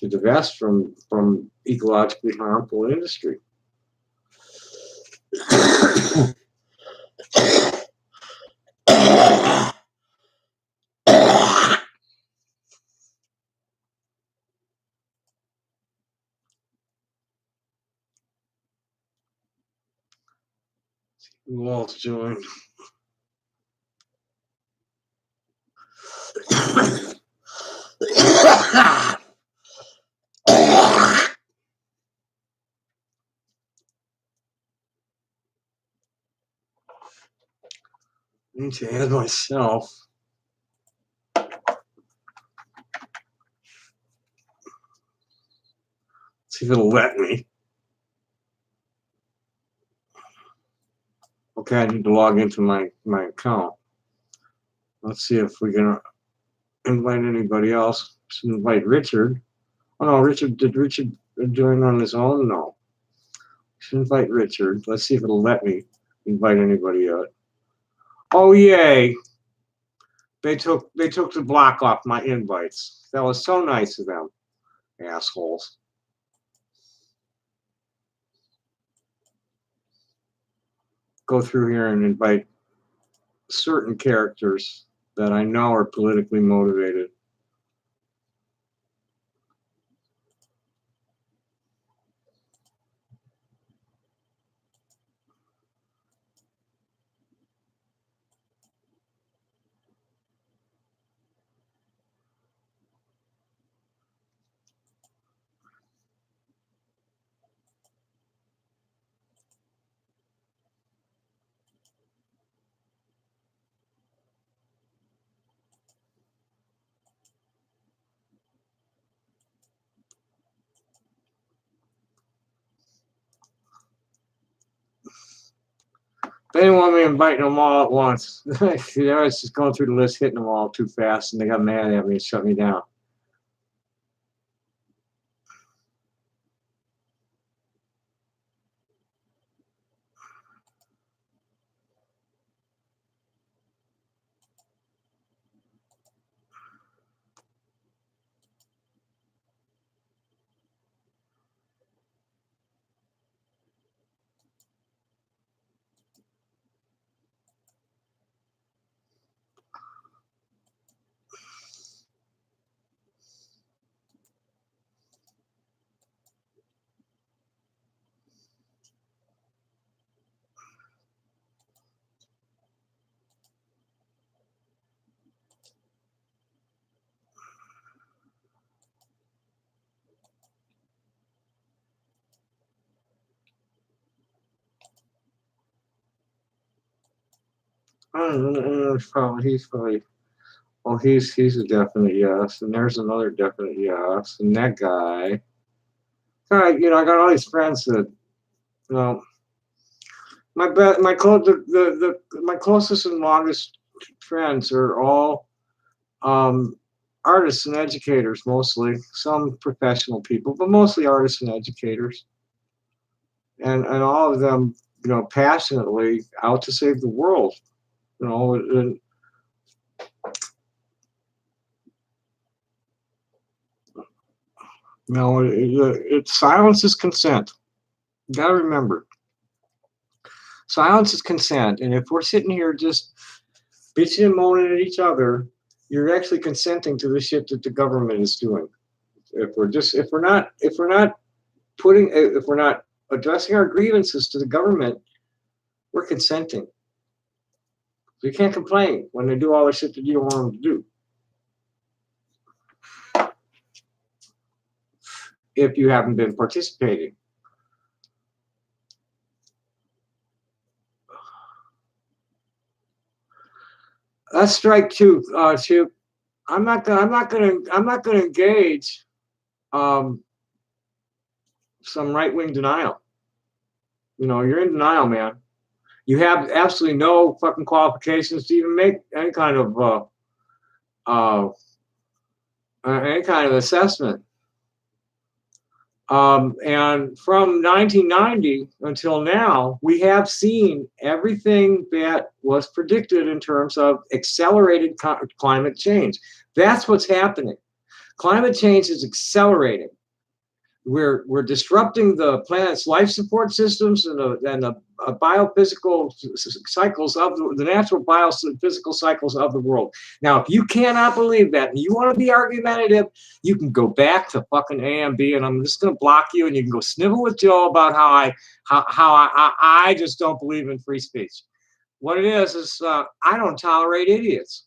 divest from ecologically harmful industry. Who else joined? I need to add myself. See if it'll let me. Okay, I need to log into my account. Let's see if we can invite anybody else. Should invite Richard. Oh no, did Richard join on his own? No. Should invite Richard. Let's see if it'll let me invite anybody yet. Oh yay! They took the block off my invites. That was so nice of them, assholes. Go through here and invite certain characters that I know are politically motivated. They didn't want me inviting them all at once. I was just going through the list, hitting them all too fast, and they got mad at me and shut me down. I don't know, he's probably, well, he's a definite yes, and there's another definite yes, and that guy. All right, I got all these friends that, you know, my closest and longest friends are all artists and educators mostly. Some professional people, but mostly artists and educators, and all of them, passionately out to save the world. And silence is consent. You gotta remember, silence is consent. And if we're sitting here just bitching and moaning at each other, you're actually consenting to the shit that the government is doing. If we're not addressing our grievances to the government, we're consenting. So you can't complain when they do all the shit that you don't want them to do. If you haven't been participating. That's strike two, Chip. I'm not gonna engage some right-wing denial. You're in denial, man. You have absolutely no fucking qualifications to even make any kind of assessment. And from 1990 until now, we have seen everything that was predicted in terms of accelerated climate change. That's what's happening. Climate change is accelerating. We're disrupting the planet's life support systems and the biophysical cycles of the natural biophysical cycles of the world. Now, if you cannot believe that and you want to be argumentative, you can go back to fucking AMB, and I'm just going to block you, and you can go snivel with Joe about how I just don't believe in free speech. What it is I don't tolerate idiots.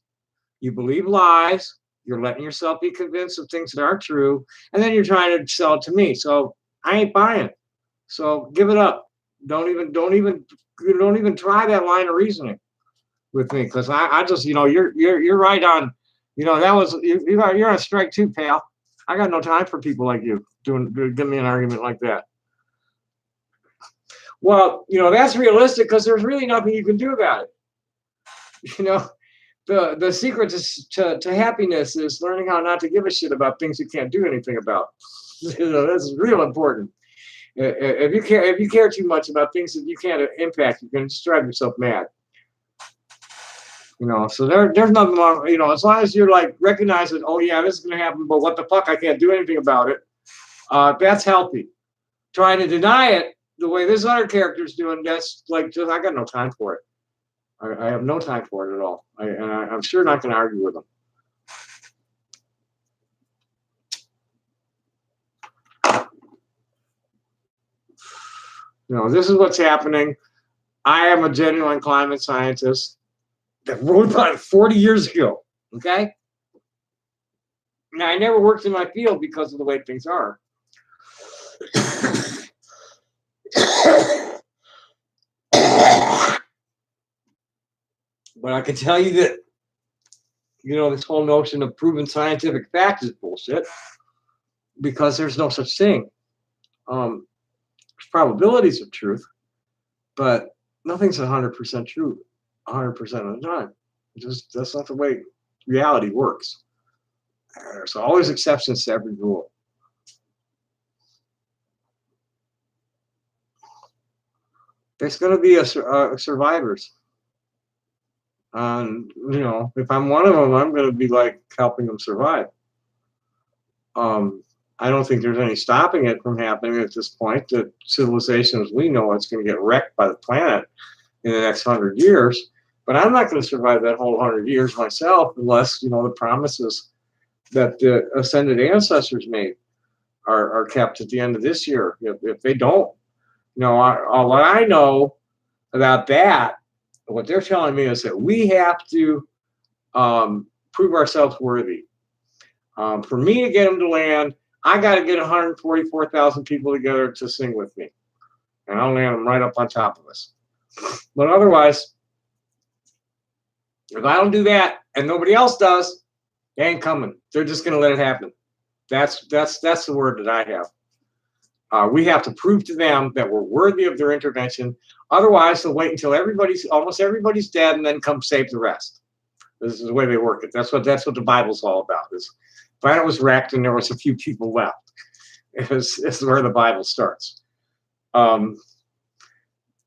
You believe lies. You're letting yourself be convinced of things that aren't true, and then you're trying to sell it to me. So I ain't buying it. So give it up. Don't even try that line of reasoning with me, because I just you're right on. That was you're on strike two, pal. I got no time for people like you give me an argument like that. Well, that's realistic because there's really nothing you can do about it. The secret to happiness is learning how not to give a shit about things you can't do anything about. That's real important. If you care too much about things that you can't impact, you're going to just drive yourself mad. So there's nothing wrong. As long as you're like recognizing, oh yeah, this is going to happen, but what the fuck, I can't do anything about it. That's healthy. Trying to deny it the way this other character's doing, that's like I got no time for it. I have no time for it at all. I'm sure not going to argue with them. This is what's happening. I am a genuine climate scientist that wrote about it 40 years ago. Okay? Now, I never worked in my field because of the way things are. But I can tell you that, this whole notion of proven scientific fact is bullshit, because there's no such thing. There's probabilities of truth, but nothing's 100% true 100% of the time. Just that's not the way reality works. There's always exceptions to every rule. There's going to be survivors. And, if I'm one of them, I'm going to be like helping them survive. I don't think there's any stopping it from happening at this point. The civilization as we know it's going to get wrecked by the planet in the next 100 years. But I'm not going to survive that whole 100 years myself unless, the promises that the ascended ancestors made are kept at the end of this year. If they don't, what I know about that, what they're telling me is that we have to prove ourselves worthy. For me to get them to land, I got to get 144,000 people together to sing with me. And I'll land them right up on top of us. But otherwise, if I don't do that and nobody else does, they ain't coming. They're just going to let it happen. That's the word that I have. We have to prove to them that we're worthy of their intervention. Otherwise, they'll wait until almost everybody's dead and then come save the rest. This is the way they work it. That's what the Bible's all about. The planet was wrecked and there was a few people left. It's where the Bible starts. And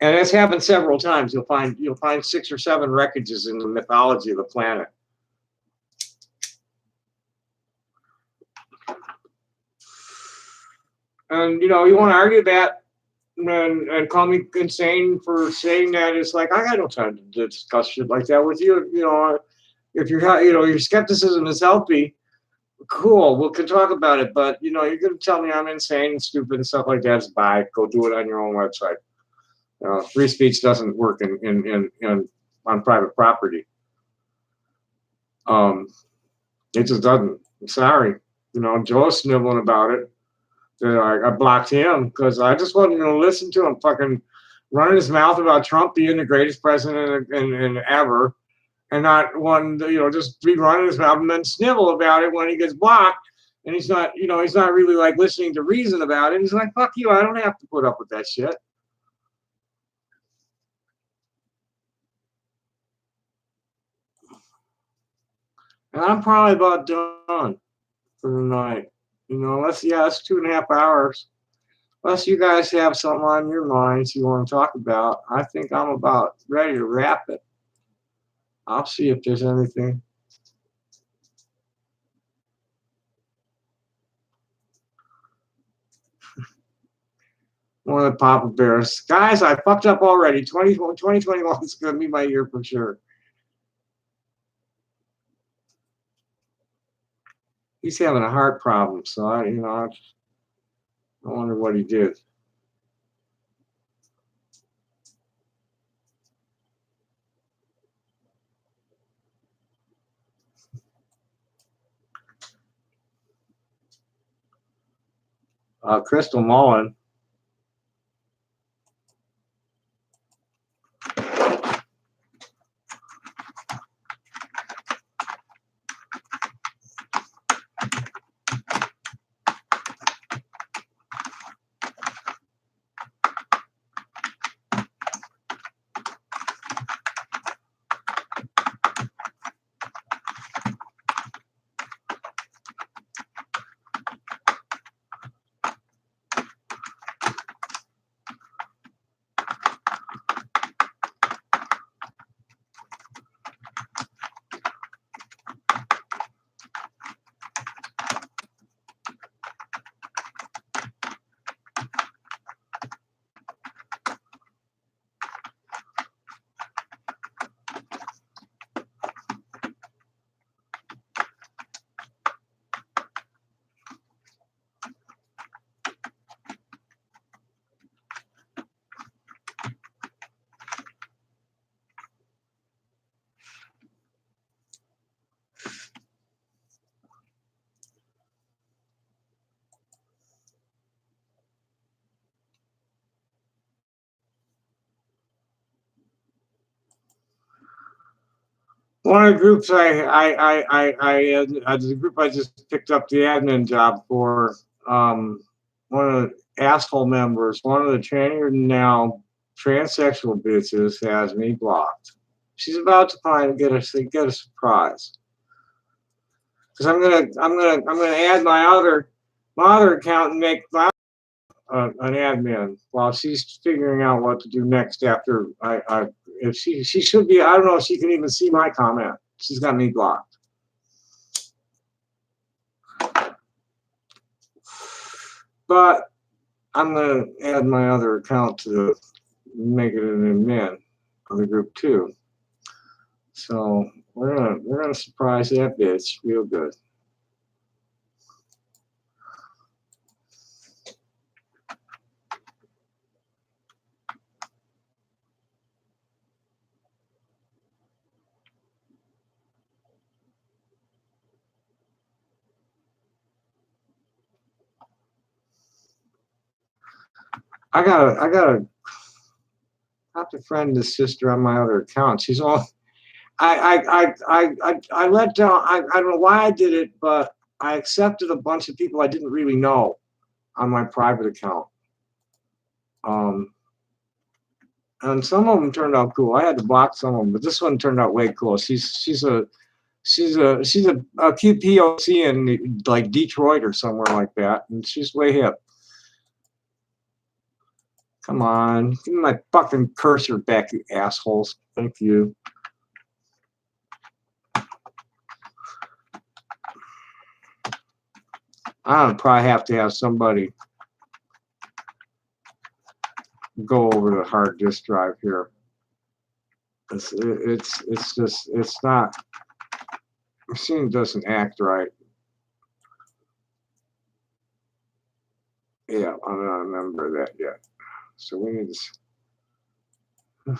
it's happened several times. You'll find 6 or 7 wreckages in the mythology of the planet. And you want to argue that and call me insane for saying that. It's like I got no time to discuss shit like that with you. If your skepticism is healthy, cool, we can talk about it. But you're gonna tell me I'm insane and stupid and stuff like that. It's bye. Go do it on your own website. Free speech doesn't work on private property. It just doesn't. I'm sorry. Joe's sniveling about it. I blocked him because I just wasn't going to listen to him fucking running his mouth about Trump being the greatest president in ever, and not one, just be running his mouth and then snivel about it when he gets blocked, and he's not really like listening to reason about it. He's like, fuck you, I don't have to put up with that shit. And I'm probably about done for the night. It's 2.5 hours. Unless you guys have something on your minds you want to talk about, I think I'm about ready to wrap it. I'll see if there's anything. One of the Papa Bears. Guys, I fucked up already. 2021 is going to be my year for sure. He's having a heart problem, so I wonder what he did. Crystal Mullen. One of the groups the group I just picked up the admin job for, one of the asshole members, one of the trainers now transsexual bitches has me blocked. She's about to finally get a surprise. Because I'm gonna add my other account and make my an admin while she's figuring out what to do next after I if she should be, I don't know if she can even see my comment. She's got me blocked. But I'm gonna add my other account to make it an admin of the group too. So we're gonna surprise that bitch real good. I gotta have to friend this sister on my other account. She's all I let down. I don't know why I did it, but I accepted a bunch of people I didn't really know on my private account. And some of them turned out cool. I had to block some of them, but this one turned out way cool. She's a cute POC in like Detroit or somewhere like that, and she's way hip. Come on, give me my fucking cursor back, you assholes. Thank you. I'll probably have to have somebody go over the hard disk drive here. It's just, it's not, machine doesn't act right. Yeah, I'm not a member of that yet. So we need to,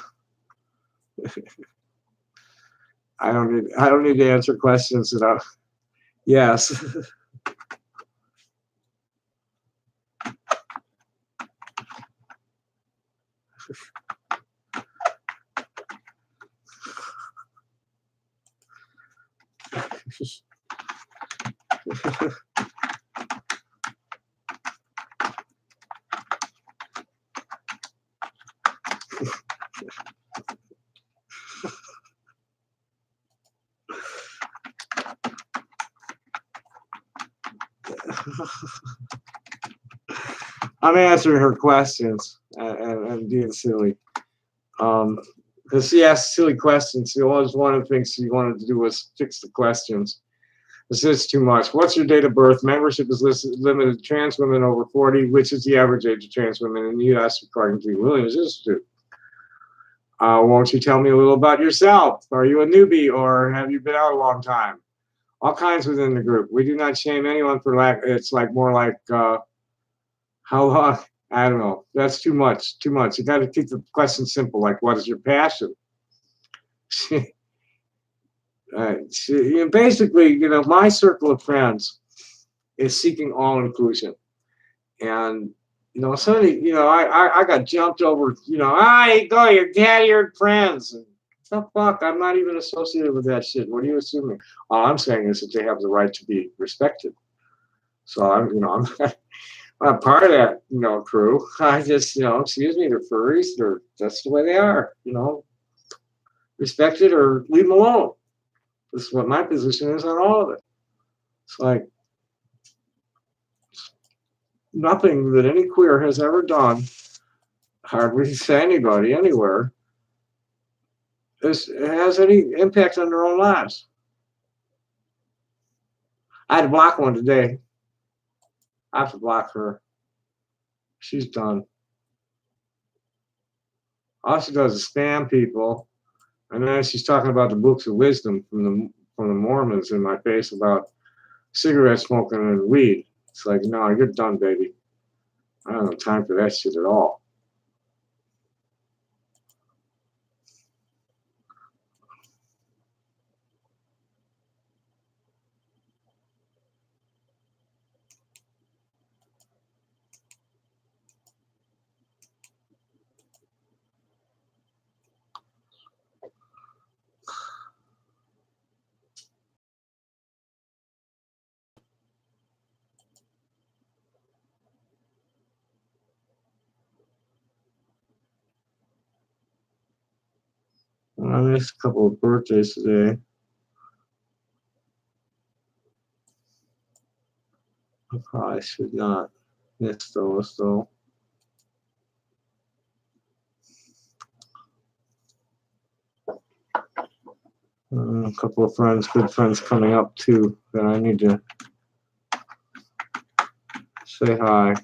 I don't need to answer questions that I, yes. I'm answering her questions and being silly. Because she asked silly questions. She always, one of the things she wanted to do was fix the questions. This is too much. What's your date of birth? Membership is limited to trans women over 40, which is the average age of trans women in the U.S. according to the Williams Institute. Won't you tell me a little about yourself? Are you a newbie or have you been out a long time? All kinds within the group. We do not shame anyone for lack. It's like more like how long? I don't know. That's too much. Too much. You got to keep the question simple. Like, what is your passion? Basically, you know, my circle of friends is seeking all inclusion, and you know, suddenly, you know, I got jumped over. You know, I go, your daddy friends. And, the fuck? I'm not even associated with that shit. What are you assuming? All I'm saying is that they have the right to be respected. So I'm, you know, I'm not part of that, you know, crew. I just, you know, excuse me, they're furries. That's the way they are. You know, respect it or leave them alone. This is what my position is on all of it. It's like nothing that any queer has ever done, hardly to anybody anywhere, has any impact on their own lives. I had to block one today. I have to block her. She's done. All she does is spam people, and then she's talking about the books of wisdom from the Mormons in my face about cigarette smoking and weed. It's like, no, you're done, baby. I don't have time for that shit at all. I missed a couple of birthdays today. I probably should not miss those though. A couple of friends, good friends coming up too that I need to say hi.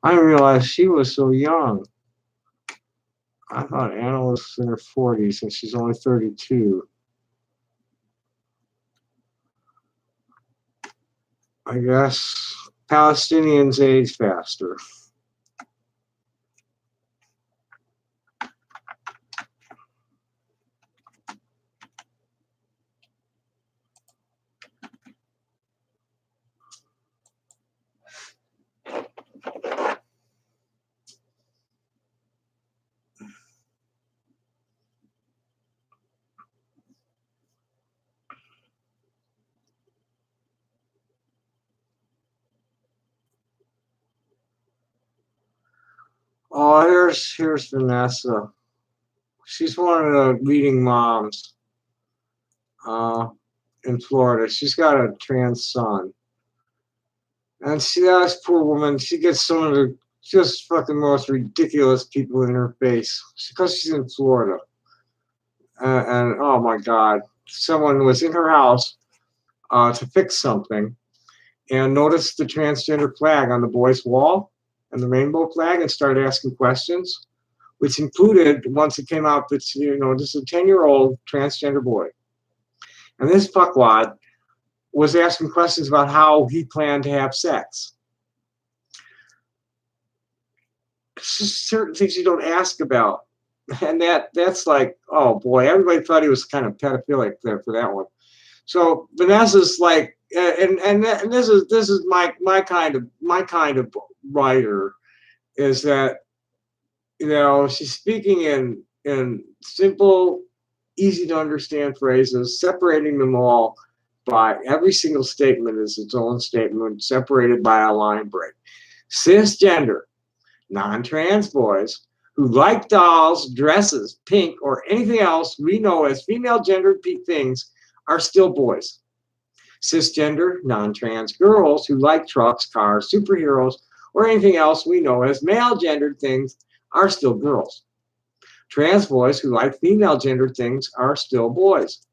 I didn't realize she was so young. I thought Anna was in her 40s and she's only 32. I guess Palestinians age faster. Oh, here's Vanessa. She's one of the leading moms in Florida. She's got a trans son. And that poor woman, she gets some of the just fucking most ridiculous people in her face because she's in Florida. And oh my God, someone was in her house to fix something and noticed the transgender flag on the boys' wall and the rainbow flag and started asking questions, which included, once it came out that, this is a 10-year-old transgender boy. And this fuckwad was asking questions about how he planned to have sex. It's just certain things you don't ask about. And that's like, oh boy, everybody thought he was kind of pedophilic there for that one. So Vanessa's like, and this is my kind of writer, is that she's speaking in simple, easy to understand phrases, separating them all by every single statement is its own statement, separated by a line break. Cisgender, non-trans boys who like dolls, dresses, pink, or anything else we know as female gendered things are still boys. Cisgender, non-trans girls who like trucks, cars, superheroes, or anything else we know as male gendered things are still girls. Trans boys who like female gendered things are still boys.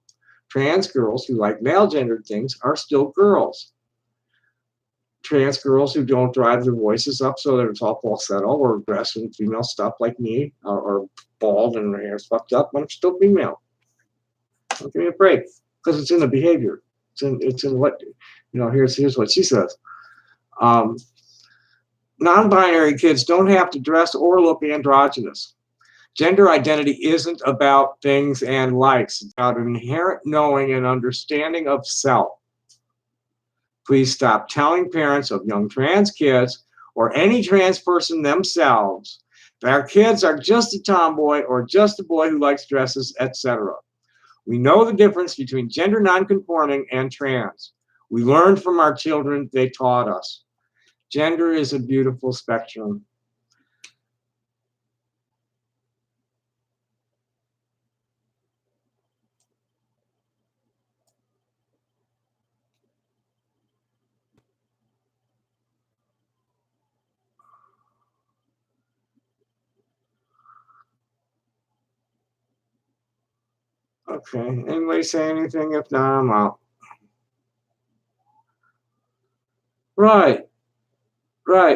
Trans girls who like male gendered things are still girls. Trans girls who don't drive their voices up so that it's all falsetto or dress in female stuff like me, or bald and their hair's fucked up, but I'm still female. Don't give me a break, because it's in the behavior. It's in what, here's what she says. Non-binary kids don't have to dress or look androgynous. Gender identity isn't about things and likes. It's about an inherent knowing and understanding of self. Please stop telling parents of young trans kids or any trans person themselves that our kids are just a tomboy or just a boy who likes dresses, etc. We know the difference between gender nonconforming and trans. We learned from our children, they taught us. Gender is a beautiful spectrum. Okay, anybody say anything? If not, I'm out. Right.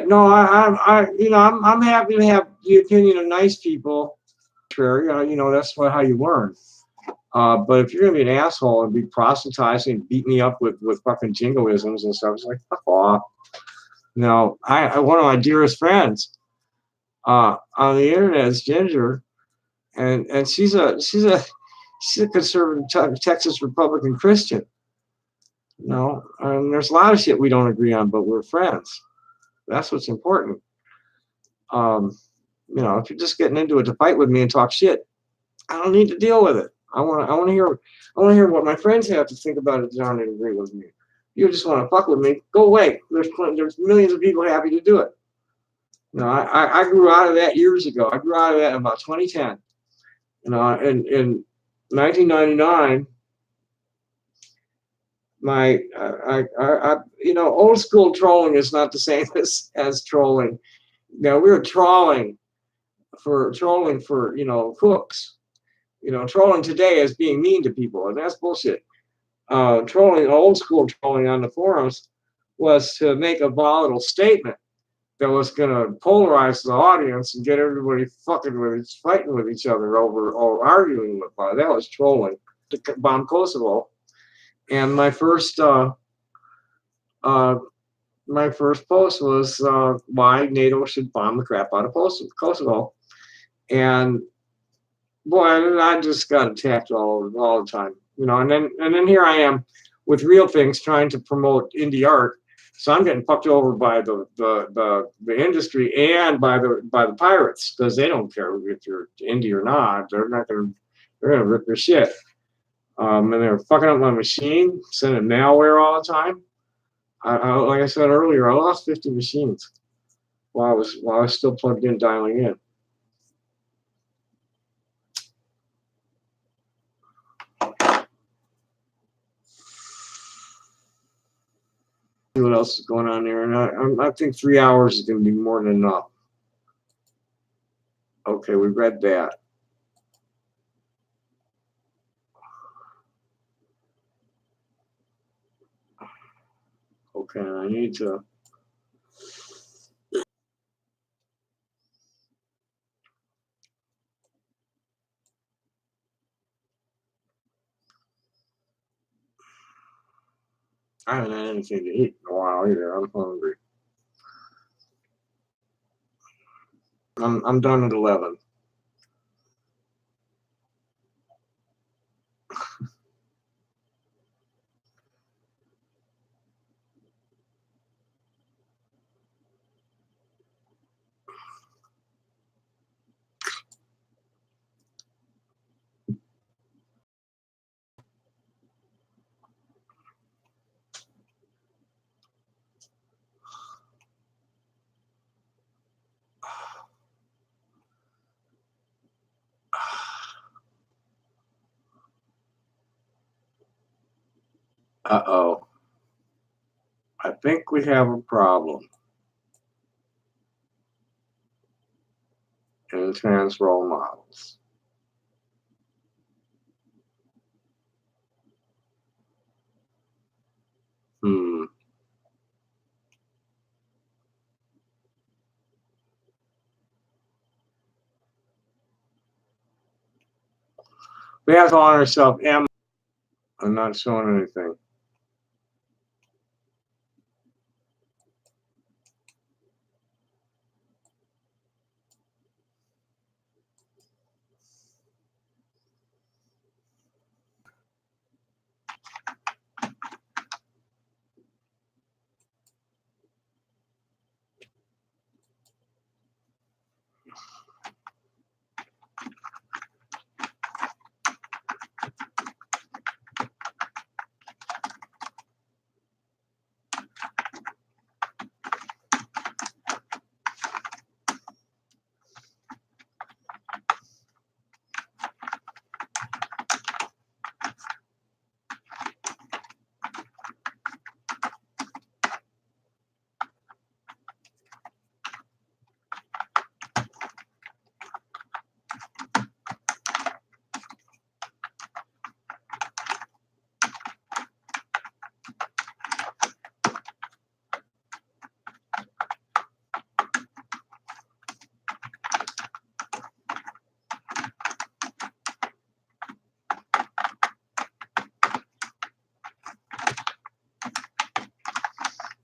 No, I'm happy to have the opinion of nice people. That's how you learn. But if you're gonna be an asshole and be proselytizing and beat me up with fucking jingoisms and stuff, it's like, fuck off. I one of my dearest friends on the internet is Ginger, and she's a conservative Texas Republican Christian. And there's a lot of shit we don't agree on, but we're friends. That's what's important. You know, if you're just getting into it to fight with me and talk shit, I don't need to deal with it. I want to hear what my friends have to think about it that don't agree with me. You just want to fuck with me, go away. There's millions of people happy to do it. You know, I grew out of that years ago. I grew out of that in about 2010. You know, in 1999, my you know, old school trolling is not the same as trolling. Now we were trolling for you know, hooks. You know, trolling today is being mean to people, and that's bullshit. Trolling, old school trolling on the forums, was to make a volatile statement that was going to polarize the audience and get everybody fighting with each other over or arguing with. That was trolling to bomb Kosovo. And my first post was why NATO should bomb the crap out of Kosovo. And boy, I just got attacked all the time, you know. And then here I am with Real Things trying to promote indie art, so I'm getting fucked over by the industry and by the pirates, because they don't care if you're indie or not. They're gonna rip your shit. And they're fucking up my machine, sending malware all the time. Like I said earlier, I lost 50 machines while I was still plugged in, dialing in. See what else is going on there, and I think 3 hours is going to be more than enough. Okay, we read that. Okay, I need to. I haven't had anything to eat in a while either. I'm hungry. I'm done at 11. Uh-oh. I think we have a problem in trans role models. We have to honor ourselves. I'm not showing anything.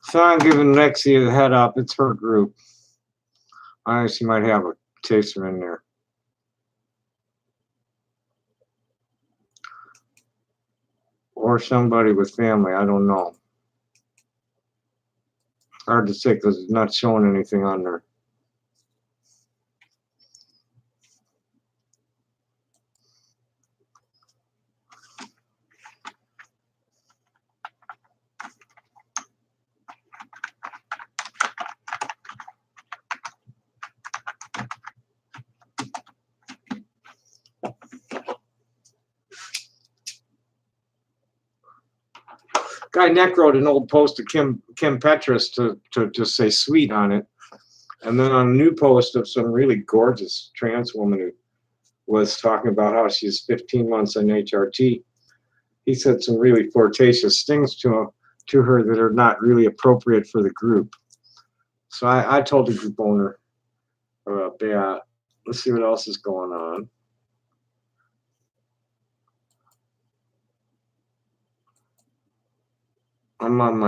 So I'm giving Lexi the head up. It's her group. I think she might have a chaser in there. Or somebody with family. I don't know. Hard to say because it's not showing anything on there. Guy Neck wrote an old post to Kim Petras to just say sweet on it. And then on a new post of some really gorgeous trans woman who was talking about how she's 15 months on HRT, he said some really flirtatious things to her that are not really appropriate for the group. So I told the group owner about that. Let's see what else is going on. I'm on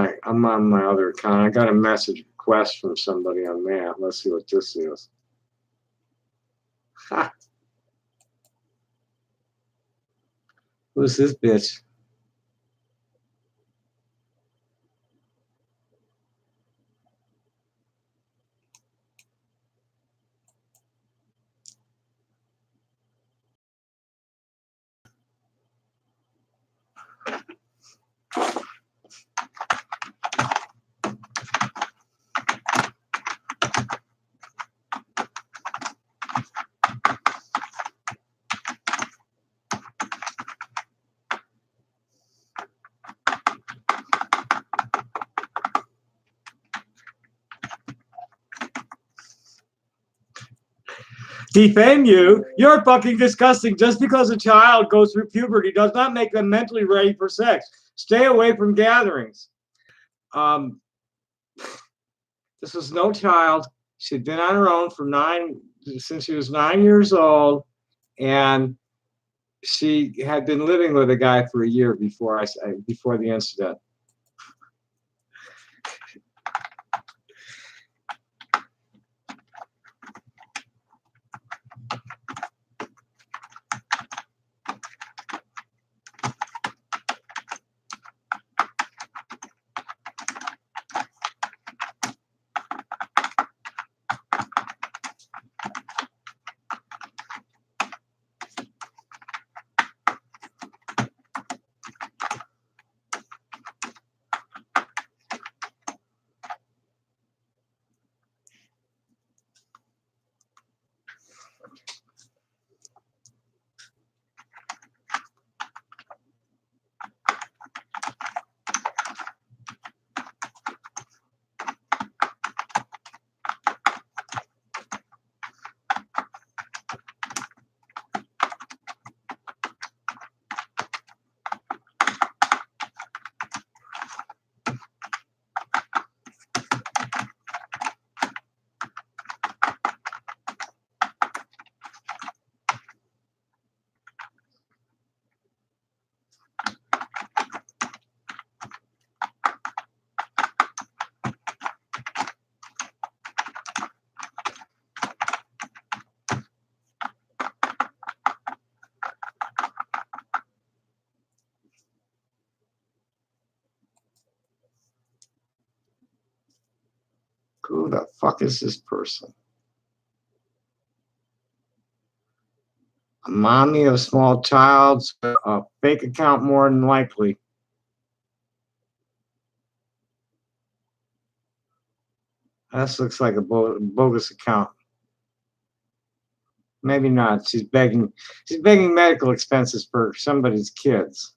my other account. I got a message request from somebody on that. Let's see what this is. Ha. Who's this bitch? Defame you? You're fucking disgusting. Just because a child goes through puberty does not make them mentally ready for sex. Stay away from gatherings. This was no child. She'd been on her own since she was 9 years old, and she had been living with a guy for a year before the incident. Who the fuck is this person? A mommy of a small child, a fake account more than likely. This looks like a bogus account. Maybe not. She's begging medical expenses for somebody's kids.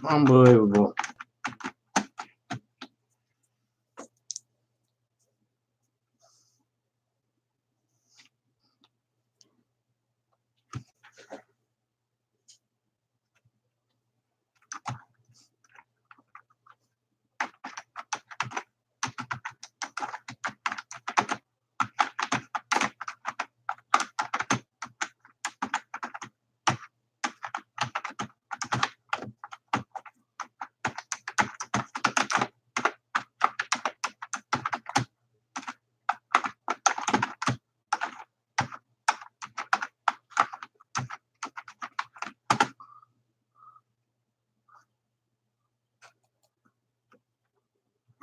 Unbelievable.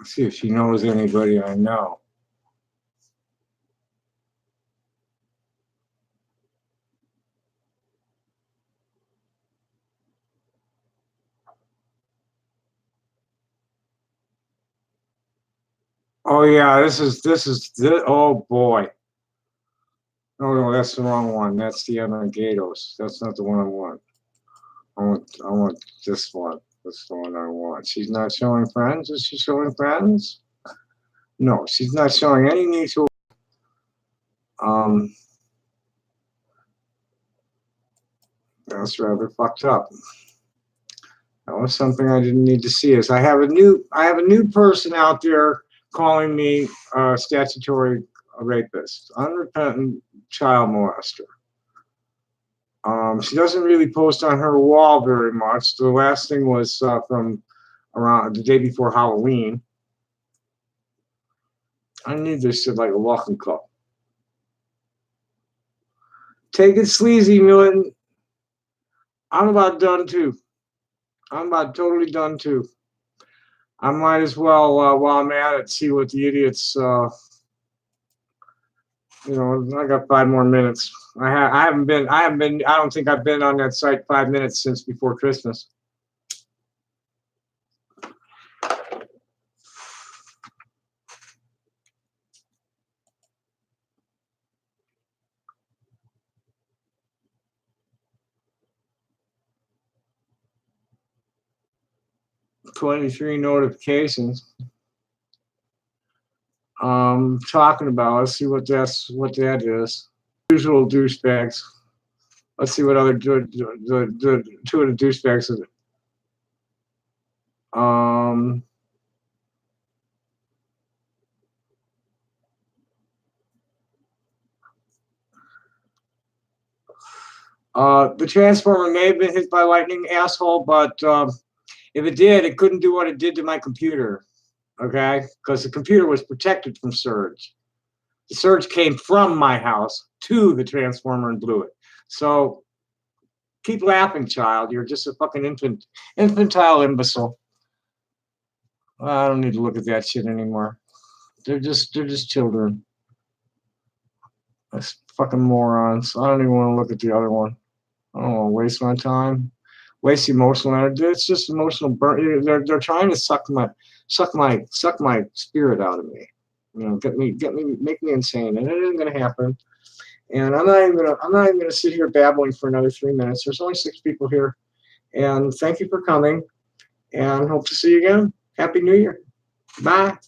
See if she knows anybody I know. Oh yeah, oh boy. Oh no, that's the wrong one. That's the Gatos. That's not the one I want. I want this one. That's the one I want. She's not showing friends. Is she showing friends? No, she's not showing any mutual. That's rather fucked up. That was something I didn't need to see. Is I have a new person out there calling me a statutory rapist, unrepentant child molester. She doesn't really post on her wall very much. The last thing was from around the day before Halloween. I need this shit like a walking cup. Take it sleazy, Militant. I'm about done too. I'm about totally done too. I might as well, while I'm at it, see what the idiots. I got 5 more minutes. I haven't been. I don't think I've been on that site 5 minutes since before Christmas. $23 notifications. Talking about. Let's see what that is. Usual douchebags. Let's see what other two of the douchebags is. The transformer may have been hit by lightning, asshole, but if it did, it couldn't do what it did to my computer. Okay, because the computer was protected from surge. The surge came from my house to the transformer and blew it. So keep laughing, child. You're just a fucking infantile imbecile. I don't need to look at that shit anymore. They're just children. That's fucking morons. I don't even want to look at the other one. I don't want to waste my time. Waste emotional energy. It's just emotional burn. They're trying to suck my spirit out of me. Make me insane, and it isn't gonna happen. And I'm not even gonna sit here babbling for another 3 minutes. There's only 6 people here, and thank you for coming. And hope to see you again. Happy New Year. Bye.